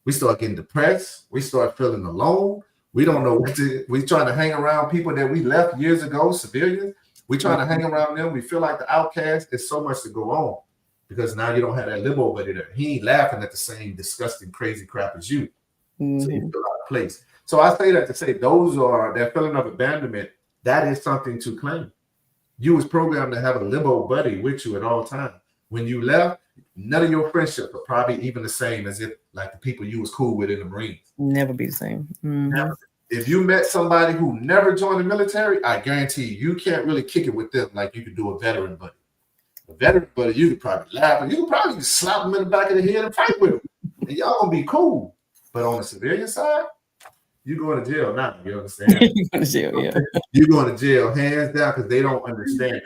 We start getting depressed. We start feeling alone. We don't know what to, we trying to hang around people that we left years ago, civilians. We trying to hang around them. We feel like the outcast. There's so much to go on because now you don't have that libo buddy there. He ain't laughing at the same disgusting, crazy crap as you. So you feel out of place. So I say that to say that feeling of abandonment, that is something to claim. You was programmed to have a libo buddy with you at all times. When you left, none of your friendships are probably even the same as if like the people you was cool with in the Marines. Never be the same. Never. If you met somebody who never joined the military, I guarantee you can't really kick it with them like you could do a veteran buddy. A veteran buddy, you could probably laugh and you could probably just slap them in the back of the head and fight with them. And y'all gonna be cool. But on the civilian side, you going to jail now. You understand? You're going to jail, yeah. You're going to jail hands down because they don't understand that.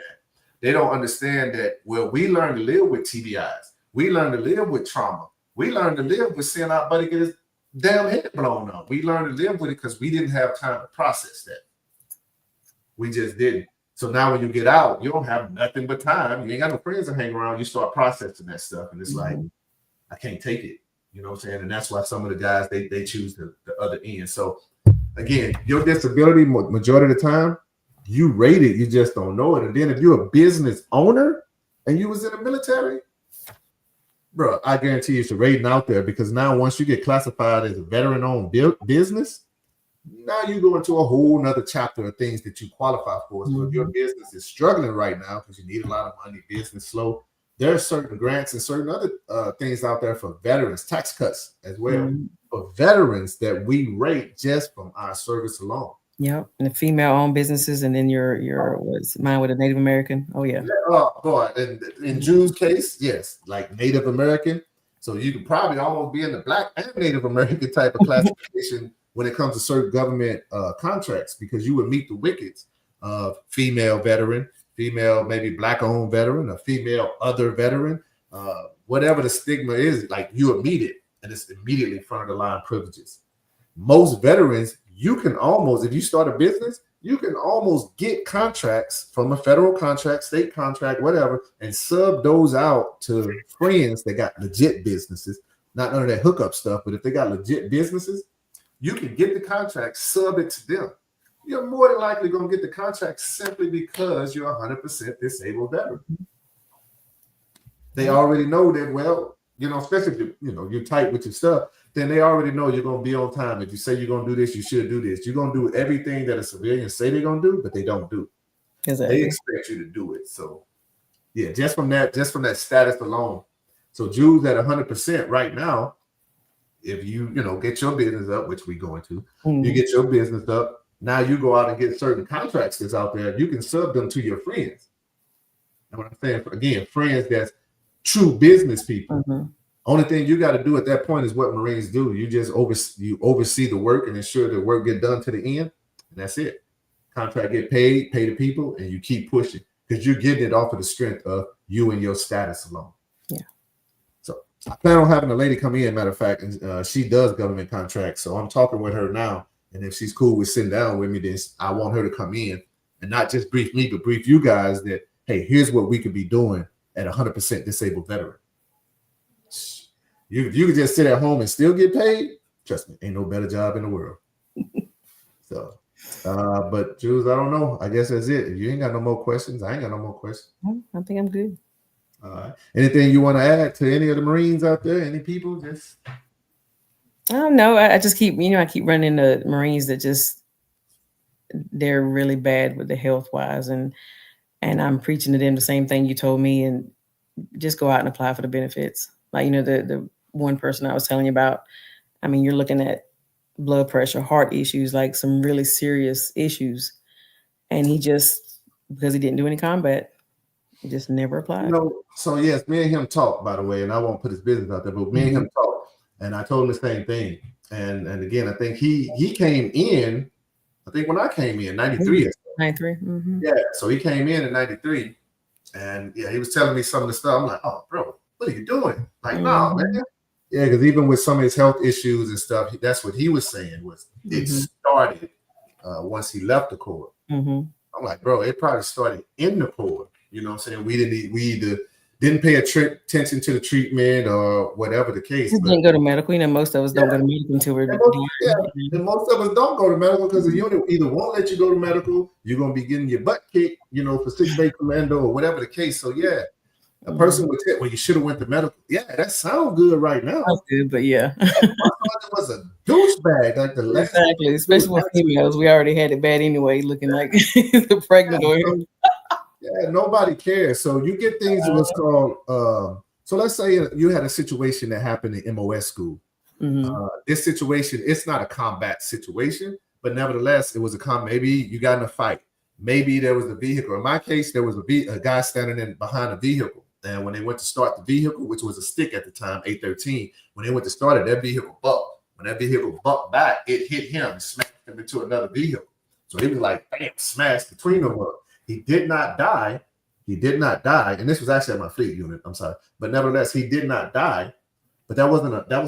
They don't understand that, well, we learn to live with TBIs. We learn to live with trauma. We learn to live with seeing our buddy get his damn head blown up. We learn to live with it because we didn't have time to process that. We just didn't. So now when you get out, you don't have nothing but time. You ain't got no friends to hang around. You start processing that stuff. And it's like, I can't take it. You know what I'm saying? And that's why some of the guys, they choose the other end. So again, your disability, majority of the time, you rate it, you just don't know it. And then if you're a business owner and you was in the military, bro, I guarantee you it's rating out there because now once you get classified as a veteran-owned business, now you go into a whole nother chapter of things that you qualify for. So if your business is struggling right now because you need a lot of money, business slow, there are certain grants and certain other things out there for veterans, tax cuts as well, for veterans that we rate just from our service alone. Yep, and the female-owned businesses, and then your what's mine with a Native American. Oh yeah. Oh boy, in Drew's case, yes, like Native American. So you could probably almost be in the Black and Native American type of classification when it comes to certain government contracts because you would meet the wickets of female veteran, female maybe Black-owned veteran, a female other veteran, whatever the stigma is. Like you would meet it, and it's immediately front of the line privileges. Most veterans. You can almost, if you start a business, you can almost get contracts from a federal contract, state contract, whatever, and sub those out to friends that got legit businesses, not none of that hookup stuff, but if they got legit businesses, you can get the contract, sub it to them. You're more than likely going to get the contract simply because you're 100% disabled veteran. They already know that, well, you know, especially if you're tight with your stuff, then they already know you're going to be on time. If you say you're going to do this, you should do this. You're going to do everything that a civilian say they're going to do, but they don't do. Exactly. They expect you to do it. So, yeah, just from that status alone. So, Jews at 100% right now, if you get your business up, which we going to, you get your business up. Now you go out and get certain contracts that's out there. You can sub them to your friends. And what I'm saying, again, friends that's true business people. Only thing you got to do at that point is what Marines do. You just oversee the work and ensure the work get done to the end, and that's it. Contract get paid, pay the people, and you keep pushing because you're getting it off of the strength of you and your status alone. Yeah. So I plan on having a lady come in. Matter of fact, and she does government contracts, so I'm talking with her now. And if she's cool with sitting down with me, then I want her to come in and not just brief me, but brief you guys that hey, here's what we could be doing at 100% disabled veteran. You could just sit at home and still get paid. Trust me, ain't no better job in the world. So, but Jules, I don't know. I guess that's it. If you ain't got no more questions, I ain't got no more questions. I think I'm good. All right. Anything you want to add to any of the Marines out there? Any people? Just I don't know. I just keep, I keep running into Marines that they're really bad with the health wise, and I'm preaching to them the same thing you told me, and just go out and apply for the benefits. Like the one person I was telling you about, I mean, you're looking at blood pressure, heart issues, like some really serious issues. And he just, because he didn't do any combat, he just never applied. So yes, me and him talked, by the way, and I won't put his business out there, but me and him talked, and I told him the same thing. And again, I think he came in, I think when I came in, 93. 93. Yeah, so he came in 93, and yeah, he was telling me some of the stuff. I'm like, oh, bro, what are you doing? Like, no, man. Yeah, because even with some of his health issues and stuff, that's what he was saying was it started once he left the Corps. I'm like, bro, it probably started in the Corps. You know what I'm saying? We either didn't pay attention to the treatment or whatever the case. He didn't go to medical. You know, most of us don't go to medical until we're and most of us don't go to medical because the unit either won't let you go to medical, you're gonna be getting your butt kicked, you know, for 6 day commando or whatever the case. So yeah, a person would say, well, you should have went to medical. Yeah, that sounds good right now. That's good, but yeah. My father was a douchebag. Like the last exactly, especially with females. We already had it bad anyway, looking like the pregnant or yeah, nobody cares. So you get things what's called so let's say you had a situation that happened in MOS school. This situation, it's not a combat situation, but nevertheless, it was maybe you got in a fight. Maybe there was a vehicle. In my case, there was a guy standing behind a vehicle. And when they went to start the vehicle, which was a stick at the time, 813, when they went to start it, that vehicle bucked. When that vehicle bucked back, it hit him, smacked him into another vehicle. So he was like, bam, smashed between them. He did not die. He did not die. And this was actually at my fleet unit. I'm sorry. But nevertheless, he did not die. But that was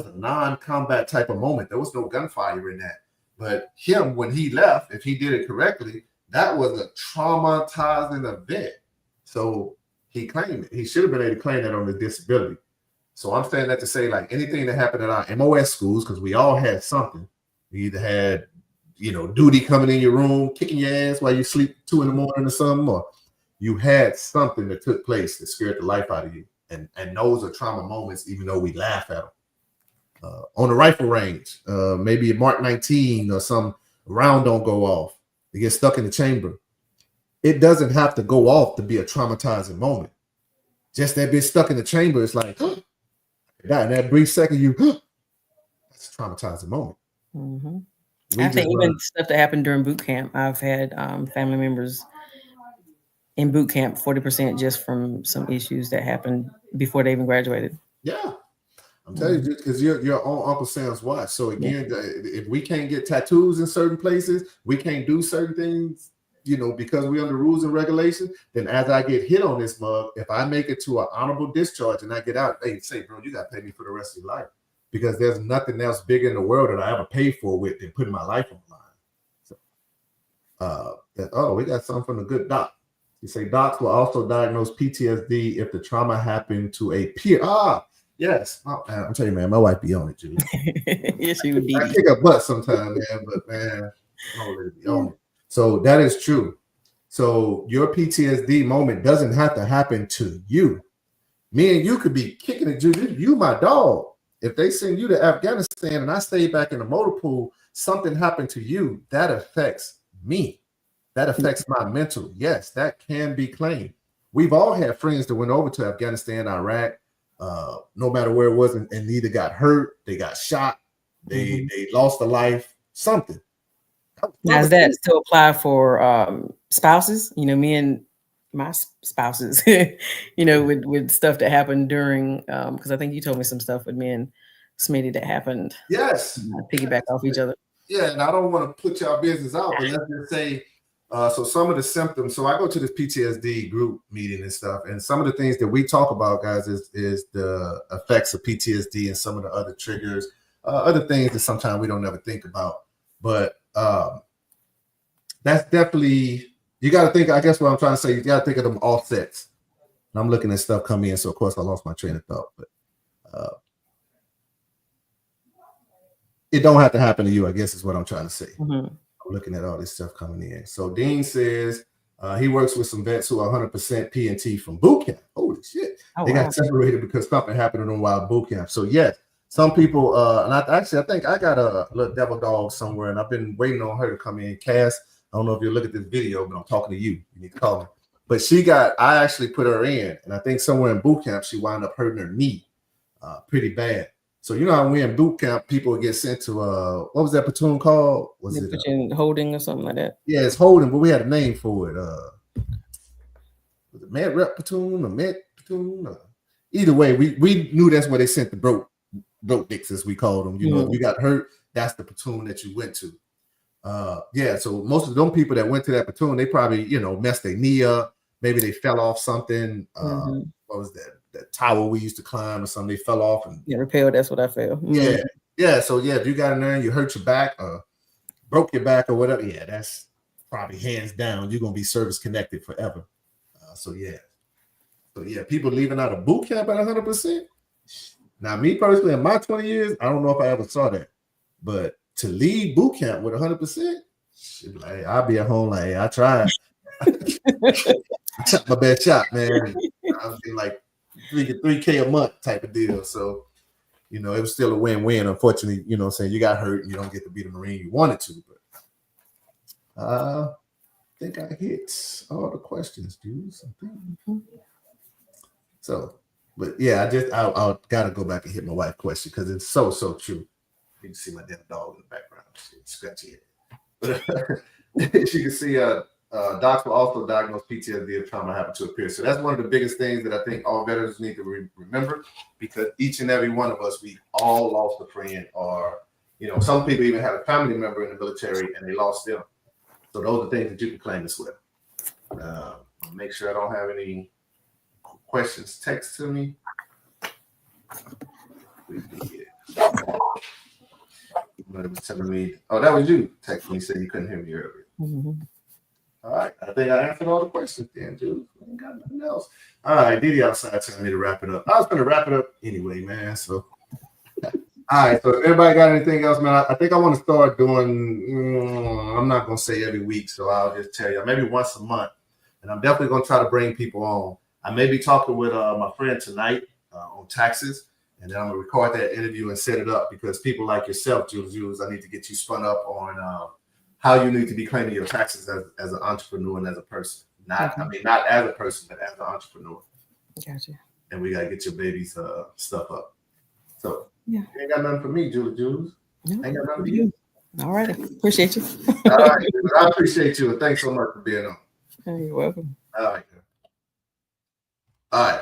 a non-combat type of moment. There was no gunfire in that. But him, when he left, if he did it correctly, that was a traumatizing event. So he claimed it. He should have been able to claim that on his disability. So I'm saying that to say, like, anything that happened at our MOS schools, because we all had something. We either had, you know, duty coming in your room, kicking your ass while you sleep 2 in the morning or something, or you had something that took place that scared the life out of you. And those are trauma moments, even though we laugh at them. On the rifle range, maybe a Mark 19 or some round don't go off. You get stuck in the chamber. It doesn't have to go off to be a traumatizing moment. Just that bitch stuck in the chamber, it's like, in that brief second, that's a traumatizing moment. I think even stuff that happened during boot camp, I've had family members in boot camp 40% just from some issues that happened before they even graduated. Yeah. I'm telling you, because you're on Uncle Sam's watch. So again, if we can't get tattoos in certain places, we can't do certain things, you know, because we're under rules and regulations, then as I get hit on this mug, if I make it to an honorable discharge and I get out, they say, bro, you got to pay me for the rest of your life. Because there's nothing else bigger in the world that I ever paid for with than putting my life on the line. So, we got something from the good doc. You say docs will also diagnose PTSD if the trauma happened to a peer. Yes. I'm telling you, man, my wife be on it, Julie. Yes, she would be. I kick her butt sometimes, man, but man, I'm already be on it. So that is true. So your PTSD moment doesn't have to happen to you. Me and you could be kicking it, Julie. You my dog. If they send you to Afghanistan and I stay back in the motor pool, something happened to you, that affects me. That affects my mental. Yes, that can be claimed. We've all had friends that went over to Afghanistan, Iraq, no matter where it was, and either got hurt, they got shot, they lost a life, something. Now, does that still apply for spouses? You know, me and my spouses, you know, with stuff that happened during, because I think you told me some stuff with me and Smitty that happened. Yes. Piggyback off each other. Yeah, and I don't want to put y'all business out, but let's just say, so some of the symptoms, so I go to this PTSD group meeting and stuff, and some of the things that we talk about, guys, is the effects of PTSD and some of the other triggers, other things that sometimes we don't ever think about. But that's definitely, you got to think, I guess what I'm trying to say, you got to think of them offsets. And I'm looking at stuff coming in, so of course I lost my train of thought, but it don't have to happen to you, I guess is what I'm trying to say. I'm looking at all this stuff coming in. So Dean says he works with some vets who are 100% P&T from boot camp. Holy shit. They got separated because something happened to them while boot camp. So yes, some people, and I think I got a little devil dog somewhere, and I've been waiting on her to come in. Cass, I don't know if you look at this video, but I'm talking to you. You need to call me. But I actually put her in, and I think somewhere in boot camp, she wound up hurting her knee pretty bad. So you know how we in boot camp, people would get sent to what was that platoon called? Was They it put you in holding or something like that? Yeah, it's holding, but we had a name for it. Was it Med Rep platoon or Med platoon? Either way, we knew that's where they sent the broke dicks, as we called them. You know, if you got hurt, that's the platoon that you went to. Yeah, so most of them people that went to that platoon, they probably, you know, messed their knee up. Maybe they fell off something. What was that tower we used to climb or something? They fell off and rappel. That's what I felt. Yeah. So yeah, if you got in there and you hurt your back or broke your back or whatever, yeah, that's probably hands down. You're gonna be service connected forever. So yeah, people leaving out of boot camp at 100%. Now, me personally, in my 20 years, I don't know if I ever saw that, but to leave boot camp with 100%, like, I'll be at home like, hey, I tried. I took my best shot, man. I'll be like $3K a month type of deal. So, you know, it was still a win-win. Unfortunately, you know what I'm saying, you got hurt and you don't get to be the Marine you wanted to. But I think I hit all the questions, dude. So, but yeah, I gotta go back and hit my wife question because it's so true. You can see my damn dog in the background. She's scratchy head. But as you can see, docs will also diagnose PTSD if trauma happened to a peer. So that's one of the biggest things that I think all veterans need to remember, because each and every one of us, we all lost a friend, or, you know, some people even had a family member in the military and they lost them. So those are things that you can claim as well. Make sure I don't have any questions text to me. It was telling me, oh, that was you. Text me, said you couldn't hear me earlier. All right, I think I answered all the questions then, dude. I ain't got nothing else. All right, Didi outside telling me to wrap it up. I was going to wrap it up anyway, man. So, all right. So, if everybody got anything else, man, I think I want to start doing. I'm not going to say every week, so I'll just tell you maybe once a month, and I'm definitely going to try to bring people on. I may be talking with my friend tonight on taxes, and then I'm going to record that interview and set it up, because people like yourself, Jules, I need to get you spun up on how you need to be claiming your taxes as an entrepreneur and as a person. Not as a person, but as an entrepreneur. Gotcha. And we got to get your baby's stuff up. So, yeah. You ain't got nothing for me, Jules. No, ain't got nothing for you. All right. Appreciate you. All right. I appreciate you. And thanks so much for being on. You're welcome. All right. All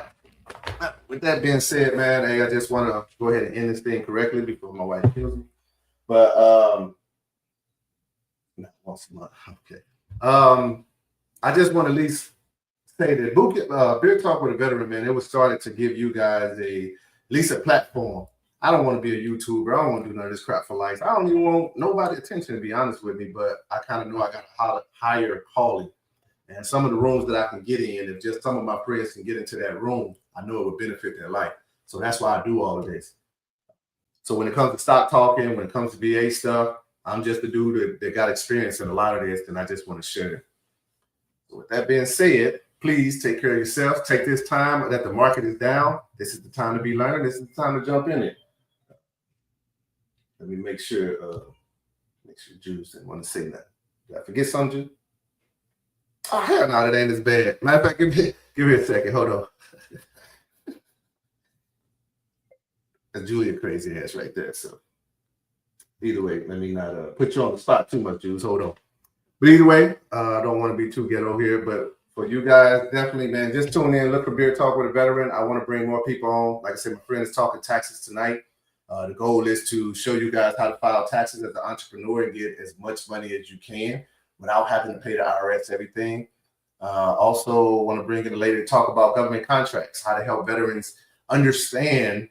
right. With that being said, man, hey, I just want to go ahead and end this thing correctly before my wife kills me. But not once a month. Okay. I just want to at least say that Beer Talk with a Veteran, man, it was started to give you guys at least a platform. I don't want to be a YouTuber. I don't want to do none of this crap for likes. I don't even want nobody's attention, to be honest with me, but I kind of know I got a higher calling. And some of the rooms that I can get in, if just some of my friends can get into that room, I know it would benefit their life. So that's why I do all of this. So when it comes to stock talking, when it comes to VA stuff, I'm just a dude that got experience in a lot of this, and I just want to share it. So with that being said, please take care of yourself. Take this time that the market is down. This is the time to be learning. This is the time to jump in it. Let me make sure Jules didn't want to say that. Did I forget something? Oh, hell no, that ain't as bad. Matter of fact, give me a second. Hold on. That's Julia crazy ass right there. So either way, let me not put you on the spot too much, Jules. Hold on. But either way, I don't want to be too ghetto here. But for you guys, definitely, man, just tune in. Look for Beer Talk with a Veteran. I want to bring more people on. Like I said, my friend is talking taxes tonight. The goal is to show you guys how to file taxes as an entrepreneur and get as much money as you can without having to pay the IRS everything. Also want to bring in a lady to talk about government contracts, how to help veterans understand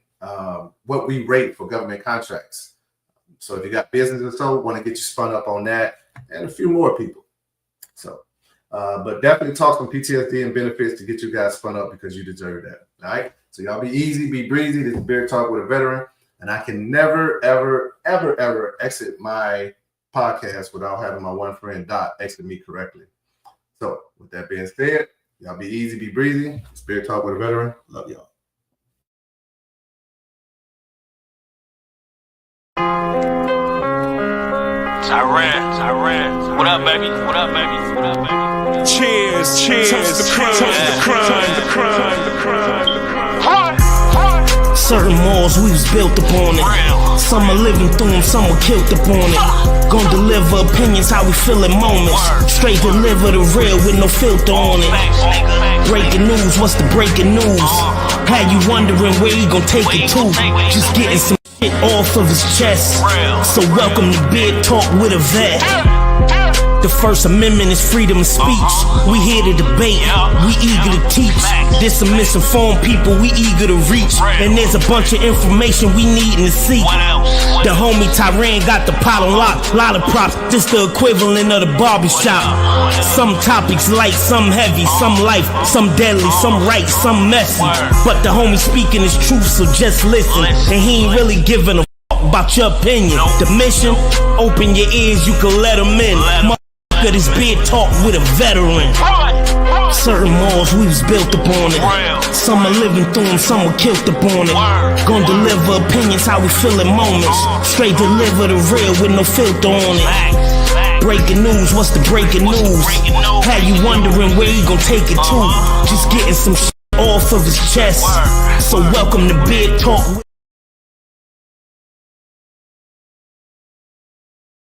what we rate for government contracts. So if you got business or so, want to get you spun up on that, and a few more people. So, but definitely talk some PTSD and benefits to get you guys spun up, because you deserve that. All right. So y'all be easy, be breezy. This is Beer Talk with a Veteran, and I can never, ever, ever, ever exit my podcast without having my one friend Dot exit me correctly. So with that being said, y'all be easy, be breezy. It's Beer Talk with a Veteran. Love y'all. Tarriffs. What up, baby? What up, baby? What up, baby? Cheers. Toast the crime. Toast the crime. The crime. Certain malls we was built upon it. Some are living through them, some were killed upon it. Gon' deliver opinions how we feel in moments. Straight deliver the real with no filter on it. Breaking news, what's the breaking news? Had you wondering where he gon' take it to? Just getting some shit off of his chest. So welcome to Big Talk with a vet. The First Amendment is freedom of speech. We here to debate, we eager to teach. There's some misinformed people we eager to reach. And there's a bunch of information we needin' to seek. The homie Tyran got the pot on lock. Lot of props, just the equivalent of the barbershop. Some topics light, some heavy, some life, some deadly, some right, some messy. But the homie speaking his truth, so just listen. And he ain't really giving a fuck about your opinion. The mission, open your ears, you can let him in. This Big Talk with a veteran. Certain malls we was built upon it. Some are living through them, some were killed upon it. Gon' deliver opinions how we feel in moments. Straight deliver the real with no filter on it. Breaking news, what's the breaking news? Had you wondering where he gon' take it to? Just getting some shit off of his chest. So welcome to Big Talk.